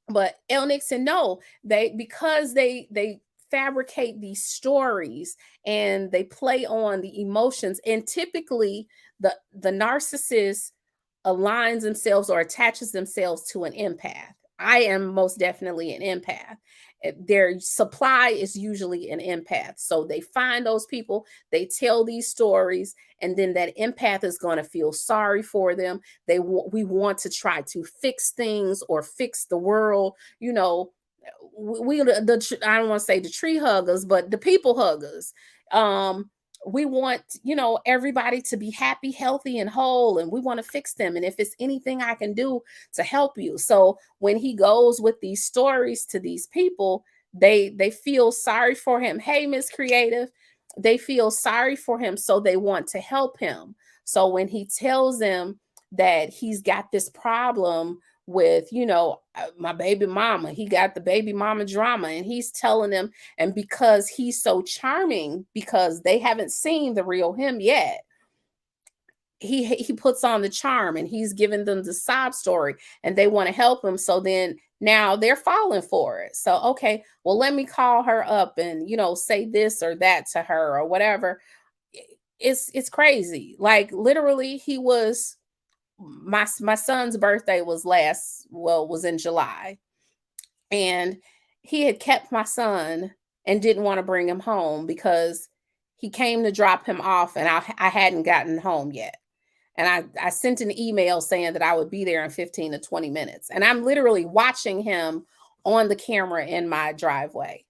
But El Nixon, no, because they fabricate these stories and they play on the emotions, and typically the narcissist aligns themselves or attaches themselves to an empath. I am most definitely an empath. Their supply is usually an empath. So they find those people, they tell these stories, and then that empath is going to feel sorry for them. We want to try to fix things or fix the world. You know, I don't want to say the tree huggers, but the people huggers. Um, we want, everybody to be happy, healthy, and whole, and we want to fix them. And if it's anything I can do to help you. So when he goes with these stories to these people, they feel sorry for him. Hey, Miss Creative, they feel sorry for him, so they want to help him. So when he tells them that he's got this problem with, my baby mama, he got the baby mama drama, and he's telling them, and because he's so charming, because they haven't seen the real him yet, he puts on the charm, and he's giving them the sob story, and they want to help him. So then now they're falling for it. So okay, well, let me call her up and say this or that to her or whatever. It's crazy. Like, literally, he was my son's birthday was in July, and he had kept my son and didn't want to bring him home because he came to drop him off, and I hadn't gotten home yet. And I sent an email saying that I would be there in 15 to 20 minutes. And I'm literally watching him on the camera in my driveway.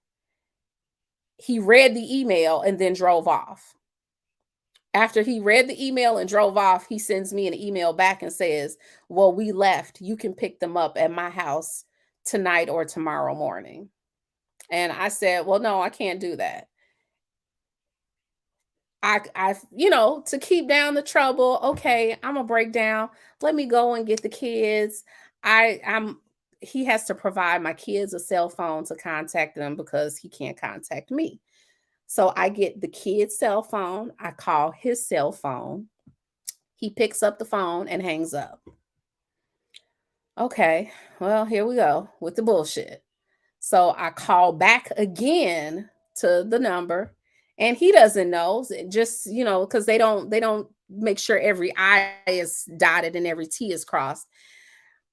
He read the email and then drove off. After he read the email and drove off, he sends me an email back and says, well, we left. You can pick them up at my house tonight or tomorrow morning. And I said, well, no, I can't do that. To keep down the trouble, okay, I'm gonna break down. Let me go and get the kids. I'm He has to provide my kids a cell phone to contact them because he can't contact me. So I get the kid's cell phone, I call his cell phone. He picks up the phone and hangs up. Okay, well, here we go with the bullshit. So I call back again to the number, and he doesn't know. Just, because they don't make sure every I is dotted and every T is crossed.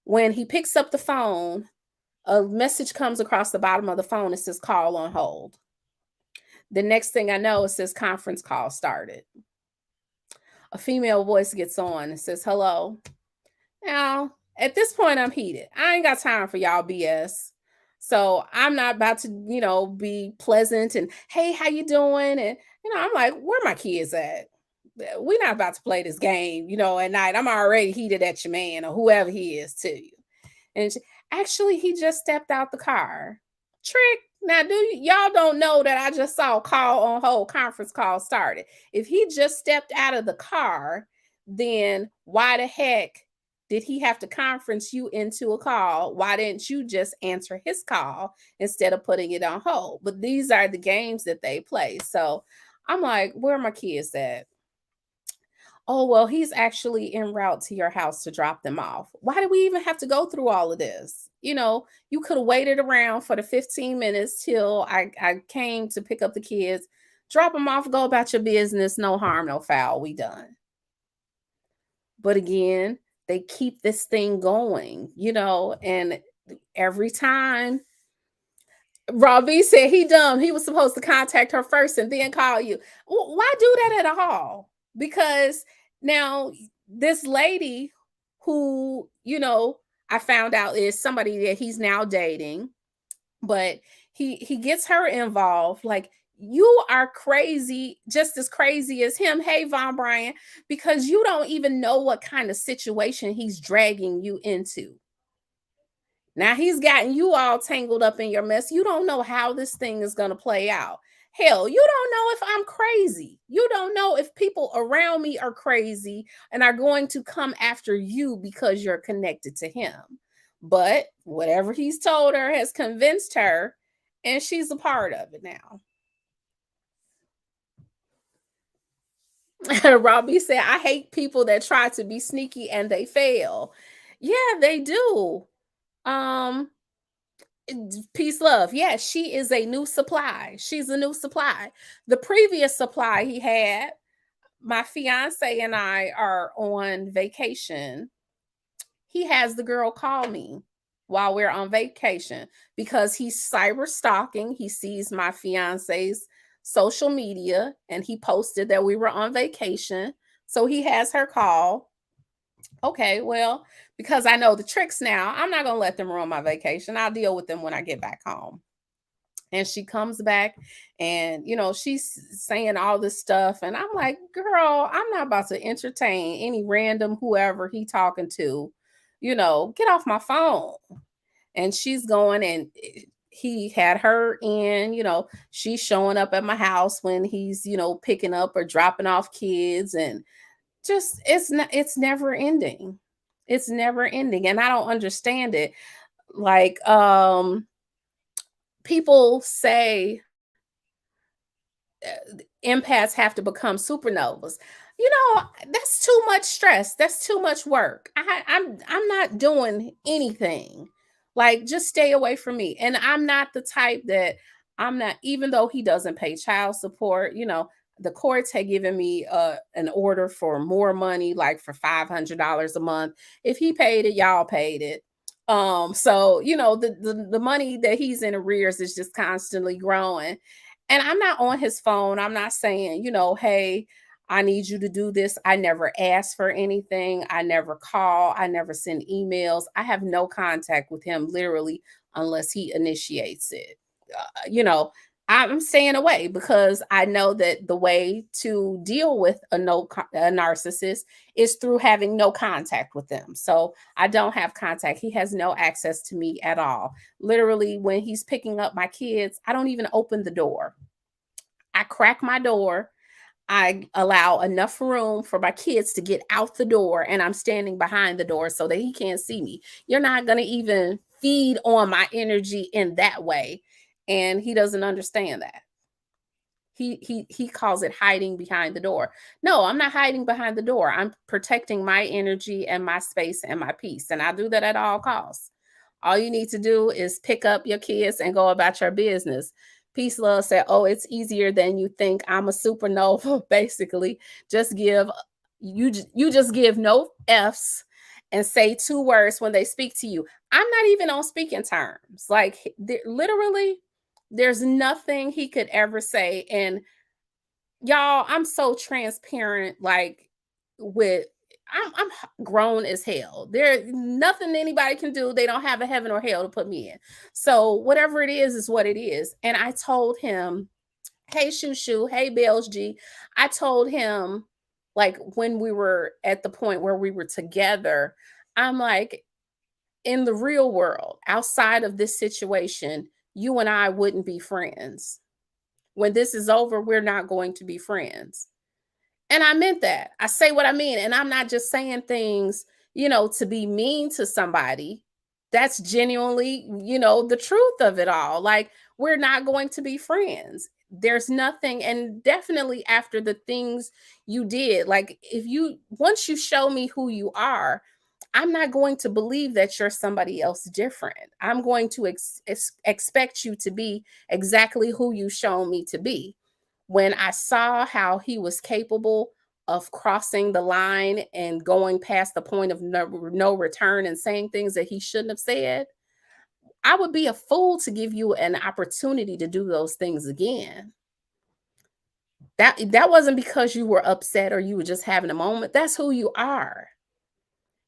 When he picks up the phone, a message comes across the bottom of the phone. It says call on hold. The next thing I know, it says conference call started. A female voice gets on and says, hello. Now, at this point, I'm heated. I ain't got time for y'all BS. So I'm not about to, be pleasant and, hey, how you doing? And, I'm like, where my kids at? We're not about to play this game, at night. I'm already heated at your man or whoever he is to you. And actually, he just stepped out the car. Trick. Now, y'all don't know that I just saw call on hold conference call started. If he just stepped out of the car, then why the heck did he have to conference you into a call? Why didn't you just answer his call instead of putting it on hold? But these are the games that they play. So I'm like, where are my kids at? Oh, well, he's actually en route to your house to drop them off. Why do we even have to go through all of this? You could have waited around for the 15 minutes till I came to pick up the kids, drop them off, go about your business. No harm, no foul. We done. But again, they keep this thing going, and every time Robbie said he dumb, he was supposed to contact her first and then call you. Why do that at all? Because now this lady who, I found out is somebody that he's now dating, but he gets her involved. Like, you are crazy, just as crazy as him. Hey, Von Bryan, because you don't even know what kind of situation he's dragging you into. Now he's gotten you all tangled up in your mess. You don't know how this thing is going to play out. Hell, you don't know if I'm crazy. You don't know if people around me are crazy and are going to come after you because you're connected to him. But whatever he's told her has convinced her, and she's a part of it now. Robbie said, I hate people that try to be sneaky and they fail. Yeah, they do. Peace, love. Yeah, she is a new supply. She's a new supply. The previous supply he had, my fiance and I are on vacation. He has the girl call me while we're on vacation because he's cyber stalking. He sees my fiance's social media and he posted that we were on vacation. So he has her call. Okay, well, because I know the tricks now, I'm not going to let them ruin my vacation. I'll deal with them when I get back home. And she comes back and, she's saying all this stuff. And I'm like, girl, I'm not about to entertain any random whoever he talking to, get off my phone. And she's going and he had her in, she's showing up at my house when he's, picking up or dropping off kids. And just, it's never ending. It's never ending. And I don't understand it. Like, people say empaths have to become supernovas. That's too much stress. That's too much work. I'm not doing anything. Like, just stay away from me. And I'm not the type that I'm not, even though he doesn't pay child support, the courts had given me an order for more money, like for $500 a month. If he paid it, y'all paid it. So the money that he's in arrears is just constantly growing. And I'm not on his phone. I'm not saying, hey, I need you to do this. I never ask for anything. I never call. I never send emails. I have no contact with him literally unless he initiates it. You know, I'm staying away because I know that the way to deal with a narcissist is through having no contact with them. So I don't have contact. He has no access to me at all. Literally, when he's picking up my kids, I don't even open the door. I crack my door. I allow enough room for my kids to get out the door, and I'm standing behind the door so that he can't see me. You're not going to even feed on my energy in that way. And he doesn't understand that. He calls it hiding behind the door. No, I'm not hiding behind the door. I'm protecting my energy and my space and my peace. And I do that at all costs. All you need to do is pick up your kids and go about your business. Peace Love said, "Oh, it's easier than you think. I'm a supernova." Basically, just give you just give no F's and say two words when they speak to you. I'm not even on speaking terms. Like, literally, there's nothing he could ever say. And y'all, I'm so transparent. Like, with I'm grown as hell. There's nothing anybody can do. They don't have a heaven or hell to put me in. So whatever it is what it is. And I told him, hey Shoo Shoo, hey Bells G. I told him, like, when we were at the point where we were together, I'm like, in the real world, outside of this situation, you and I wouldn't be friends. When this is over, we're not going to be friends. And I meant that. I say what I mean. And I'm not just saying things, to be mean to somebody. That's genuinely, the truth of it all. Like, we're not going to be friends. There's nothing. And definitely after the things you did, like, once you show me who you are, I'm not going to believe that you're somebody else different. I'm going to expect you to be exactly who you shown me to be. When I saw how he was capable of crossing the line and going past the point of no return and saying things that he shouldn't have said, I would be a fool to give you an opportunity to do those things again. That wasn't because you were upset or you were just having a moment. That's who you are.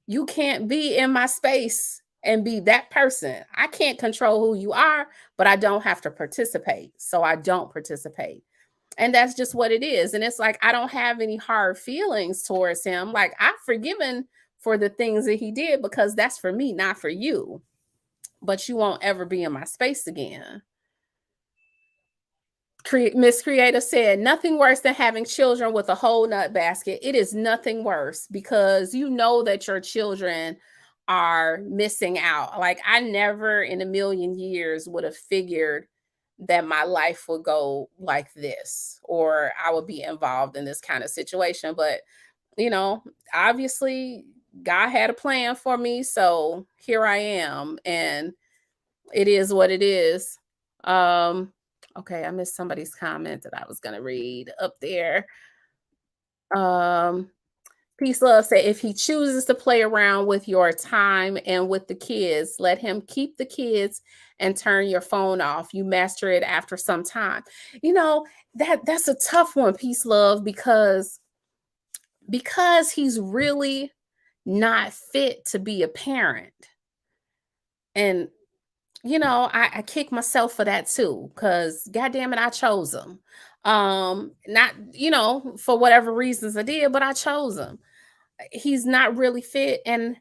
You can't be in my space and be that person. I can't control who you are, but I don't have to participate. So I don't participate. And that's just what it is. And it's like, I don't have any hard feelings towards him. Like, I've forgiven for the things that he did because that's for me, not for you. But you won't ever be in my space again. Miss Creator said, nothing worse than having children with a whole nut basket. It is nothing worse because you know that your children are missing out. Like, I never in a million years would have figured that my life would go like this or I would be involved in this kind of situation. But, obviously God had a plan for me. So here I am. And it is what it is. Okay, I missed somebody's comment that I was gonna read up there. Um, Peace Love said, if he chooses to play around with your time and with the kids, let him keep the kids and turn your phone off. You master it after some time. You know, that's a tough one, Peace Love, because he's really not fit to be a parent. And I kick myself for that too, because goddamn it, I chose him. Not, for whatever reasons I did, but I chose him. He's not really fit, and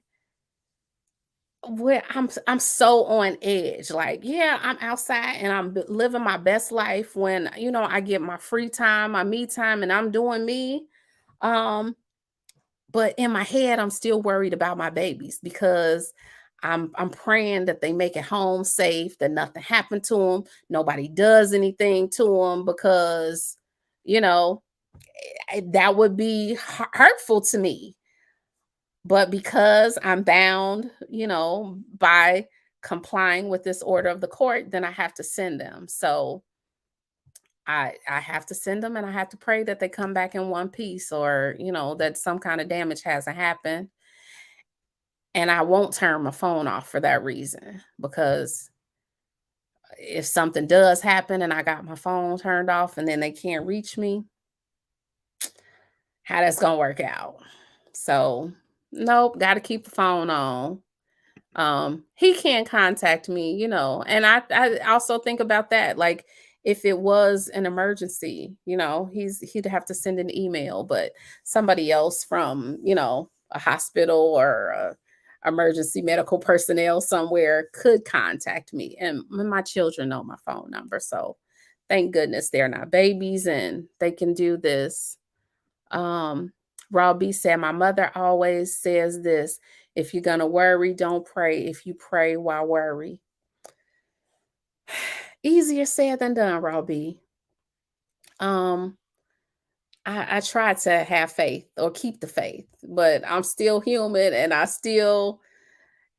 where I'm so on edge. Like, yeah, I'm outside and I'm living my best life when I get my free time, my me time, and I'm doing me. Um, but in my head, I'm still worried about my babies because I'm praying that they make it home safe, that nothing happened to them, nobody does anything to them, because you know that would be hurtful to me. But because I'm bound, by complying with this order of the court, then I have to send them. So I have to send them, and I have to pray that they come back in one piece, or that some kind of damage hasn't happened. And I won't turn my phone off for that reason, because if something does happen and I got my phone turned off and then they can't reach me, how that's gonna work out. So nope, got to keep the phone on. He can contact me, and I also think about that, like, if it was an emergency, he'd have to send an email, but somebody else from a hospital or emergency medical personnel somewhere could contact me, and my children know my phone number, so thank goodness they're not babies and they can do this. um Raw B said, my mother always says this: if you're gonna worry, don't pray. If you pray, why worry? Easier said than done, Raw B. Um, I try to have faith or keep the faith, but I'm still human and I still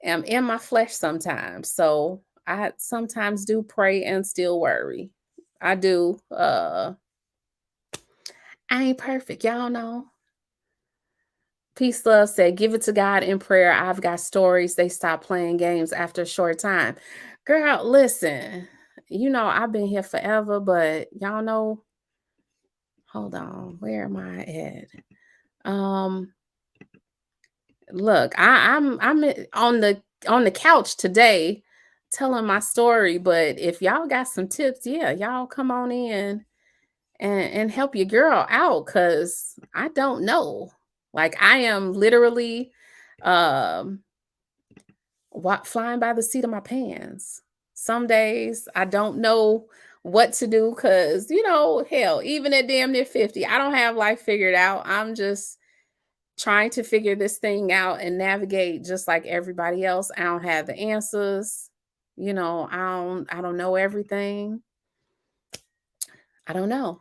am in my flesh sometimes. So I sometimes do pray and still worry. I do. I ain't perfect, y'all know. Peace Love said, give it to God in prayer. I've got stories. They stop playing games after a short time. Girl, listen, I've been here forever, but y'all know, hold on, where am I at? Look, I'm on the couch today telling my story, but if y'all got some tips, yeah, y'all come on in and help your girl out, because I don't know. Like, I am literally um flying by the seat of my pants. Some days I don't know what to do, because hell, even at damn near 50, I don't have life figured out. I'm just trying to figure this thing out and navigate just like everybody else. I don't have the answers. I don't know everything. I don't know.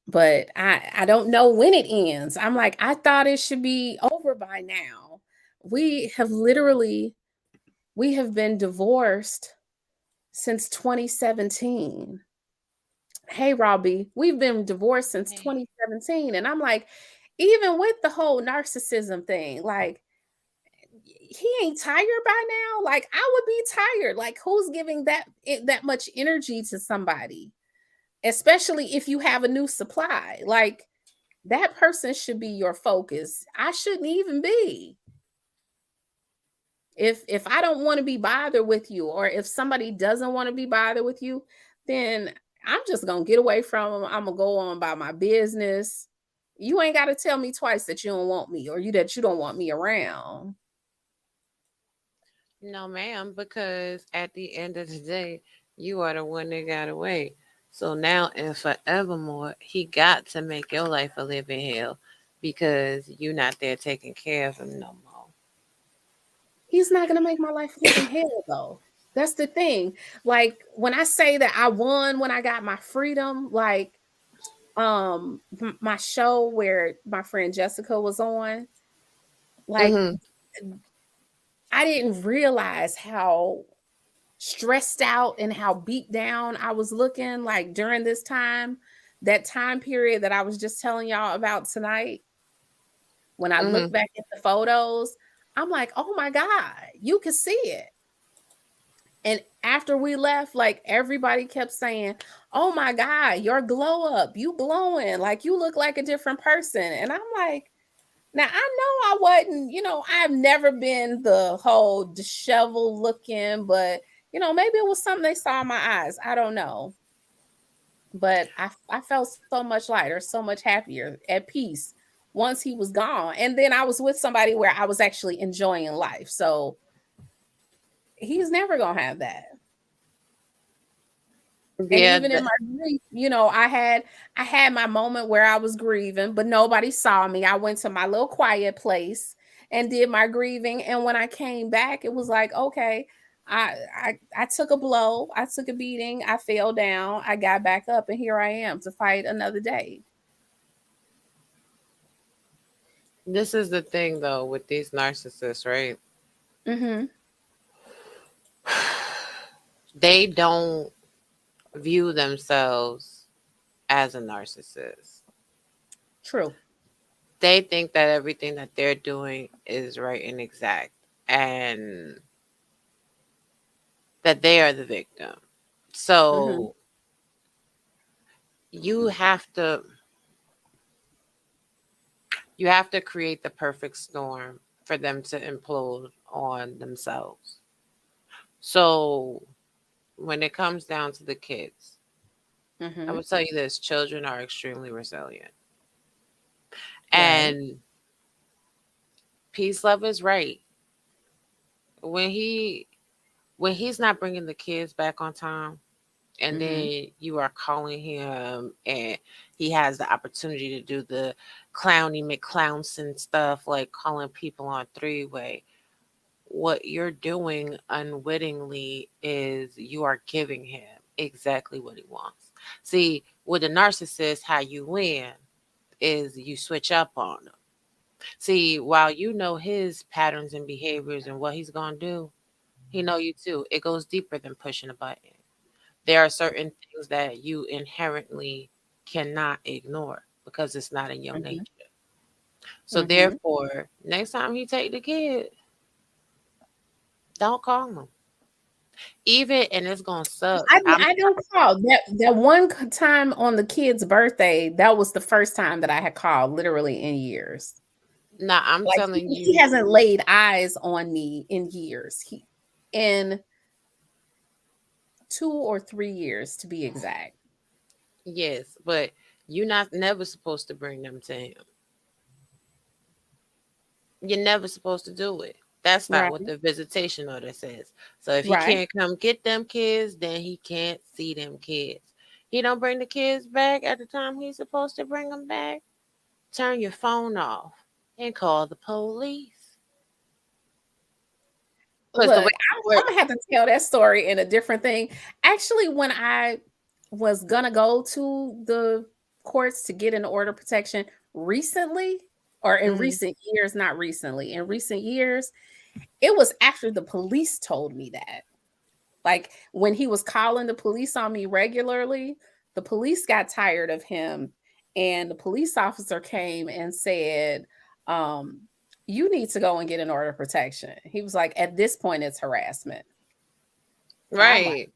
But I don't know when it ends. I'm like, I thought it should be over by now. We have been divorced since 2017. Hey, Robbie, we've been divorced since Hey. 2017. And I'm like, even with the whole narcissism thing, like, he ain't tired by now. Like, I would be tired. Like, who's giving that much energy to somebody? Especially if you have a new supply. Like, that person should be your focus. I shouldn't even be. If I don't want to be bothered with you, or if somebody doesn't want to be bothered with you, then I'm just gonna get away from them. I'm gonna go on by my business. You ain't got to tell me twice that you don't want me, or that you don't want me around. No, ma'am, because at the end of the day, you are the one that got away. So now and forevermore, he got to make your life a living hell because you're not there taking care of him no more. He's not gonna make my life live in hell, though. That's the thing. Like, when I say that I won when I got my freedom, like, my show where my friend Jessica was on, like, Mm-hmm. I didn't realize how stressed out and how beat down I was looking, like, during this time, that time period that I was just telling y'all about tonight. When I look Mm-hmm. back at the photos, I'm like, oh my God, you can see it. And after we left, like everybody kept saying, oh my God, your glow up, you glowing, like you look like a different person. And I'm like, now I know I wasn't, I've never been the whole disheveled looking, but maybe it was something they saw in my eyes. I don't know. But I felt so much lighter, so much happier, at peace once he was gone. And then I was with somebody where I was actually enjoying life. So he's never gonna have that. And Yeah, even in my grief, I had my moment where I was grieving, but nobody saw me. I went to my little quiet place and did my grieving. And when I came back, it was like, okay, I took a blow, I took a beating, I fell down, I got back up, and here I am to fight another day. this is the thing though with these narcissists, right? Mm-hmm. They don't view themselves as a narcissist. True. They think that everything that they're doing is right and exact, and that they are the victim. Mm-hmm. So you have to you have to create the perfect storm for them to implode on themselves. So when it comes down to the kids, I Mm-hmm. will tell you this: children are extremely resilient, Right. and peace love is right. When he's not bringing the kids back on time, and Mm-hmm. then you are calling him, and he has the opportunity to do the clowny McClownson stuff, like calling people on three-way. What you're doing unwittingly is you are giving him exactly what he wants. See, with a narcissist, how you win is you switch up on him. See, while you know his patterns and behaviors and what he's gonna do, he know you too. It goes deeper than pushing a button. There are certain things that you inherently cannot ignore because it's not in your Mm-hmm. nature. So Mm-hmm. therefore, next time he take the kid, don't call him. Even and it's gonna suck. I don't call that one time on the kid's birthday. That was the first time that I had called, literally in years. I'm Like telling he you, hasn't laid eyes on me in years. In 2 or 3 years to be exact. yes, but you're not never supposed to bring them to him. You're never supposed to do it. That's not Right. what the visitation order says. So if he Right. can't come get them kids, then he can't see them kids. He don't bring the kids back at the time he's supposed to bring them back. Turn your phone off and call the police. Because the way Look, it I'm works, gonna have to tell that story in a different thing. Actually, when I was gonna go to the courts to get an order of protection recently, or in mhm, recent years, not recently, in recent years, it was after the police told me that. Like when he was calling the police on me regularly, the police got tired of him, and the police officer came and said, um, you need to go and get an order of protection. He was like, at this point, it's harassment. And I'm like, right.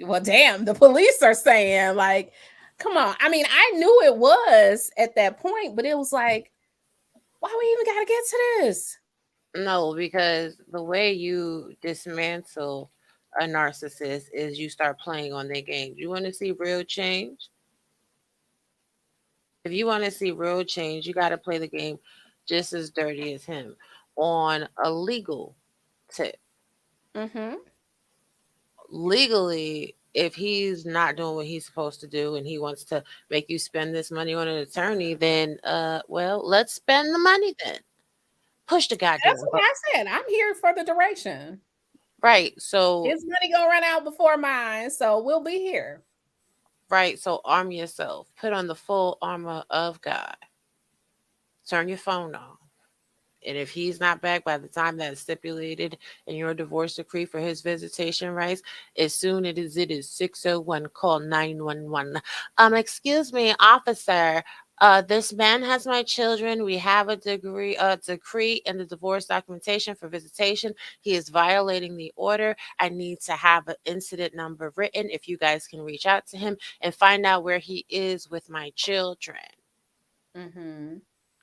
well, damn, the police are saying, like, come on. I mean, I knew it was at that point, but it was like, why we even got to get to this? No, because the way you dismantle a narcissist is you start playing on their game. You want to see real change? If you want to see real change, you got to play the game just as dirty as him. On a legal tip, Mm-hmm. legally, if he's not doing what he's supposed to do and he wants to make you spend this money on an attorney, then well, let's spend the money then. Push the That's goddamn what button. I said. I'm here for the duration. Right. So His money gonna run out before mine, so we'll be here. right. So arm yourself. Put on the full armor of God. Turn your phone off. And if he's not back by the time that is stipulated in your divorce decree for his visitation rights, as soon as it is 6:01, call 911. Excuse me, officer. This man has my children. We have a decree in the divorce documentation for visitation. He is violating the order. I need to have an incident number written. If you guys can reach out to him and find out where he is with my children. Mm-hmm.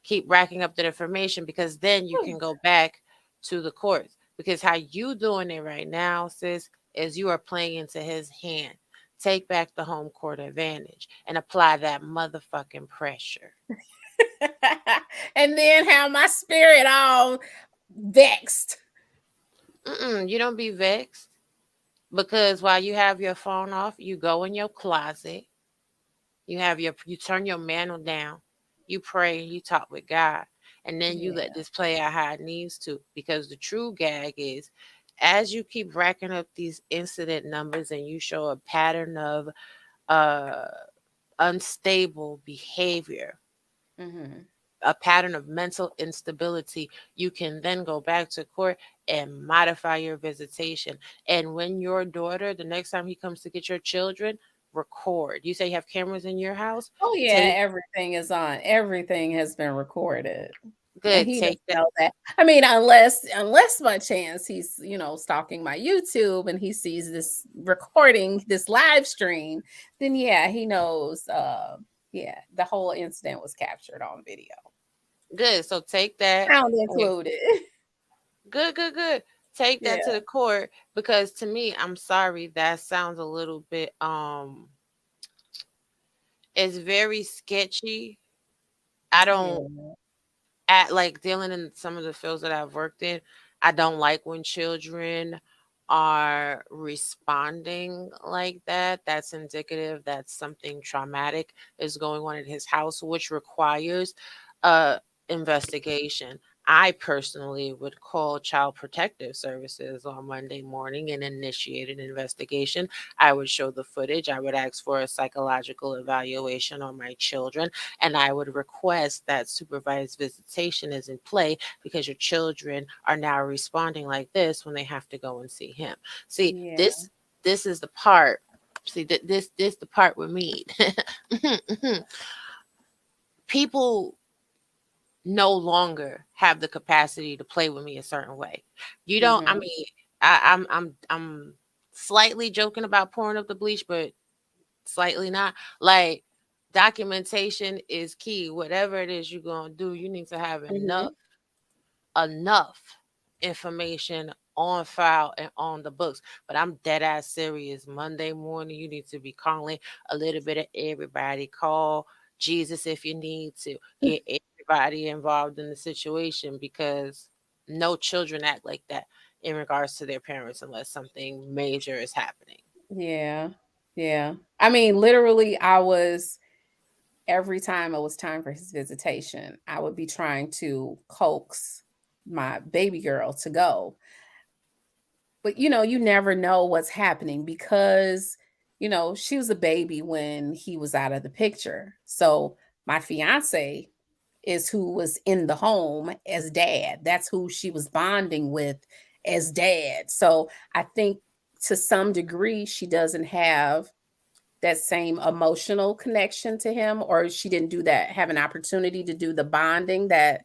Keep racking up that information, because then you can go back to the courts. Because how you doing it right now, sis, is you are playing into his hand. Take back the home court advantage and apply that motherfucking pressure. And then have my spirit all vexed. You don't be vexed, because while you have your phone off, you go in your closet, you turn your mantle down, you pray and you talk with God, and then you let Yeah. this play out how it needs to. Because the true gag is, as you keep racking up these incident numbers and you show a pattern of uh unstable behavior, Mm-hmm. a pattern of mental instability, you can then go back to court and modify your visitation. And when your daughter, the next time he comes to get your children, record. You say you have cameras in your house? Oh yeah, Take everything is on. Everything has been recorded. And good, he take doesn't that. know that. I mean, unless by chance he's, stalking my YouTube and he sees this recording, this live stream, then yeah, he knows yeah, the whole incident was captured on video. Good. So take that. Sound and- included. Good. Take that to Yeah. the court, because to me, I'm sorry, that sounds a little bit it's very sketchy. I don't Yeah. at like dealing in some of the fields that I've worked in, I don't like when children are responding like that. That's indicative that something traumatic is going on in his house, which requires a investigation. I personally would call Child Protective Services on Monday morning and initiate an investigation. I would show the footage. I would ask for a psychological evaluation on my children, and I would request that supervised visitation is in play, because your children are now responding like this when they have to go and see him. See, Yeah. this is the part. See, this the part with me. People no longer have the capacity to play with me a certain way. You don't. I Mm-hmm. mean, I'm slightly joking about pouring up the bleach, but slightly not. Like, documentation is key. Whatever it is you're gonna do, you need to have Mm-hmm. enough information on file and on the books. But I'm dead ass serious. Monday morning, you need to be calling a little bit of everybody. Call Jesus if you need to. Get everybody involved in the situation, because no children act like that in regards to their parents unless something major is happening. Yeah. Yeah. I mean, literally, every time it was time for his visitation, I would be trying to coax my baby girl to go. But you never know what's happening because she was a baby when he was out of the picture. So my fiance is who was in the home as dad. That's who she was bonding with as dad. So I think to some degree she doesn't have that same emotional connection to him, or she didn't have an opportunity to do the bonding that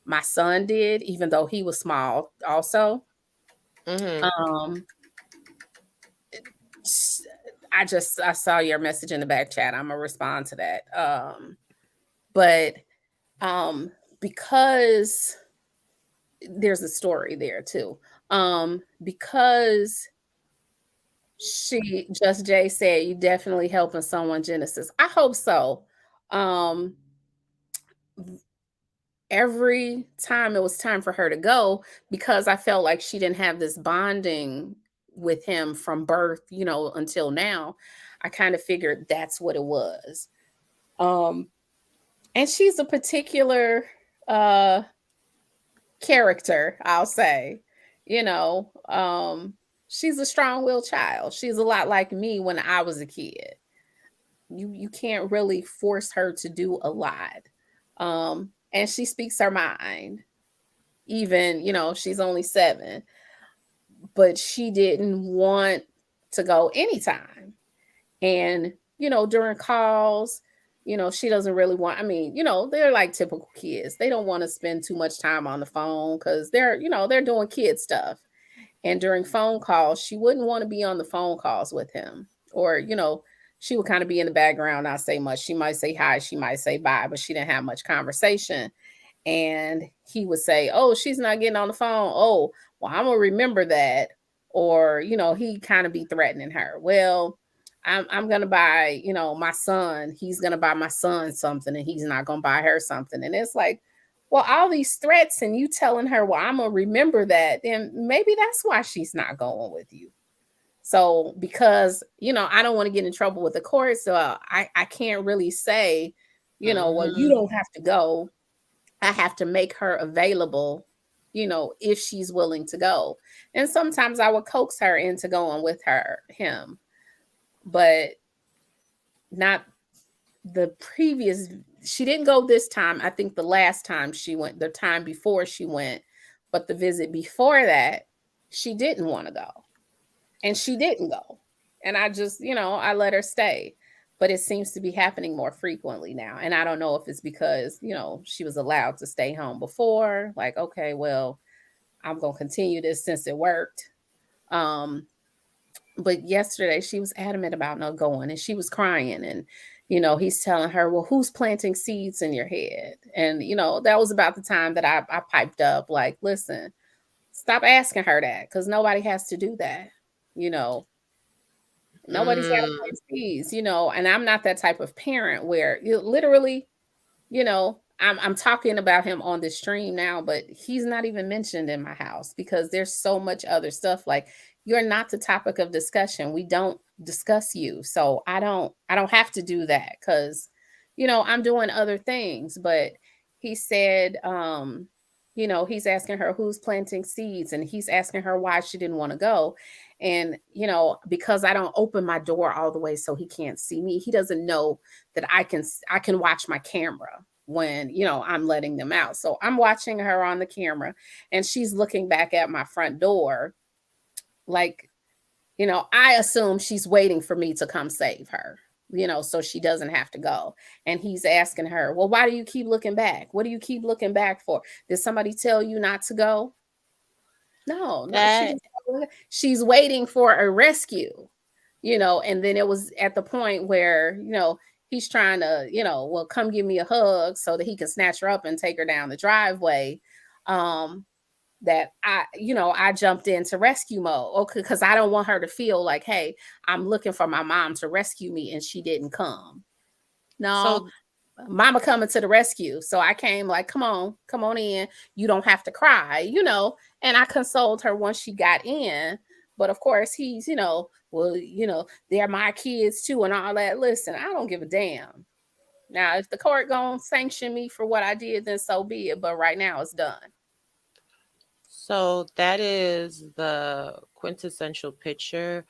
my son did, even though he was small also. Mm-hmm. um I saw your message in the back chat. I'm gonna respond to that. But um because there's a story there too. Because she Just Jay said you definitely helping someone, Genesis. I hope so. um every time it was time for her to go, because I felt like she didn't have this bonding with him from birth, until now, I kind of figured that's what it was. um and she's a particular uh character, I'll say. She's a strong-willed child. She's a lot like me when I was a kid. You can't really force her to do a lot. And she speaks her mind. Even, she's only 7, but she didn't want to go anytime. And, during calls, She doesn't really want, they're like typical kids. They don't want to spend too much time on the phone because they're doing kid stuff. And during phone calls, she wouldn't want to be on the phone calls with him. Or, she would kind of be in the background, not say much. She might say hi, she might say bye, but she didn't have much conversation. And he would say, "Oh, she's not getting on the phone. Oh, well, I'm gonna remember that." Or, he kind of be threatening her. Well, I'm gonna buy, my son, he's gonna buy my son something and he's not gonna buy her something. And it's like, well, all these threats and you telling her, well, I'm gonna remember that, then maybe that's why she's not going with you. So because, I don't want to get in trouble with the court, so I can't really say, well, you Mm-hmm. don't have to go. I have to make her available, if she's willing to go. And sometimes I would coax her into going with him, but not the previous. She didn't go this time. I think the last time she went, the time before she went, but the visit before that, she didn't want to go. And she didn't go. And I just, I let her stay. But it seems to be happening more frequently now. And I don't know if it's because, she was allowed to stay home before. Like, okay, well, I'm going to continue this since it worked. But yesterday she was adamant about not going and she was crying. And, he's telling her, well, who's planting seeds in your head? And, that was about the time that I piped up, like, listen, stop asking her that because nobody has to do that. You know, Nobody's got to Mm. plant seeds, and I'm not that type of parent where you literally, I'm talking about him on the stream now, but he's not even mentioned in my house because there's so much other stuff. Like, you're not the topic of discussion. We don't discuss you. So I don't have to do that because, I'm doing other things. But he said, he's asking her who's planting seeds and he's asking her why she didn't want to go. And, because I don't open my door all the way so he can't see me, he doesn't know that I can watch my camera when, I'm letting them out. So I'm watching her on the camera and she's looking back at my front door like, I assume she's waiting for me to come save her, so she doesn't have to go. And he's asking her, well, why do you keep looking back? What do you keep looking back for? Did somebody tell you not to go? No, no, That she's waiting for a rescue, and then it was at the point where, he's trying to, well, come give me a hug so that he can snatch her up and take her down the driveway. Um, that I jumped into rescue mode. Okay, because I don't want her to feel like, hey, I'm looking for my mom to rescue me and she didn't come. No, so mama coming to the rescue. So I came like, come on in. You don't have to cry, and I consoled her once she got in. But of course, he's, well, they're my kids too and all that. Listen, I don't give a damn. Now, if the court gonna sanction me for what I did, then so be it. But right now it's done. So that is the quintessential picture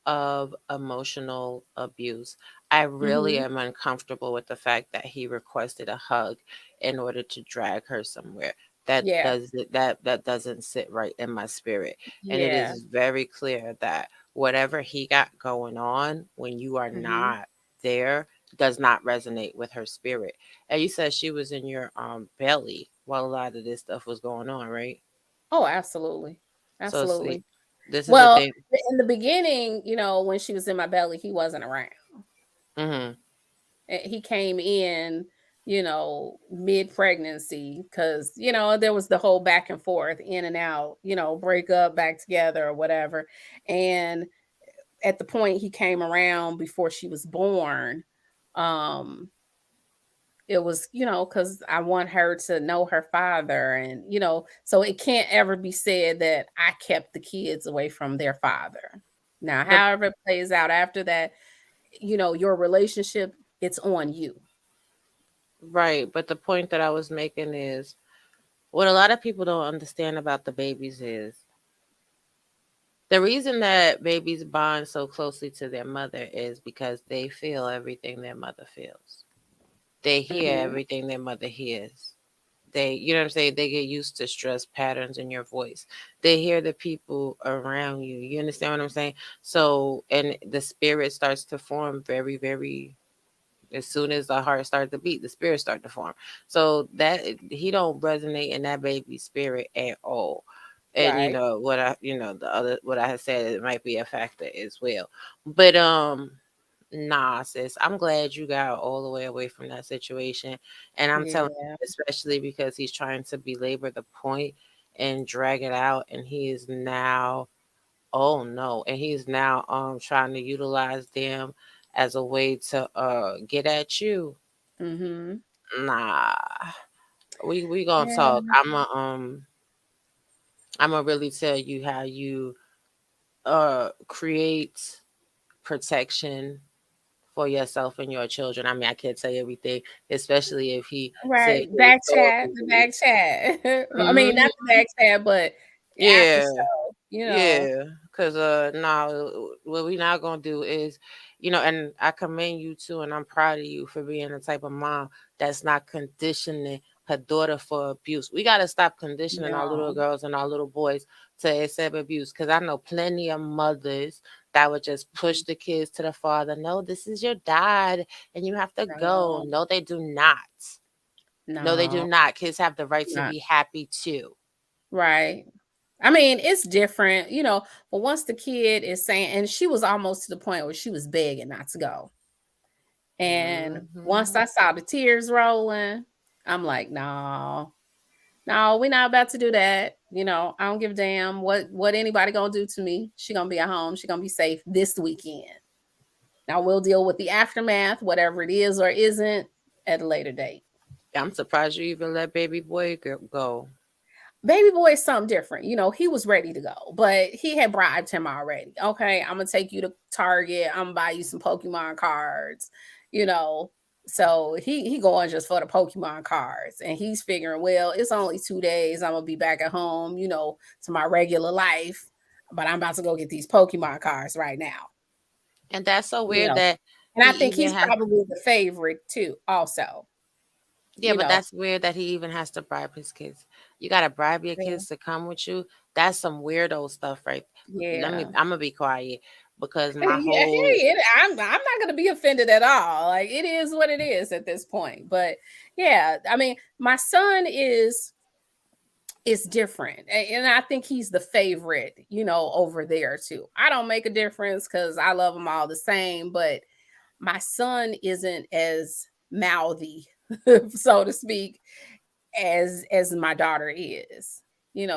of emotional abuse. I really Hmm. am uncomfortable with the fact that he requested a hug in order to drag her somewhere. Yeah. That doesn't sit right in my spirit. And it Yeah. is very clear that whatever he got going on when you are Hmm. not there does not resonate with her spirit. And you said she was in your belly while a lot of this stuff was going on, right? Oh, absolutely. So see, Absolutely. this is the Well, thing. in the beginning, when she was in my belly, he wasn't around. Hmm. He came in, mid pregnancy because, there was the whole back and forth, in and out, break up, back together, or whatever. And at the point he came around before she was born, um, it was, because I want her to know her father. And, so it can't ever be said that I kept the kids away from their father. Now, The however it plays out after that, your relationship, it's on you. right, but the point that I was making is what a lot of people don't understand about the babies is the reason that babies bond so closely to their mother is because they feel everything their mother feels. They hear Mhm. everything their mother hears. You know what I'm saying? They get used to stress patterns in your voice. They hear the people around you. You understand what I'm saying? So, and the spirit starts to form very, very As soon as the heart starts to beat, the spirit start to form. So that he don't resonate in that baby spirit at all. And Right. what I the other what I had said, it might be a factor as well. But nah, sis, I'm glad you got all the way away from that situation. And I'm telling Yeah. you, especially because he's trying to belabor the point and drag it out, and he is now, oh no, and he's now trying to utilize them as a way to get at you. Mm-hmm. Nah, we gonna Yeah. talk. I'm gonna really tell you how you create protection for yourself and your children. I mean, I can't tell you everything, especially if he said Right. he was Back chat, talking the to you. back chat. I mean, not Hmm. the back chat, but after Yeah. show, Yeah, cause nah, what we not gonna do is, and I commend you too, and I'm proud of you for being the type of mom that's not conditioning her daughter for abuse. We gotta stop conditioning our little No. girls and our little boys to accept abuse, cause I know plenty of mothers that would just push the kids to the father. No, this is your dad, and you have to go. No. No, they do not. No, they do No. not. Kids have the right to Not be happy too. right. I mean, it's different, but once the kid is saying, and she was almost to the point where she was begging not to go. And once Hmm. I saw the tears rolling, I'm like, no, no, we're not about to do that. I don't give a damn what anybody gonna do to me. She gonna be at home. She gonna be safe this weekend. Now we'll deal with the aftermath, whatever it is or isn't, at a later date. I'm surprised you even let baby boy go. Baby boy is something different. He was ready to go, but he had bribed him already. Okay, I'm gonna take you to Target. I'm gonna buy you some Pokemon cards. You know, so he going just for the Pokemon cards, and he's figuring, well, it's only 2 days. I'm gonna be back at home. To my regular life, but I'm about to go get these Pokemon cards right now. And that's so You weird know, that and he I think even he's has. probably the favorite too. Also, Yeah, you but know, that's weird that he even has to bribe his kids. You gotta bribe your yeah, kids to come with you. That's some weirdo stuff, right? yeah. I'm gonna be quiet because my Yeah, whole hey, I'm not gonna be offended at all. Like it is what it is at this point. But yeah, I mean, my son is different, and I think he's the favorite, over there too. I don't make a difference because I love them all the same. But my son isn't as mouthy, so to speak, as my daughter is.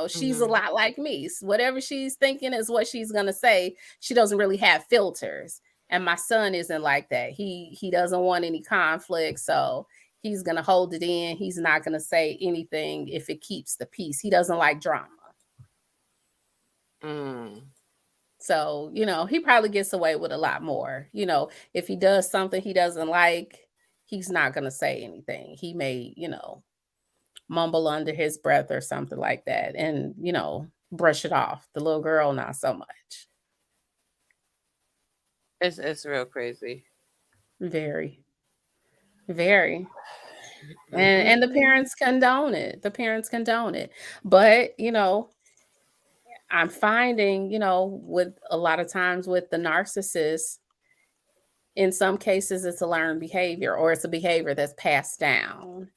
She's a Mhm. lot like me. Whatever she's thinking is what she's gonna say. She doesn't really have filters. And my son isn't like that. He doesn't want any conflict. So he's gonna hold it in. He's not gonna say anything if it keeps the peace. He doesn't like drama. Mm. So, he probably gets away with a lot more. If he does something he doesn't like, he's not gonna say anything. He may, mumble under his breath or something like that and, brush it off. The little girl, not so much. It's real crazy. Very, very. And the Mm-mm-mm. parents condone it. The parents condone it. But, I'm finding, with a lot of times with the narcissist, in some cases it's a learned behavior or it's a behavior that's passed down.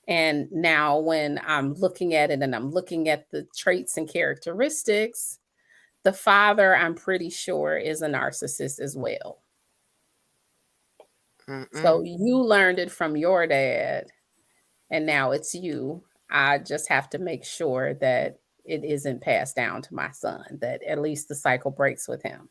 And now when I'm looking at it and I'm looking at the traits and characteristics, the father, I'm pretty sure, is a narcissist as well. So Mm-mm. you learned it from your dad, and now it's you. I just have to make sure that it isn't passed down to my son, that at least the cycle breaks with him.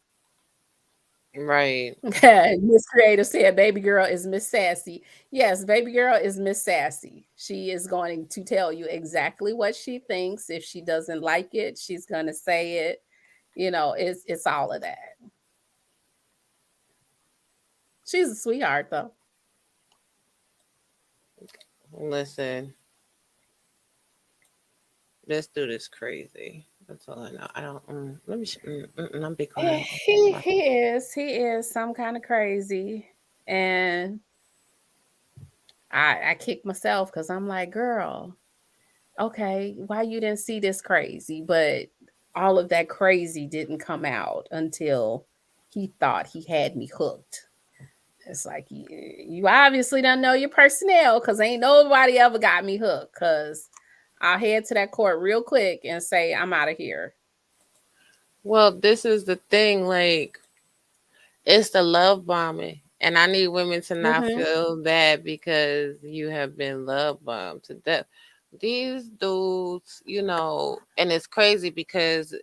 Right. Miss Creative said, baby girl is Miss Sassy. Yes, baby girl is Miss Sassy. She is going to tell you exactly what she thinks. If she doesn't like it, she's going to say it. It's all of that. She's a sweetheart, though. Listen, this dude is crazy. That's all I know. I don't. Let me. I'm be quiet. He is some kind of crazy, and I kick myself because I'm like, girl, okay, why you didn't see this crazy? But all of that crazy didn't come out until he thought he had me hooked. It's like you obviously don't know your personnel because ain't nobody ever got me hooked. Because I'll head to that court real quick and say I'm out of here. Well, this is the thing, like it's the love bombing. And I need women to not Mm-hmm. feel bad because you have been love bombed to death. These dudes, and it's crazy because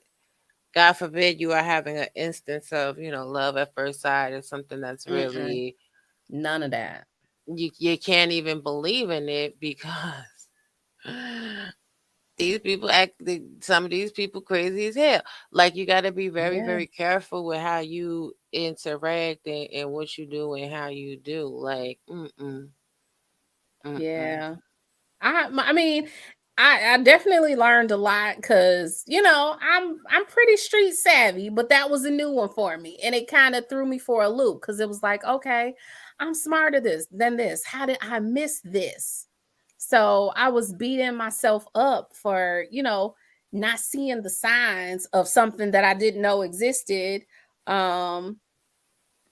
God forbid you are having an instance of, love at first sight or something that's Mm-mm. really None of that. you can't even believe in it because these people some of these people crazy as hell. Like you got to be very, Yeah. very careful with how you interact and what you do and how you do. Like, mm-mm. Yeah. I mean, I definitely learned a lot because I'm pretty street savvy, but that was a new one for me, and it kind of threw me for a loop because it was like, okay, I'm smarter than this. How did I miss this? So I was beating myself up for not seeing the signs of something that I didn't know existed. Um,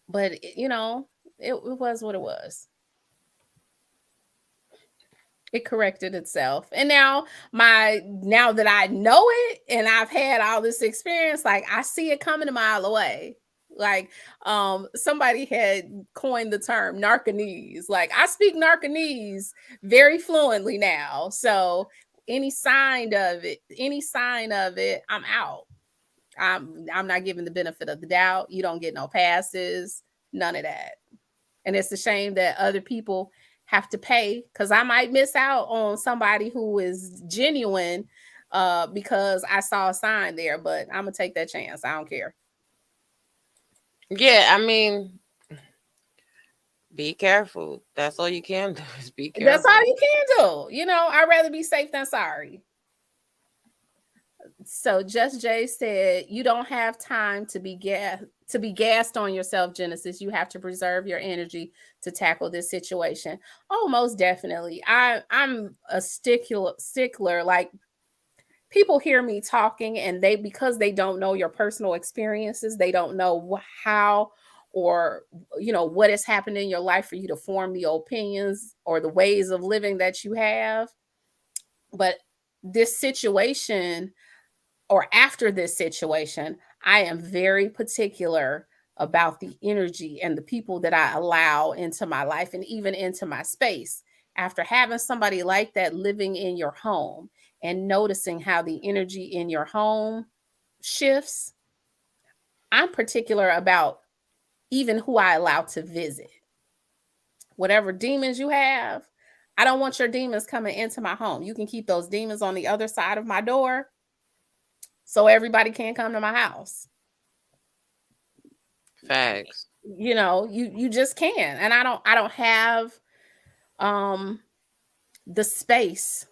but it was what it was. It corrected itself. And now that I know it and I've had all this experience, like I see it coming a mile away. Like somebody had coined the term narcanese. Like I speak narcanese very fluently now. So any sign of it, I'm out. I'm not giving the benefit of the doubt. You don't get no passes, none of that. And it's a shame that other people have to pay because I might miss out on somebody who is genuine because I saw a sign there, but I'm gonna take that chance. I don't care. Yeah, I mean, be careful. That's all you can do is be That's all careful. you can do. I'd rather be safe than sorry. So Just Jay said, "You don't have time to be gassed on yourself, Genesis. You have to preserve your energy to tackle this situation." Oh, most definitely. I'm a stickler. Like people hear me talking, and because they don't know your personal experiences, they don't know how or what has happened in your life for you to form the opinions or the ways of living that you have. But this situation or after this situation, I am very particular about the energy and the people that I allow into my life and even into my space. After having somebody like that living in your home and noticing how the energy in your home shifts, I'm particular about even who I allow to visit. Whatever demons you have, I don't want your demons coming into my home. You can keep those demons on the other side of my door so everybody can't come to my house. Facts. You just can. And I don't have um the space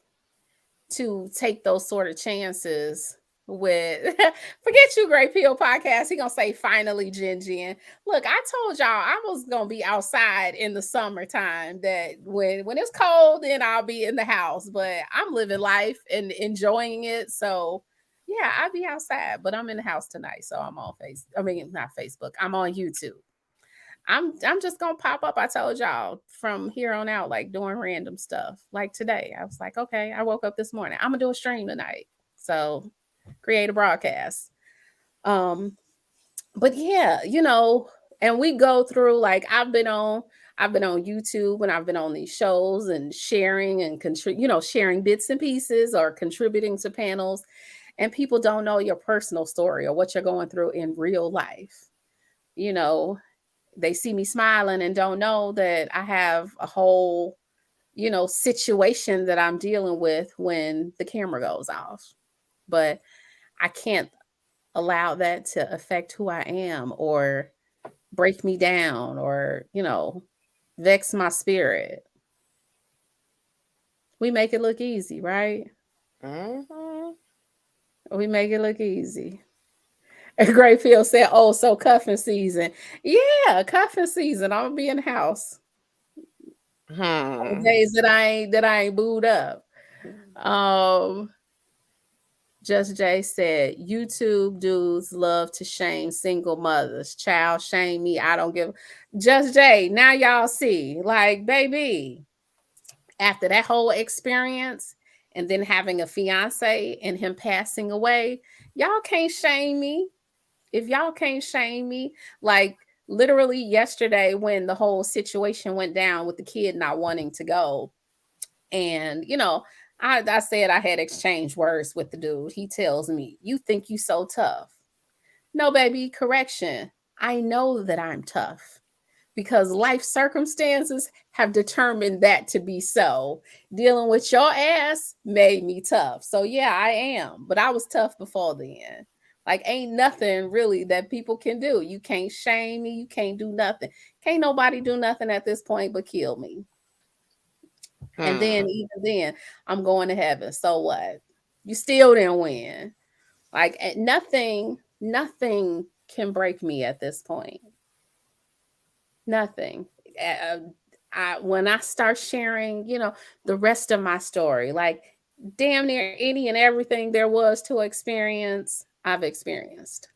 to take those sort of chances with forget you, Great Pill Podcast. He gonna say finally, Jen. Look, I told y'all I was gonna be outside in the summertime. That when it's cold, then I'll be in the house. But I'm living life and enjoying it. So yeah, I'll be outside, but I'm in the house tonight. So I'm on not Facebook. I'm on YouTube. I'm just gonna pop up. I told y'all from here on out, like doing random stuff. Like today, I was like, okay, I woke up this morning. I'm gonna do a stream tonight. So create a broadcast. Um, but yeah, and we go through like I've been on YouTube and I've been on these shows and sharing and sharing bits and pieces or contributing to panels, and people don't know your personal story or what you're going through in real life. You know, they see me smiling and don't know that I have a whole, situation that I'm dealing with when the camera goes off. But I can't allow that to affect who I am or break me down or, vex my spirit. We make it look easy, right? Hmm. We make it look easy. And Grayfield said, "Oh, so cuffing season." Yeah, cuffing season. I'm gonna be in the house. On Hmm. days that I ain't booed up. Um, Just Jay said, YouTube dudes love to shame single mothers. Child shame me. I don't give. Just Jay, now y'all see, like, baby, after that whole experience and then having a fiance and him passing away, y'all can't shame me. If y'all can't shame me, like literally yesterday when the whole situation went down with the kid not wanting to go, and I said I had exchanged words with the dude. He tells me, "You think you so tough?" No, baby, correction. I know that I'm tough because life circumstances have determined that to be so. Dealing with your ass made me tough. So yeah, I am. But I was tough before then. Like ain't nothing really that people can do. You can't shame me. You can't do nothing. Can't nobody do nothing at this point but kill me. And then even then, I'm going to heaven. So what? You still didn't win. Like nothing can break me at this point. Nothing. When I start sharing, the rest of my story, like damn near any and everything there was to experience, I've experienced.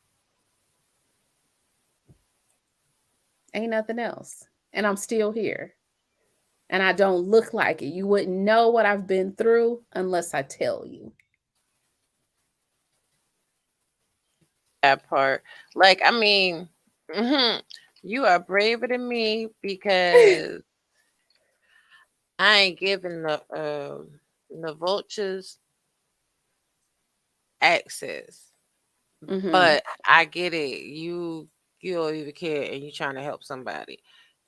Ain't nothing else. And I'm still here. And I don't look like it. You wouldn't know what I've been through unless I tell you. That part. Like, I mean, you are braver than me because I ain't giving the vultures access. Mm-hmm. But I get it. You don't even care and you trying to help somebody.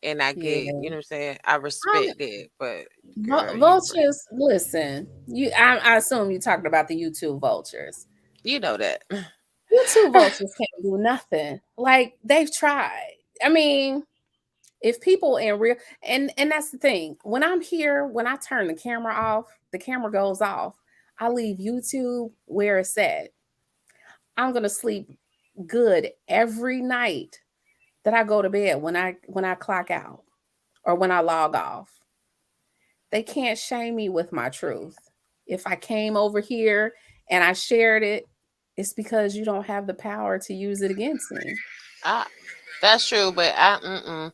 And I get, Yeah. you know what I'm saying? I respect it, but girl, Vultures, listen. I assume you talking about the YouTube vultures. you know that. YouTube vultures can't do nothing. Like they've tried. I mean, if people in real and that's the thing. When I'm here, when I turn the camera off, the camera goes off. I leave YouTube where it's at. I'm gonna sleep good every night that I go to bed when I clock out or when I log off. They can't shame me with my truth. If I came over here and I shared it, it's because you don't have the power to use it against me. I, that's true, but I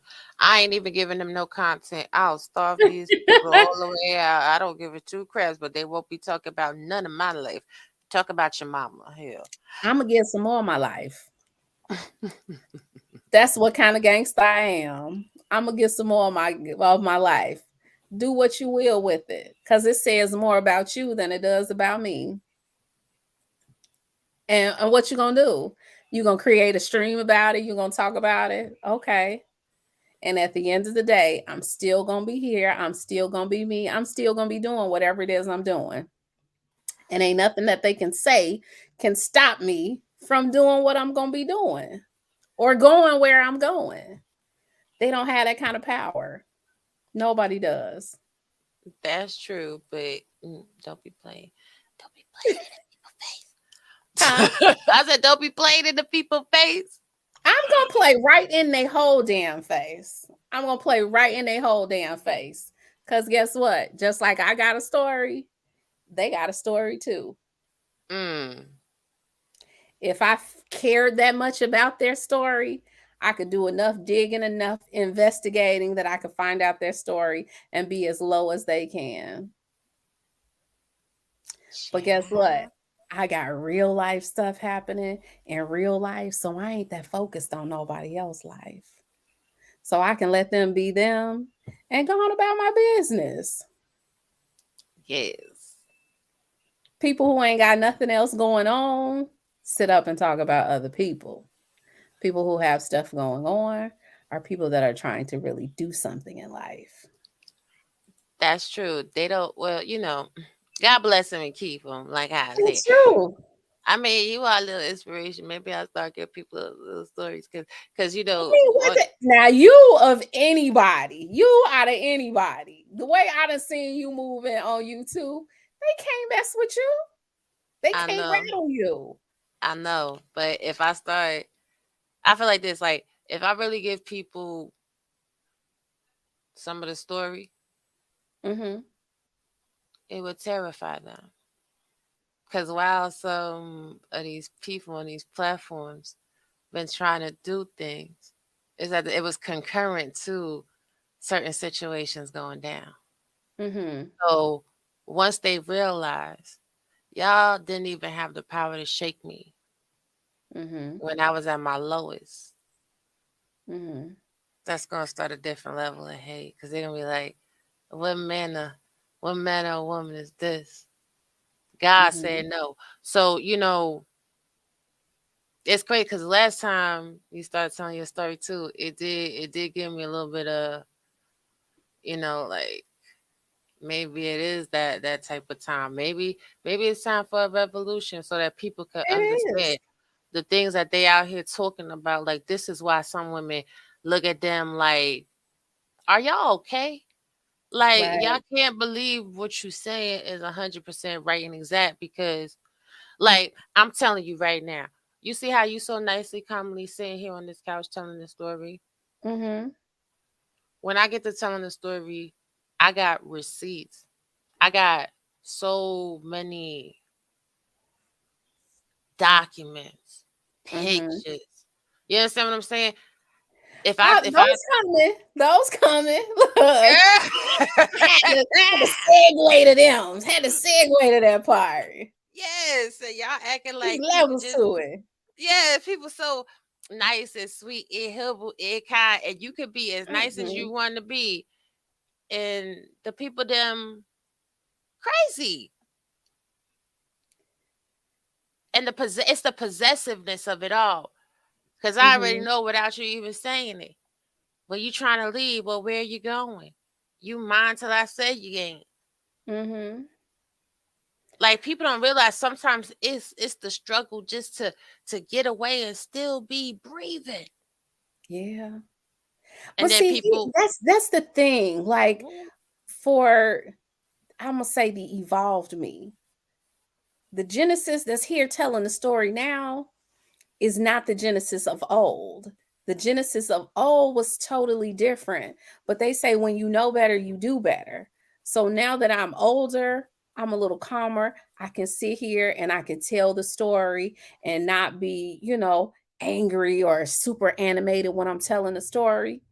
ain't even giving them no content. I'll starve these people all the way out. I don't give a two craps, but they won't be talking about none of my life. Talk about your mama. Hell. I'm gonna get some more of my life. That's what kind of gangster I am. I'm gonna get some more of my life. Do what you will with it, because it says more about you than it does about me. And what you gonna do? You gonna create a stream about it? You gonna talk about it? Okay. And at the end of the day, I'm still gonna be here. I'm still gonna be me. I'm still gonna be doing whatever it is I'm doing. And ain't nothing that they can say can stop me from doing what I'm gonna be doing or going where I'm going. They don't have that kind of power. Nobody does. That's true, but don't be playing. Don't be playing Huh? in the people's face. I said, don't be playing in the people's face. I'm gonna play right in their whole damn face. I'm gonna play right in their whole damn face. Cause guess what? Just like I got a story, they got a story too. Mm. If I cared that much about their story, I could do enough digging, enough investigating that I could find out their story and be as low as they can. But guess what? Child. I got real life stuff happening in real life, so I ain't that focused on nobody else's life. So I can let them be them and go on about my business. Yes. People who ain't got nothing else going on sit up and talk about other people. People who have stuff going on are people that are trying to really do something in life. That's true. They don't, well, God bless them and keep them, like I said. It's true. I mean, you are a little inspiration. Maybe I'll start giving people little stories because I mean, now you of anybody, you out of anybody. The way I done seen you moving on YouTube, they can't mess with you. They I can't know, rattle you. I know. But if I start, I feel like this, like, if I really give people some of the story, Mm-hmm. it would terrify them. Because while some of these people on these platforms been trying to do things, is that it was concurrent to certain situations going down. Mm-hmm. So once they realized y'all didn't even have the power to shake me Mm-hmm. when I was at my lowest, Mm-hmm. that's gonna start a different level of hate because they're gonna be like, what man or woman is this? God Mm-hmm. said no. So, it's crazy because last time you started telling your story too, it did give me a little bit of, like maybe it is that type of time. Maybe it's time for a revolution so that people can It understand is. the things that they out here talking about. Like this is why some women look at them like, are y'all okay? Like y'all Right. can't believe what you saying is 100% right and exact because, like, I'm telling you right now, you see how you so nicely, calmly sitting here on this couch telling the story. Mm-hmm. When I get to telling the story, I got receipts. I got so many documents, Mm-hmm. pictures. You understand what I'm saying? If I Those coming. Those coming. Look. Had to segue to them. Had to segue to that part. yes, so y'all acting There's like people levels just, to it. yeah, people so nice and sweet and humble and kind, and you could be as nice as Mm-hmm. you want to be, and the people them crazy, and it's the possessiveness of it all. Cause I already Mm-hmm. know without you even saying it. But you trying to leave, well, where are you going? You mine till I say you ain't. Mm-hmm. Like people don't realize sometimes it's the struggle just to get away and still be breathing. Yeah. And But then see, people, that's the thing. Like "Mm, for I'm gonna say the evolved me, the Genesis that's here telling the story now is not the Genesis of old. The Genesis of old was totally different. But they say when you know better, you do better. So now that I'm older, I'm a little calmer. I can sit here and I can tell the story and not be, angry or super animated when I'm telling the story.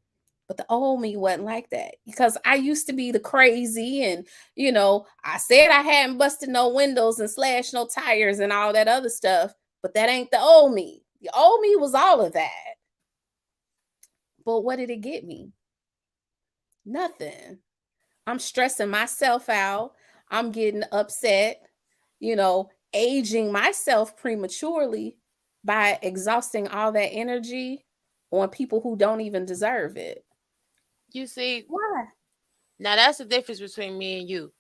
But the old me wasn't like that because I used to be the crazy and, I said I hadn't busted no windows and slashed no tires and all that other stuff, but that ain't the old me. The old me was all of that. But what did it get me? Nothing. I'm stressing myself out. I'm getting upset, aging myself prematurely by exhausting all that energy on people who don't even deserve it. you see, Why? now that's the difference between me and you.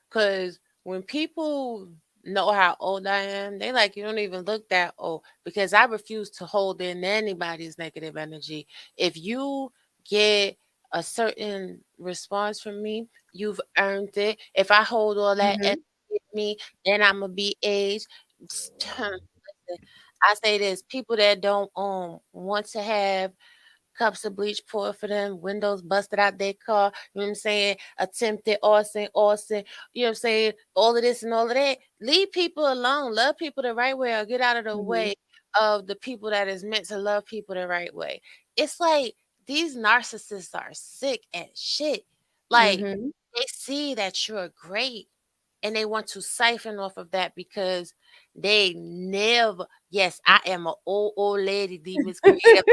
Cause when people know how old I am, they like you don't even look that old because I refuse to hold in anybody's negative energy. If you get a certain response from me, you've earned it. If I hold all that Mhm. energy with me, then I'm gonna be aged. Listen, I say this: people that don't want to have cups of bleach poured for them, windows busted out their car, you know what I'm saying? Attempted arson, you know what I'm saying? All of this and all of that. Leave people alone. Love people the right way or get out of the Mhm. way of the people that is meant to love people the right way. It's like these narcissists are sick as shit. Like Mhm. they see that you're great and they want to siphon off of that because they never, yes, I am an old lady, demons creative.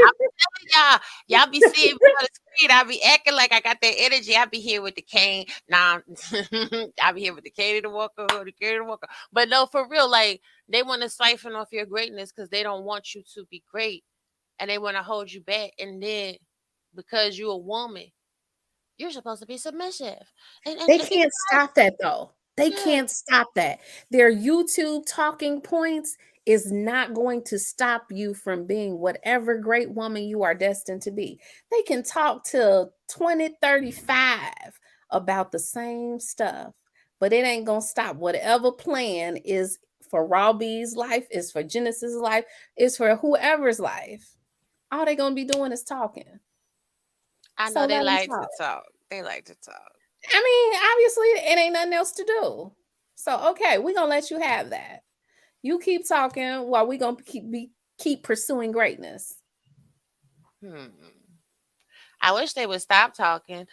Y'all be seeing me on the screen. I be acting like I got that energy. I be here with the cane. Nah, I be here with the cane to walker or the cane to walker. But no, for real, like they want to siphon off your greatness because they don't want you to be great and they want to hold you back. And then because you're a woman, you're supposed to be submissive. They And can't stop that though. They yeah, can't stop that. Their YouTube talking points is not going to stop you from being whatever great woman you are destined to be. They can talk till 2035 about the same stuff, but it ain't going to stop whatever plan is for Raw B's life, is for Genesis' life, is for whoever's life. All they going to be doing is talking. I So know they let them like to talk. talk. They like to talk. I mean, obviously, it ain't nothing else to do. So okay, we're gonna let you have that. You keep talking while we gonna keep pursuing greatness. Hmm. I wish they would stop talking.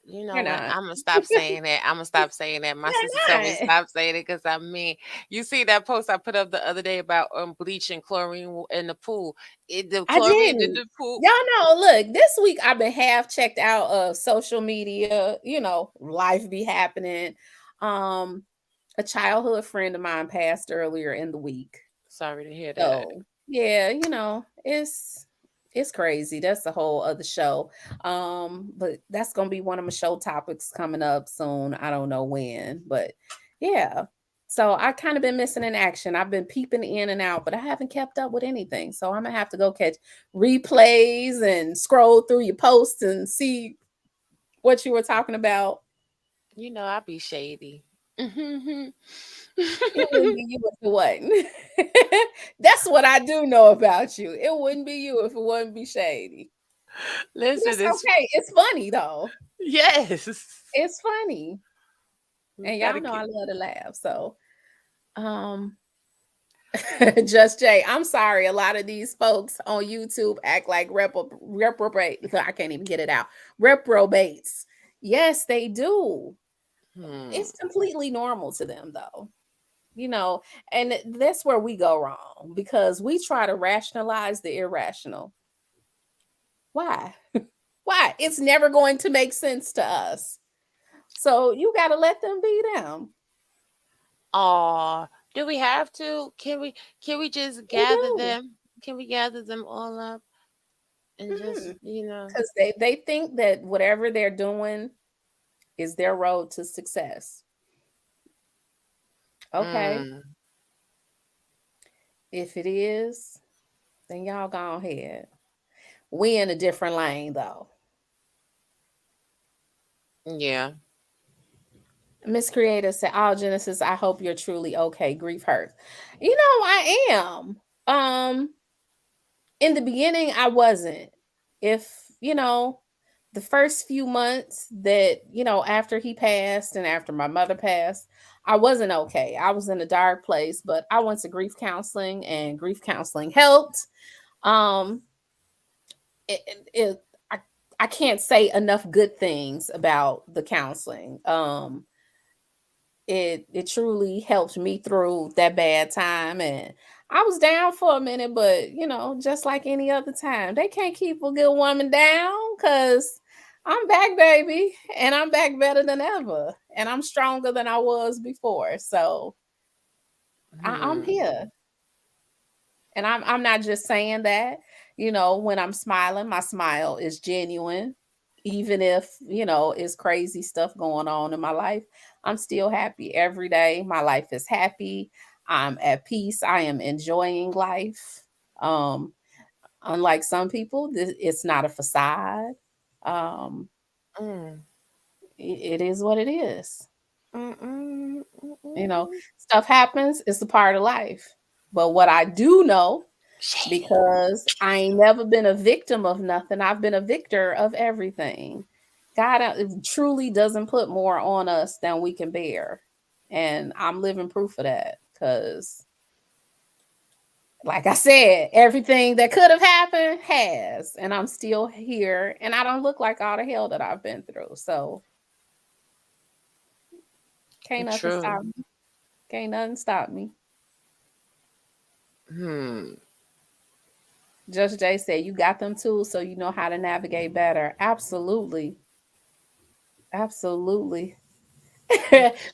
You know You're what? not. I'm gonna stop saying that. I'm gonna stop saying that. My sister You're told me to not. stop saying it because I mean, you see that post I put up the other day about bleach and chlorine in the pool. The I chlorine in didn't. the pool. Y'all know, look, this week I've been half checked out of social media, life be happening. Um, a childhood friend of mine passed earlier in the week. Sorry to hear that. So yeah, it's crazy. That's a whole other show. But that's gonna be one of my show topics coming up soon. I don't know when, but yeah. So I kind of been missing in action. I've been peeping in and out, but I haven't kept up with anything. So I'm gonna have to go catch replays and scroll through your posts and see what you were talking about. You know I be shady. It wouldn't be you if it wasn't. That's what I do know about you. It wouldn't be you if it wouldn't be shady. Listen, It's it's okay. It's funny though. yes. It's funny. We And gotta y'all know get. I love to laugh. So um Just Jay, I'm sorry. A lot of these folks on YouTube act like reprobate. I can't even get it out. Reprobates. Yes, they do. Hmm. It's completely normal to them though. And that's where we go wrong because we try to rationalize the irrational. Why? Why? It's never going to make sense to us. So you got to let them be them. Aw, do we have to? Can we just They gather do. them? Can we gather them all up and just, Because they think that whatever they're doing is their road to success. Okay. mm, If it is, then y'all go ahead. We in a different lane though. yeah. Miss Creator said, "All Genesis, I hope you're truly okay. Grief hurts. I am. In the beginning, I wasn't. If, the first few months that, after he passed and after my mother passed, I wasn't okay. I was in a dark place, but I went to grief counseling and grief counseling helped. Um, it, it, I, I can't say enough good things about the counseling. It truly helped me through that bad time, and I was down for a minute, but just like any other time, they can't keep a good woman down because I'm back, baby, and I'm back better than ever, and I'm stronger than I was before. So I'm Hmm. here, and I'm not just saying that. When I'm smiling, my smile is genuine. Even if, it's crazy stuff going on in my life, I'm still happy every day. My life is happy. I'm at peace. I am enjoying life. Um, Unlike some people, it's not a facade. Um, Mm. it is what it is. Mm-mm, You know, mm-mm. Stuff happens, it's a part of life. But what I do know, Shady. because I ain't never been a victim of nothing. I've been a victor of everything. God truly doesn't put more on us than we can bear. And I'm living proof of that because, like I said, everything that could have happened has. And I'm still here. And I don't look like all the hell that I've been through. So can't nothing True. stop me. Can't nothing stop me. Hmm. Judge Jay said, "You got them tools so you know how to navigate better." Absolutely. Absolutely.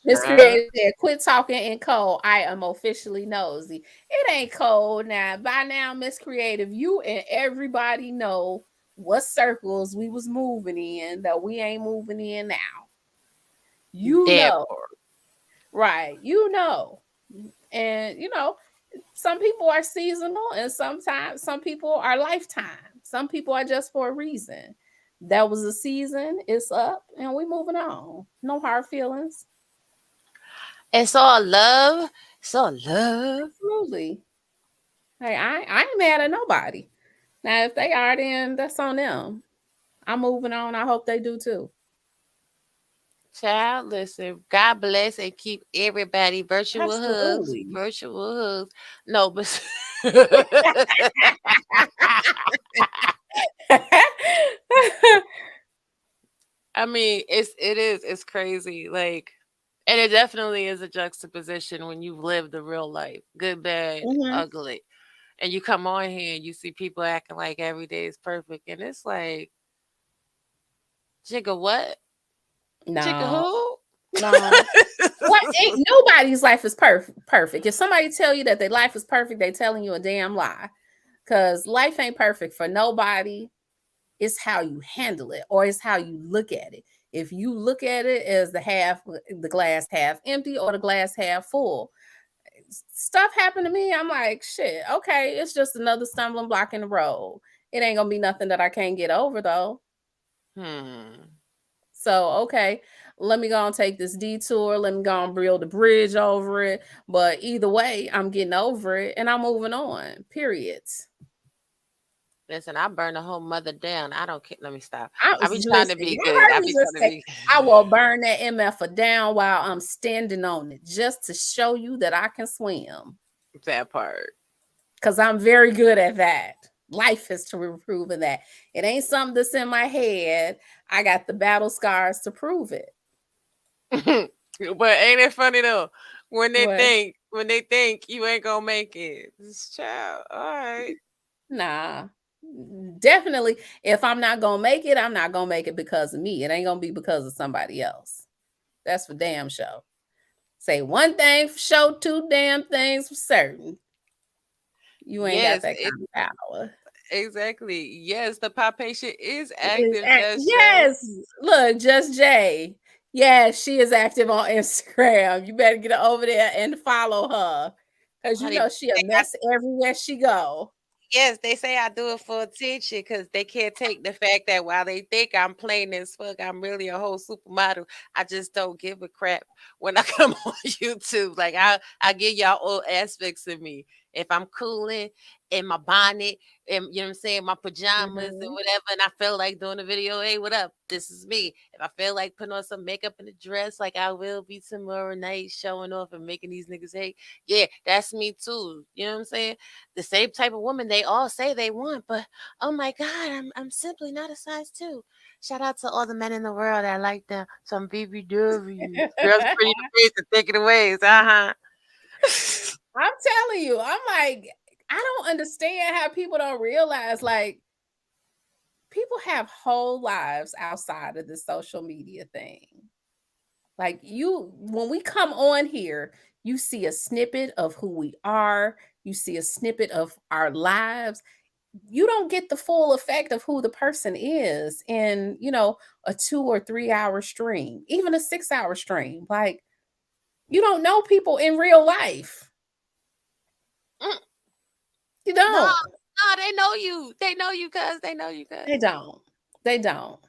Miss Sure. Creator said, "Quit talking in code. I am officially nosy." It ain't cold now. By now, Miss Creative, you and everybody know what circles we was moving in that we ain't moving in now. You That know, part. right? You know, and some people are seasonal, and sometimes some people are lifetime. Some people are just for a reason. That was a season. It's up, and we moving on. No hard feelings. It's all love. It's all love. Absolutely. Hey, I ain't mad at nobody. Now, if they are, then that's on them. I'm moving on. I hope they do too. Child, listen, God bless and keep everybody virtual hugs, Absolutely. virtual hugs. No, but I mean, it's crazy. Like, and it definitely is a juxtaposition when you've lived the real life, good, bad, Hmm. ugly, and you come on here and you see people acting like every day is perfect, and it's like, jigga, what? Jigga, No, who? no. What? Ain't nobody's life is perfect. If somebody tell you that their life is perfect, they telling you a damn lie. Cause life ain't perfect for nobody. It's how you handle it, or it's how you look at it. If you look at it as the glass half empty or the glass half full, stuff happened to me. I'm like, shit, okay, it's just another stumbling block in the road. It ain't gonna be nothing that I can't get over though. Hmm. So, okay, let me go and take this detour. Let me go and build a bridge over it. But either way, I'm getting over it and I'm moving on. Period. Listen, I burn the whole mother down. I don't care. Let me stop. I I was be trying to listening. be You good. heard I me be just trying to say, be. I will burn that MFer down while I'm standing on it just to show you that I can swim. That part. Because I'm very good at that. Life has to proven that. It ain't something that's in my head. I got the battle scars to prove it. But ain't it funny though? What? When they think you ain't gonna make it. This child, all right. Nah. Definitely. If I'm not gonna make it, I'm not gonna make it because of me. It ain't gonna be because of somebody else. That's for damn sure. Say one thing for sure, two damn things for certain. You ain't got Yes, that it kind of power. exactly. Yes, the pop patient is active, Just Jay. Yes. Look, Just Jay. Yes, she is active on Instagram. You better get over there and follow her. Cause you Honey, know she a mess everywhere she go. yes, they say I do it for attention because they can't take the fact that while they think I'm plain as fuck, I'm really a whole supermodel. I just don't give a crap when I come on YouTube. Like I give y'all all aspects of me. If I'm cooling in my bonnet and you know what I'm saying, my pajamas and Mhm. whatever, and I feel like doing a video, hey, what up? This is me. If I feel like putting on some makeup and a dress, like I will be tomorrow night, showing off and making these niggas hate, yeah, that's me too. You know what I'm saying? The same type of woman they all say they want, but oh my God, I'm simply not a size two. Shout out to all the men in the world that like them some BBWs. Girls pretty in the face and thick in the ways. Uh-huh. I'm telling you, I'm like, I don't understand how people don't realize like people have whole lives outside of the social media thing. Like you, when we come on here, you see a snippet of who we are, you see a snippet of our lives. You don't get the full effect of who the person is in, a 2 or 3 hour stream, even a 6 hour stream. Like you don't know people in real life. Mm, You no, don't. no, they know you. They know you, cuz. They know you, They cuz. don't. They don't.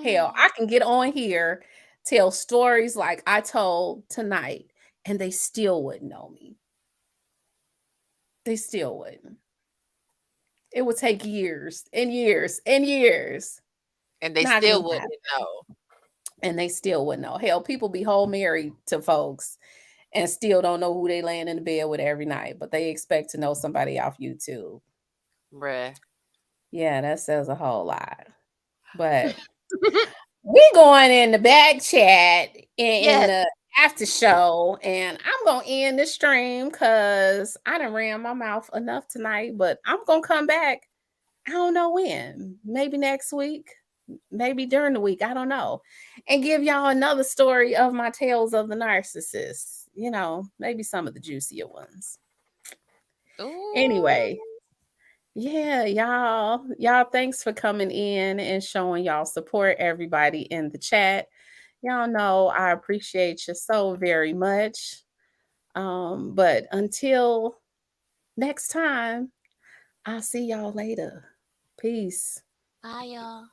Hell, I can get on here, tell stories like I told tonight, and they still wouldn't know me. They still wouldn't. It would take years and years and years. And they Not still gonna wouldn't happen. know. And they still wouldn't know. Hell, people be whole married to folks and still don't know who they laying in the bed with every night, but they expect to know somebody off YouTube. Bruh. Yeah, that says a whole lot. But we going in the back chat in Yes. the after show, and I'm gonna end the stream because I done ran my mouth enough tonight. But I'm gonna come back. I don't know when. Maybe next week. Maybe during the week. I don't know. And give y'all another story of my tales of the narcissist. Maybe some of the juicier ones. Ooh. Anyway, yeah, y'all, thanks for coming in and showing y'all support. Everybody in the chat. Y'all know I appreciate you so very much. But until next time, I'll see y'all later. Peace. Bye, y'all.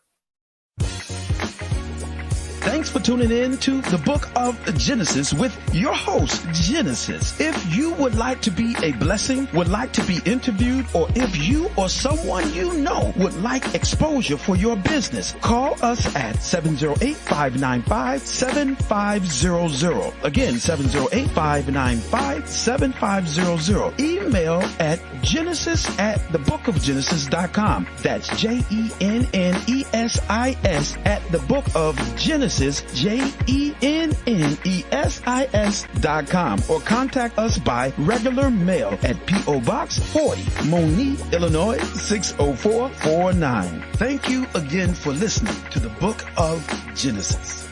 Thanks for tuning in to the Book of Genesis with your host, Genesis. If you would like to be a blessing, would like to be interviewed, or if you or someone you know would like exposure for your business, call us at 708-595-7500. Again, 708-595-7500. Email at genesis@thebookofgenesis.com. That's JENNESIS at thebookofgenesis, JENNESIS.com, or contact us by regular mail at P.O. Box 40, Moni, Illinois 60449. Thank you again for listening to the Book of Genesis.